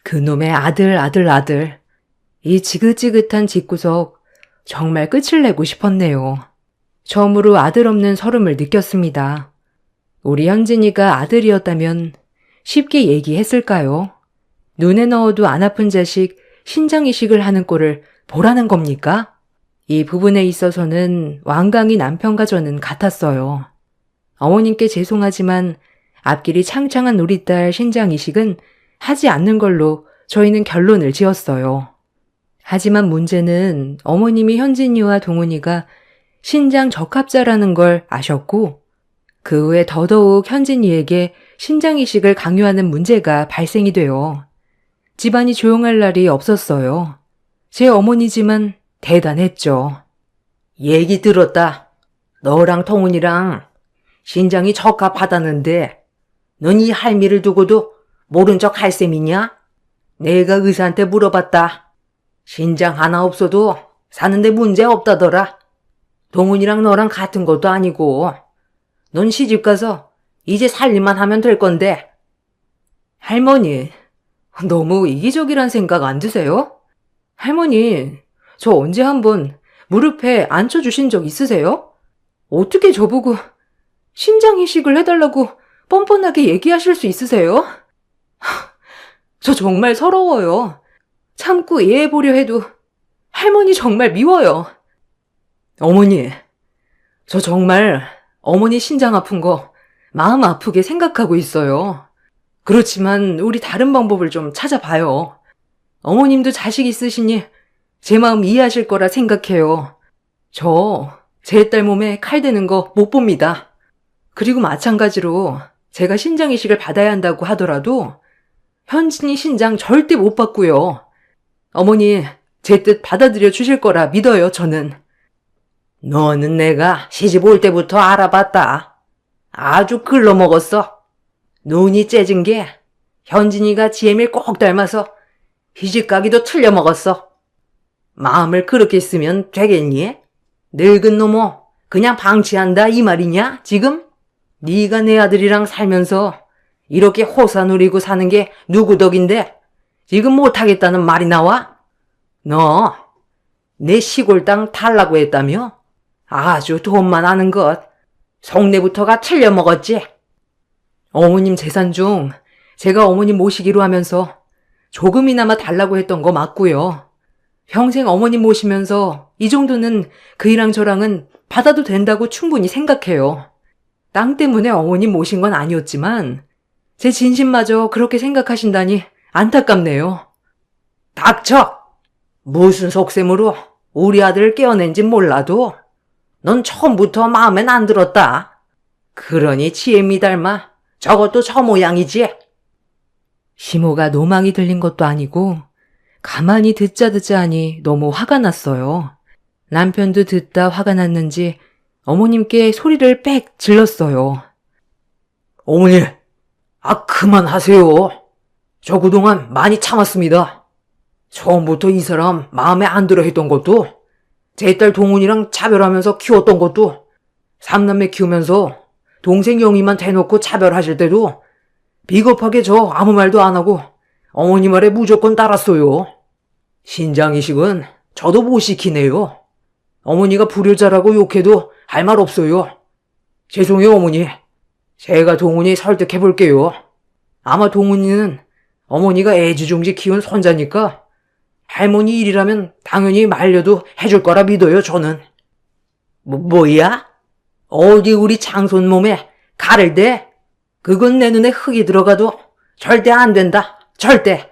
그놈의 아들. 이 지긋지긋한 집구석 정말 끝을 내고 싶었네요. 처음으로 아들 없는 서름을 느꼈습니다. 우리 현진이가 아들이었다면 쉽게 얘기했을까요? 눈에 넣어도 안 아픈 자식 신장이식을 하는 꼴을 보라는 겁니까? 이 부분에 있어서는 완강히 남편과 저는 같았어요. 어머님께 죄송하지만 앞길이 창창한 우리 딸 신장이식은 하지 않는 걸로 저희는 결론을 지었어요. 하지만 문제는 어머님이 현진이와 동훈이가 신장 적합자라는 걸 아셨고 그 후에 더더욱 현진이에게 신장이식을 강요하는 문제가 발생이 돼요. 집안이 조용할 날이 없었어요. 제 어머니지만 대단했죠. 얘기 들었다. 너랑 동훈이랑 신장이 적합하다는데 넌 이 할미를 두고도 모른 척 할 셈이냐? 내가 의사한테 물어봤다. 신장 하나 없어도 사는데 문제 없다더라. 동훈이랑 너랑 같은 것도 아니고 넌 시집가서 이제 살림만 하면 될 건데. 할머니, 너무 이기적이란 생각 안 드세요? 할머니, 저 언제 한번 무릎에 앉혀주신 적 있으세요? 어떻게 저보고 신장 이식을 해달라고 뻔뻔하게 얘기하실 수 있으세요? 저 정말 서러워요. 참고 이해해보려 해도 할머니 정말 미워요. 어머니, 저 정말 어머니 신장 아픈 거 마음 아프게 생각하고 있어요. 그렇지만 우리 다른 방법을 좀 찾아봐요. 어머님도 자식 있으시니 제 마음 이해하실 거라 생각해요. 제 딸 몸에 칼 대는 거 못 봅니다. 그리고 마찬가지로 제가 신장 이식을 받아야 한다고 하더라도 현진이 신장 절대 못 받고요. 어머니 제 뜻 받아들여 주실 거라 믿어요, 저는. 너는 내가 시집 올 때부터 알아봤다. 아주 글러먹었어. 눈이 째진 게 현진이가 지혜밀 꼭 닮아서 희집가기도 틀려먹었어. 마음을 그렇게 쓰면 되겠니? 늙은 놈어 그냥 방치한다 이 말이냐 지금? 네가 내 아들이랑 살면서 이렇게 호사 누리고 사는 게 누구 덕인데 지금 못하겠다는 말이 나와? 너 내 시골 땅 달라고 했다며? 아주 돈만 아는 것. 속내부터가 틀려먹었지. 어머님 재산 중 제가 어머님 모시기로 하면서 조금이나마 달라고 했던 거 맞고요. 평생 어머님 모시면서 이 정도는 그이랑 저랑은 받아도 된다고 충분히 생각해요. 땅 때문에 어머님 모신 건 아니었지만 제 진심마저 그렇게 생각하신다니 안타깝네요. 닥쳐! 무슨 속셈으로 우리 아들을 깨어낸진 몰라도 넌 처음부터 마음엔 안 들었다. 그러니 지혜미 닮아 저것도 저 모양이지. 시모가 노망이 들린 것도 아니고 가만히 듣자 하니 너무 화가 났어요. 남편도 듣다 화가 났는지 어머님께 소리를 빽 질렀어요. 어머니, 그만하세요. 저 그동안 많이 참았습니다. 처음부터 이 사람 마음에 안 들어 했던 것도, 제 딸 동훈이랑 차별하면서 키웠던 것도, 삼남매 키우면서 동생 영희만 대놓고 차별하실 때도 비겁하게 저 아무 말도 안 하고 어머니 말에 무조건 따랐어요. 신장 이식은 저도 못 시키네요. 어머니가 불효자라고 욕해도 할 말 없어요. 죄송해요, 어머니. 제가 동훈이 설득해 볼게요. 아마 동훈이는 어머니가 애지중지 키운 손자니까 할머니 일이라면 당연히 말려도 해줄 거라 믿어요, 저는. 뭐야? 어디 우리 장손 몸에 칼을 대? 그건 내 눈에 흙이 들어가도 절대 안 된다. 절대.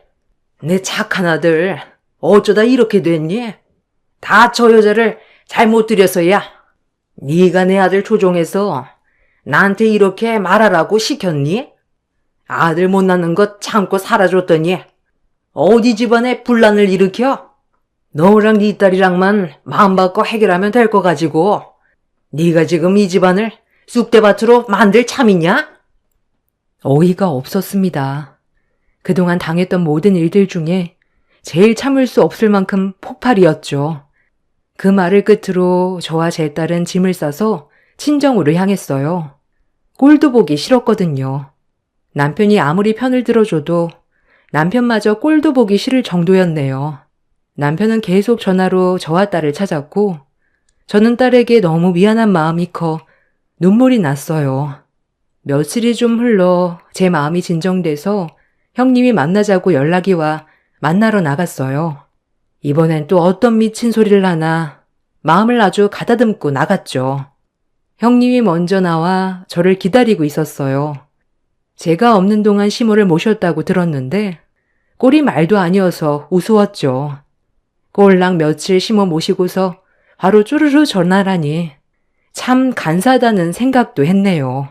내 착한 아들 어쩌다 이렇게 됐니? 다 저 여자를 잘못 들여서야. 네가 내 아들 조종해서 나한테 이렇게 말하라고 시켰니? 아들 못 낳는 것 참고 살아줬더니 어디 집안에 분란을 일으켜? 너랑 네 딸이랑만 마음 바꿔 해결하면 될 거 가지고 네가 지금 이 집안을 쑥대밭으로 만들 참이냐? 어이가 없었습니다. 그동안 당했던 모든 일들 중에 제일 참을 수 없을 만큼 폭발이었죠. 그 말을 끝으로 저와 제 딸은 짐을 싸서 친정으로 향했어요. 꼴도 보기 싫었거든요. 남편이 아무리 편을 들어줘도 남편마저 꼴도 보기 싫을 정도였네요. 남편은 계속 전화로 저와 딸을 찾았고 저는 딸에게 너무 미안한 마음이 커 눈물이 났어요. 며칠이 좀 흘러 제 마음이 진정돼서 형님이 만나자고 연락이 와 만나러 나갔어요. 이번엔 또 어떤 미친 소리를 하나 마음을 아주 가다듬고 나갔죠. 형님이 먼저 나와 저를 기다리고 있었어요. 제가 없는 동안 시모를 모셨다고 들었는데 꼴이 말도 아니어서 우스웠죠. 꼴랑 며칠 시모 모시고서 바로 쪼르르 전화라니 참 간사하다는 생각도 했네요.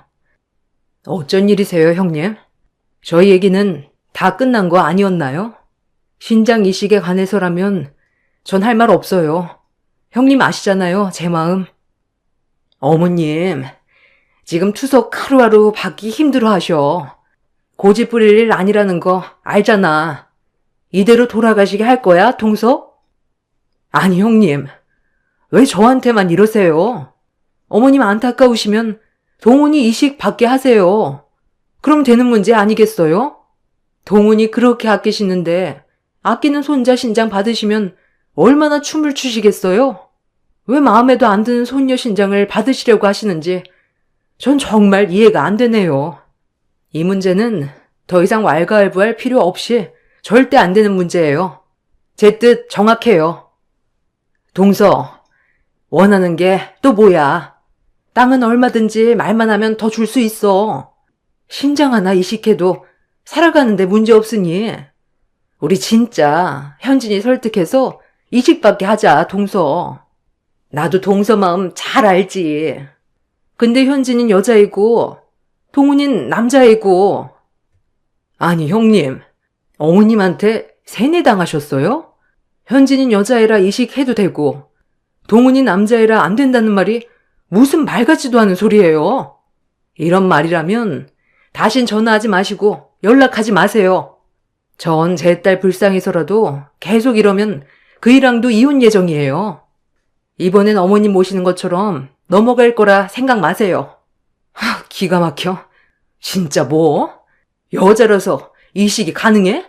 어쩐 일이세요, 형님? 저희 얘기는 다 끝난 거 아니었나요? 신장 이식에 관해서라면 전 할 말 없어요. 형님 아시잖아요, 제 마음. 어머님, 지금 투석 하루하루 받기 힘들어 하셔. 고집 부릴 일 아니라는 거 알잖아. 이대로 돌아가시게 할 거야, 동석? 아니, 형님. 왜 저한테만 이러세요? 어머님 안타까우시면 동훈이 이식 받게 하세요. 그럼 되는 문제 아니겠어요? 동훈이 그렇게 아끼시는데 아끼는 손자 신장 받으시면 얼마나 춤을 추시겠어요? 왜 마음에도 안 드는 손녀 신장을 받으시려고 하시는지 전 정말 이해가 안 되네요. 이 문제는 더 이상 왈가왈부할 필요 없이 절대 안 되는 문제예요. 제 뜻 정확해요. 동서, 원하는 게 또 뭐야? 땅은 얼마든지 말만 하면 더 줄 수 있어. 신장 하나 이식해도 살아가는데 문제 없으니. 우리 진짜 현진이 설득해서 이식받게 하자, 동서. 나도 동서 마음 잘 알지. 근데 현진은 여자이고 동훈이는 남자이고. 아니 형님, 어머님한테 세뇌당하셨어요? 현진은 여자애라 이식해도 되고 동훈이 남자애라 안 된다는 말이 무슨 말 같지도 않은 소리예요. 이런 말이라면 다신 전화하지 마시고 연락하지 마세요. 전 제 딸 불쌍해서라도 계속 이러면 그이랑도 이혼 예정이에요. 이번엔 어머님 모시는 것처럼 넘어갈 거라 생각 마세요. 기가 막혀. 진짜 뭐? 여자라서 이식이 가능해?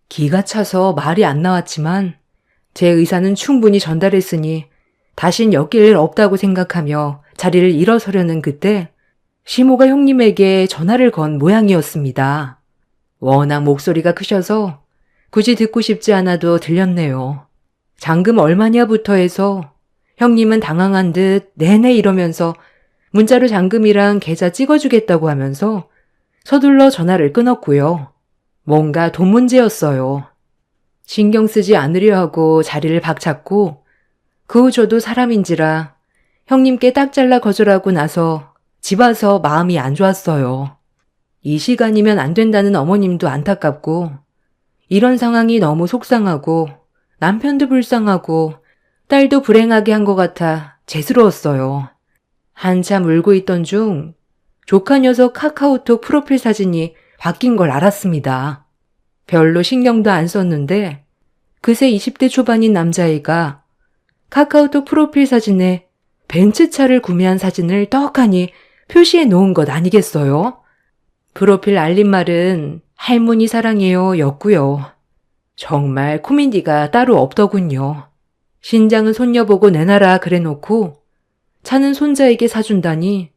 기가 차서 말이 안 나왔지만 제 의사는 충분히 전달했으니 다신 엮일 일 없다고 생각하며 자리를 일어서려는 그때 시모가 형님에게 전화를 건 모양이었습니다. 워낙 목소리가 크셔서 굳이 듣고 싶지 않아도 들렸네요. 잔금 얼마냐부터 해서 형님은 당황한 듯 내내 이러면서 문자로 잔금이랑 계좌 찍어주겠다고 하면서 서둘러 전화를 끊었고요. 뭔가 돈 문제였어요. 신경 쓰지 않으려 하고 자리를 박찼고 그 후 저도 사람인지라 형님께 딱 잘라 거절하고 나서 집 와서 마음이 안 좋았어요. 이 시간이면 안 된다는 어머님도 안타깝고 이런 상황이 너무 속상하고 남편도 불쌍하고 딸도 불행하게 한 것 같아 죄스러웠어요. 한참 울고 있던 중 조카 녀석 카카오톡 프로필 사진이 바뀐 걸 알았습니다. 별로 신경도 안 썼는데 그새 20대 초반인 남자애가 카카오톡 프로필 사진에 벤츠차를 구매한 사진을 떡하니 표시해 놓은 것 아니겠어요? 프로필 알림말은 할머니 사랑해요 였고요. 정말 코미디가 따로 없더군요. 신장은 손녀 보고 내놔라 그래놓고 차는 손자에게 사준다니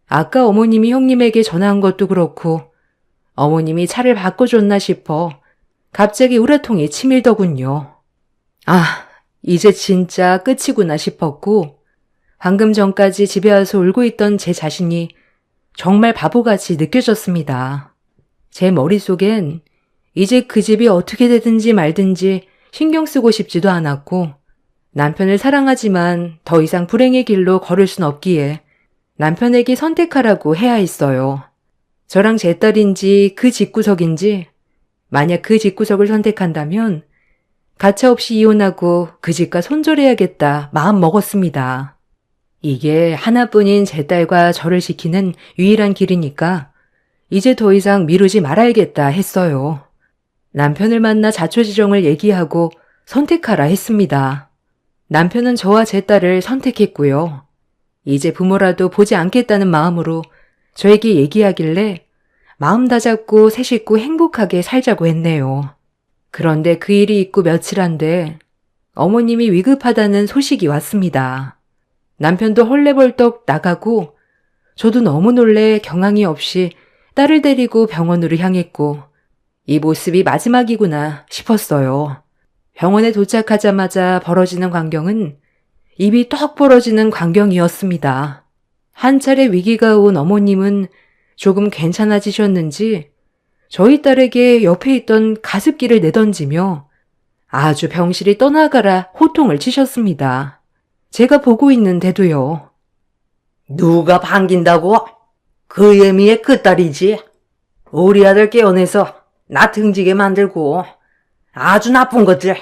아까 어머님이 형님에게 전화한 것도 그렇고 어머님이 차를 바꿔줬나 싶어 갑자기 우라통이 치밀더군요. 이제 진짜 끝이구나 싶었고 방금 전까지 집에 와서 울고 있던 제 자신이 정말 바보같이 느껴졌습니다. 제 머릿속엔 이제 그 집이 어떻게 되든지 말든지 신경 쓰고 싶지도 않았고 남편을 사랑하지만 더 이상 불행의 길로 걸을 순 없기에 남편에게 선택하라고 해야 했어요. 저랑 제 딸인지 그 집구석인지 만약 그 집구석을 선택한다면 가차없이 이혼하고 그 집과 손절해야겠다 마음 먹었습니다. 이게 하나뿐인 제 딸과 저를 지키는 유일한 길이니까 이제 더 이상 미루지 말아야겠다 했어요. 남편을 만나 자초지종을 얘기하고 선택하라 했습니다. 남편은 저와 제 딸을 선택했고요. 이제 부모라도 보지 않겠다는 마음으로 저에게 얘기하길래 마음 다잡고 새 식구 행복하게 살자고 했네요. 그런데 그 일이 있고 며칠 안 돼 어머님이 위급하다는 소식이 왔습니다. 남편도 헐레벌떡 나가고 저도 너무 놀래 경황이 없이 딸을 데리고 병원으로 향했고 이 모습이 마지막이구나 싶었어요. 병원에 도착하자마자 벌어지는 광경은 입이 떡 벌어지는 광경이었습니다. 한 차례 위기가 온 어머님은 조금 괜찮아지셨는지 저희 딸에게 옆에 있던 가습기를 내던지며 아주 병실이 떠나가라 호통을 치셨습니다. 제가 보고 있는데도요. 누가 반긴다고? 그 예미의 그 딸이지. 우리 아들 깨어내서 나 등지게 만들고 아주 나쁜 것들.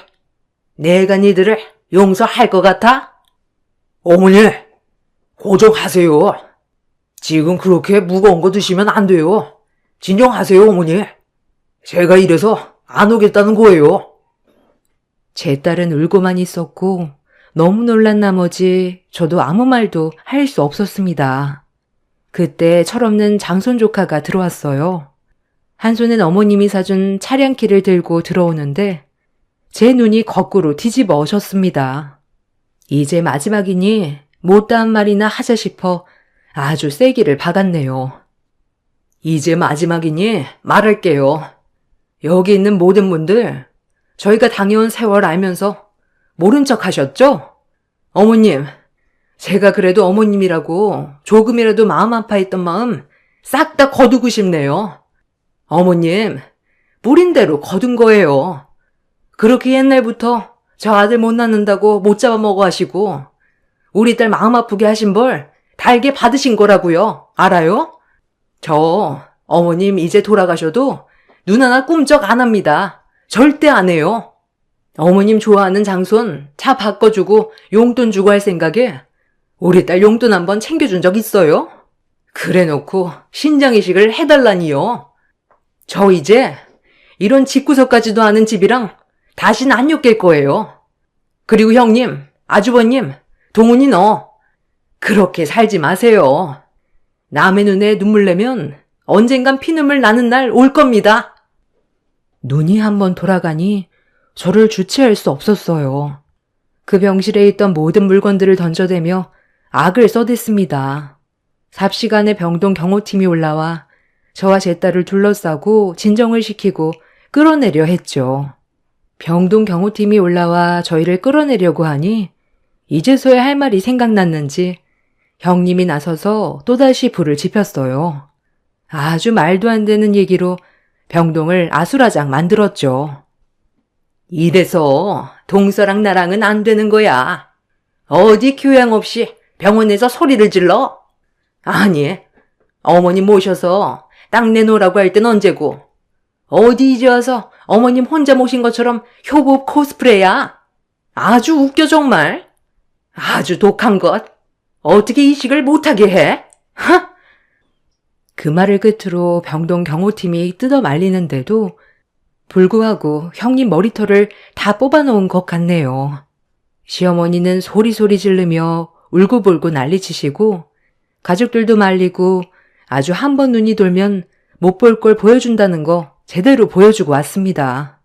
내가 니들을 용서할 것 같아? 어머니, 고정하세요. 지금 그렇게 무거운 거 드시면 안 돼요. 진정하세요, 어머니. 제가 이래서 안 오겠다는 거예요. 제 딸은 울고만 있었고 너무 놀란 나머지 저도 아무 말도 할 수 없었습니다. 그때 철없는 장손 조카가 들어왔어요. 한 손엔 어머님이 사준 차량키를 들고 들어오는데 제 눈이 거꾸로 뒤집어졌습니다. 이제 마지막이니 못다한 말이나 하자 싶어 아주 세기를 박았네요. 이제 마지막이니 말할게요. 여기 있는 모든 분들, 저희가 당해온 세월 알면서 모른 척 하셨죠? 어머님, 제가 그래도 어머님이라고 조금이라도 마음 아파했던 마음 싹 다 거두고 싶네요. 어머님, 뿌린 대로 거둔 거예요. 그렇게 옛날부터 저 아들 못 낳는다고 못 잡아먹어 하시고 우리 딸 마음 아프게 하신 벌 달게 받으신 거라고요. 알아요? 저 어머님 이제 돌아가셔도 눈 하나 꿈쩍 안 합니다. 절대 안 해요. 어머님 좋아하는 장손 차 바꿔주고 용돈 주고 할 생각에 우리 딸 용돈 한번 챙겨준 적 있어요? 그래놓고 신장이식을 해달라니요. 저 이제 이런 집구석까지도 아는 집이랑 다신 안 엮일 거예요. 그리고 형님, 아주버님, 동훈이 너 그렇게 살지 마세요. 남의 눈에 눈물 내면 언젠간 피눈물 나는 날 올 겁니다. 눈이 한번 돌아가니 저를 주체할 수 없었어요. 그 병실에 있던 모든 물건들을 던져대며 악을 써댔습니다. 삽시간에 병동 경호팀이 올라와 저와 제 딸을 둘러싸고 진정을 시키고 끌어내려 했죠. 병동 경호팀이 올라와 저희를 끌어내려고 하니 이제서야 할 말이 생각났는지 형님이 나서서 또다시 불을 지폈어요. 아주 말도 안 되는 얘기로 병동을 아수라장 만들었죠. 이래서 동서랑 나랑은 안 되는 거야. 어디 교양 없이 병원에서 소리를 질러? 아니, 어머님 모셔서 땅 내놓으라고 할 땐 언제고. 어디 이제 와서 어머님 혼자 모신 것처럼 효법 코스프레야. 아주 웃겨 정말. 아주 독한 것. 어떻게 이식을 못하게 해? 하? 그 말을 끝으로 병동 경호팀이 뜯어 말리는데도 불구하고 형님 머리털을 다 뽑아놓은 것 같네요. 시어머니는 소리소리 지르며 울고불고 난리치시고 가족들도 말리고 아주 한 번 눈이 돌면 못 볼 걸 보여준다는 거 제대로 보여주고 왔습니다.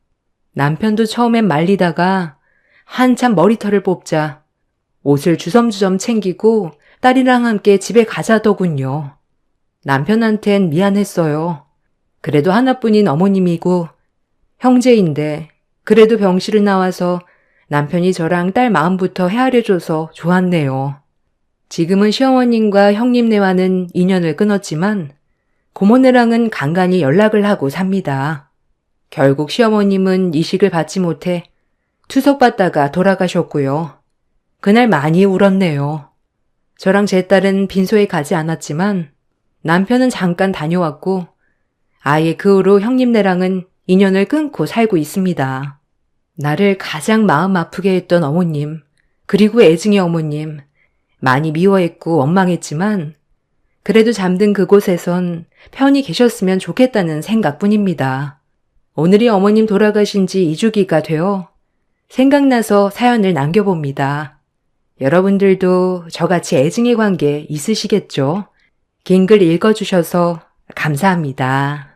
남편도 처음엔 말리다가 한참 머리털을 뽑자 옷을 주섬주섬 챙기고 딸이랑 함께 집에 가자더군요. 남편한텐 미안했어요. 그래도 하나뿐인 어머님이고 형제인데 그래도 병실을 나와서 남편이 저랑 딸 마음부터 헤아려줘서 좋았네요. 지금은 시어머님과 형님네와는 인연을 끊었지만 고모네랑은 간간히 연락을 하고 삽니다. 결국 시어머님은 이식을 받지 못해 투석받다가 돌아가셨고요. 그날 많이 울었네요. 저랑 제 딸은 빈소에 가지 않았지만 남편은 잠깐 다녀왔고 아예 그 후로 형님네랑은 인연을 끊고 살고 있습니다. 나를 가장 마음 아프게 했던 어머님, 그리고 애증의 어머님, 많이 미워했고 원망했지만 그래도 잠든 그곳에선 편히 계셨으면 좋겠다는 생각뿐입니다. 오늘이 어머님 돌아가신 지 2주기가 되어 생각나서 사연을 남겨봅니다. 여러분들도 저같이 애증의 관계 있으시겠죠? 긴 글 읽어주셔서 감사합니다.